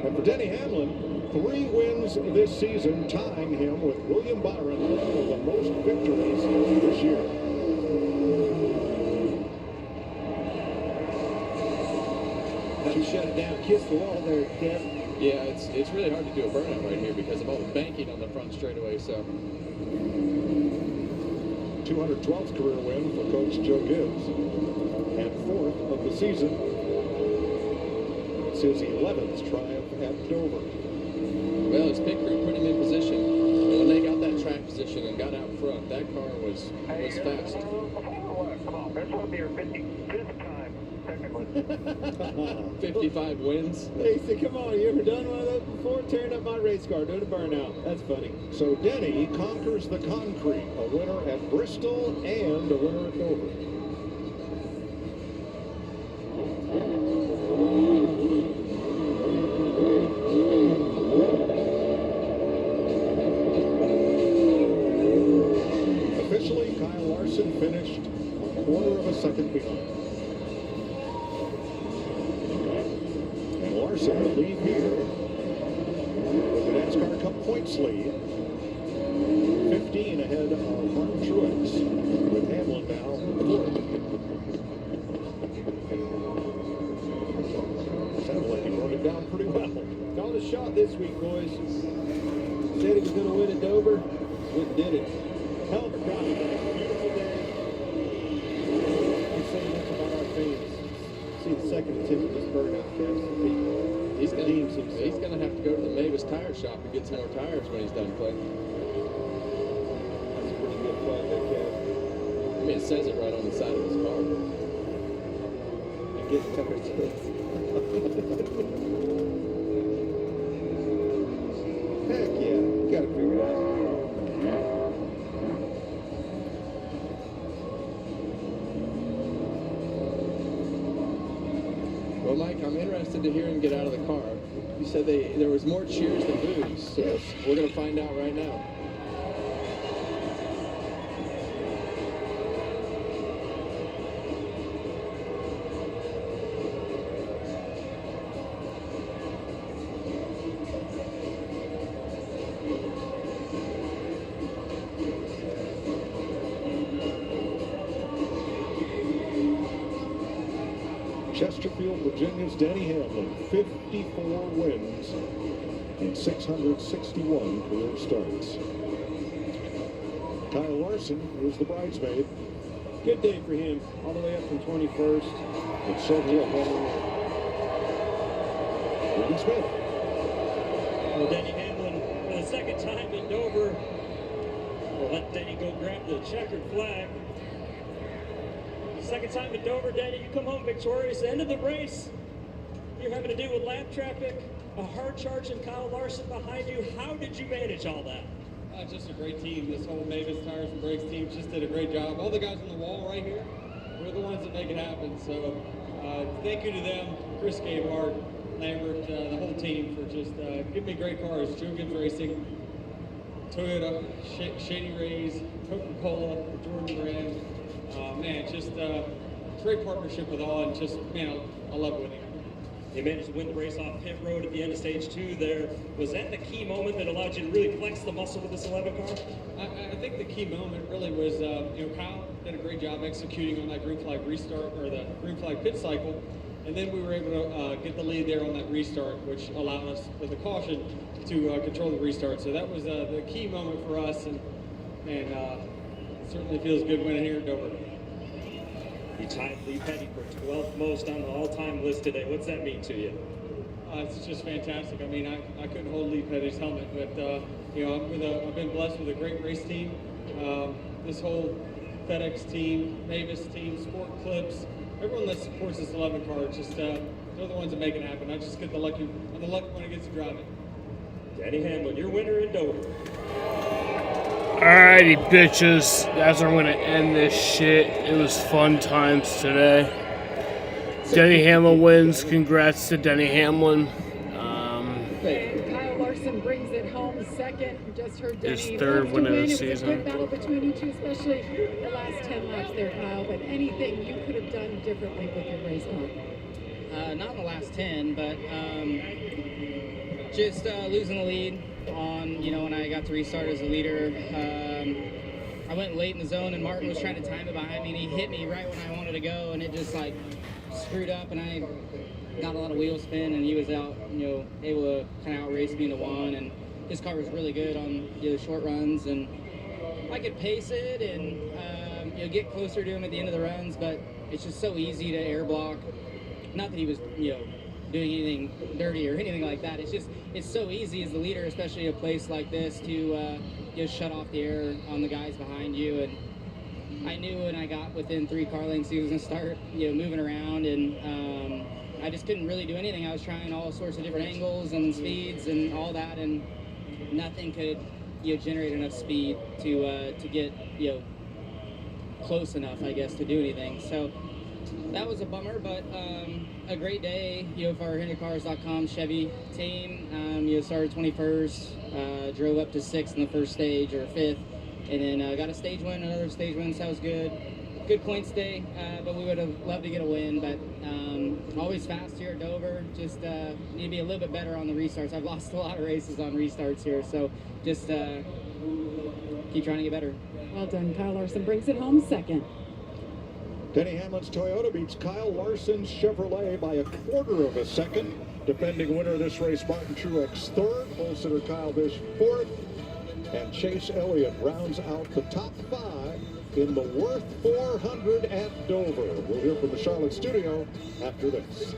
And for Denny Hamlin, 3 wins this season, tying him with William Byron for the most victories this year. You shut it down. Kiss the wall there, Kev. Yeah, it's really hard to do a burnout right here because of all the banking on the front straightaway. So 212th career win for Coach Joe Gibbs. And 4th of the season. It's his 11th triumph at Dover. well, his pit crew put him in position. And when they got that track position and got out front, that car was fast. Come on, this will be your 55th time, technically. 55 wins. Hey, so come on, you ever done one of those before? Tearing up my race car, doing a burnout. That's funny. So Denny conquers the concrete, a winner at Bristol and a winner at Dover. Officially, Kyle Larson finished a quarter of a second behind. And Larson will leave here with the NASCAR Cup points lead. 15 ahead of Martin Truex, with Hamlin now fourth. Sounded like he wrote it down pretty well. Called a shot this week, boys. Said he was going to win at Dover. Went and did it. Hell of a crowd tonight. Beautiful day. Can't say much about our fans. See the second attempt at this burnout, Kev. He's going to have to go to the Mavis tire shop and get some more tires when he's done playing. That's a pretty good play there, Kev. I mean, it says it right on the side of his car. And get the tires. Heck yeah. You got to figure it out. Well, Mike, I'm interested to hear him get out of the car. You said there was more cheers than boos, so we're going to find out right now. Chesterfield, Virginia's Denny Hamlin, 54 wins in 661 career starts. Kyle Larson was the bridesmaid. Good day for him. All the way up from 21st. And so did Ruben Smith. Well, Denny Hamlin, for the second time in Dover, will let Denny go grab the checkered flag. Second time at Dover, Denny, you come home victorious. End of the race, you're having to deal with lap traffic, a hard charge and Kyle Larson behind you. How did you manage all that? Just a great team. This whole Mavis Tires and Brakes team just did a great job. All the guys on the wall right here, we're the ones that make it happen. So thank you to them, Chris Gabehart, Lambert, the whole team for just giving me great cars. Joe Gibbs Racing, Toyota, Shady Rays, Coca-Cola, Jordan Brand. Man, just great partnership with all, and just, man, I love winning. You managed to win the race off pit road at the end of stage 2 there. Was that the key moment that allowed you to really flex the muscle with this 11 car? I think the key moment really was, Kyle did a great job executing on that green flag restart, or the green flag pit cycle, and then we were able to get the lead there on that restart, which allowed us, with the caution, to control the restart. So that was the key moment for us, and it certainly feels good winning here at Dover. You tied Lee Petty for 12th most on the all-time list today. What's that mean to you? It's just fantastic. I mean, I couldn't hold Lee Petty's helmet, but I've been blessed with a great race team. This whole FedEx team, Mavis team, Sport Clips, everyone that supports this 11 car, just they're the ones that make it happen. I just get the lucky one who gets to drive it. Denny Hamlin, your winner in Dover. Alrighty, bitches. That's where I'm gonna end this shit. It was fun times today. Denny Hamlin wins. Congrats to Denny Hamlin. And Kyle Larson brings it home second. You just heard Denny. His third win of the It was season. a good battle between you two, especially the last 10 laps there, Kyle. But anything you could have done differently with your race car? Not in the last 10, but just losing the lead on, when I got to restart as a leader. I went late in the zone, and Martin was trying to time it behind me, and he hit me right when I wanted to go, and it just, screwed up, and I got a lot of wheel spin, and he was out, able to kind of outrace me into one, and his car was really good on the short runs, and I could pace it and get closer to him at the end of the runs, but it's just so easy to air block. Not that he was doing anything dirty or anything like that. It's so easy as the leader, especially in a place like this, to shut off the air on the guys behind you. And I knew when I got within 3 car lengths, he was going to start moving around, and I just couldn't really do anything. I was trying all sorts of different angles and speeds and all that, and nothing could generate enough speed to get close enough, I guess, to do anything. So that was a bummer, but a great day, for our HenryCars.com Chevy team. Started 21st, drove up to 6th in the first stage, or 5th, and then got a stage win, another stage win, so that was good. Good points day, but we would have loved to get a win, but always fast here at Dover. Just need to be a little bit better on the restarts. I've lost a lot of races on restarts here, so just keep trying to get better. Well done. Kyle Larson brings it home second. Denny Hamlin's Toyota beats Kyle Larson's Chevrolet by a quarter of a second. Defending winner of this race, Martin Truex third, pole sitter Kyle Busch fourth, and Chase Elliott rounds out the top 5 in the Worth 400 at Dover. We'll hear from the Charlotte studio after this.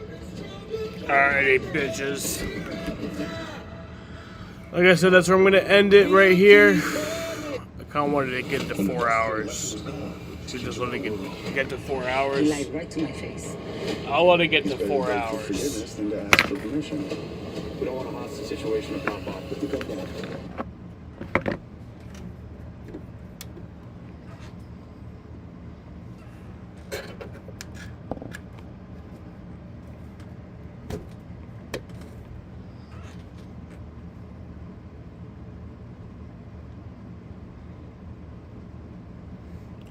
Alrighty, bitches. Like I said, that's where I'm going to end it right here. I kind of wanted to get to 4 hours. We just want to get to 4 hours. You lied right to my face. I'll let it get to 4 For hours. forgiveness than to ask for permission. We don't want a hostage situation to pop up. Let's go back.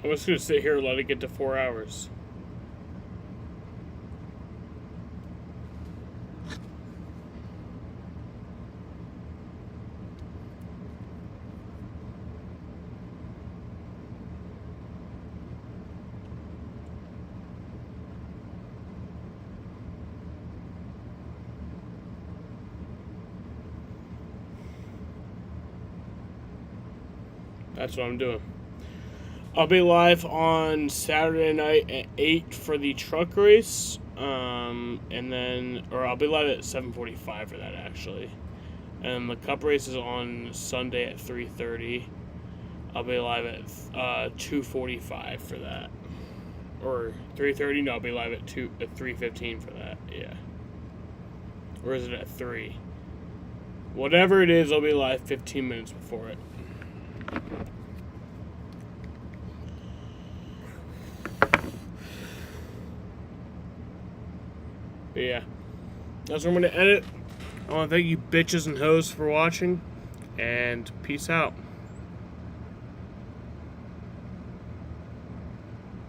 I'm just going to sit here and let it get to 4 hours. That's what I'm doing. I'll be live on Saturday night at 8 for the truck race, and then, or I'll be live at 7:45 for that actually, and the cup race is on Sunday at 3:30. I'll be live at 2:45 for that, or 3:30. No, I'll be live at 3:15 for that. Yeah, or is it at 3? Whatever it is, I'll be live 15 minutes before it. But yeah, that's where I'm going to end it. I want to thank you bitches and hoes for watching, and peace out.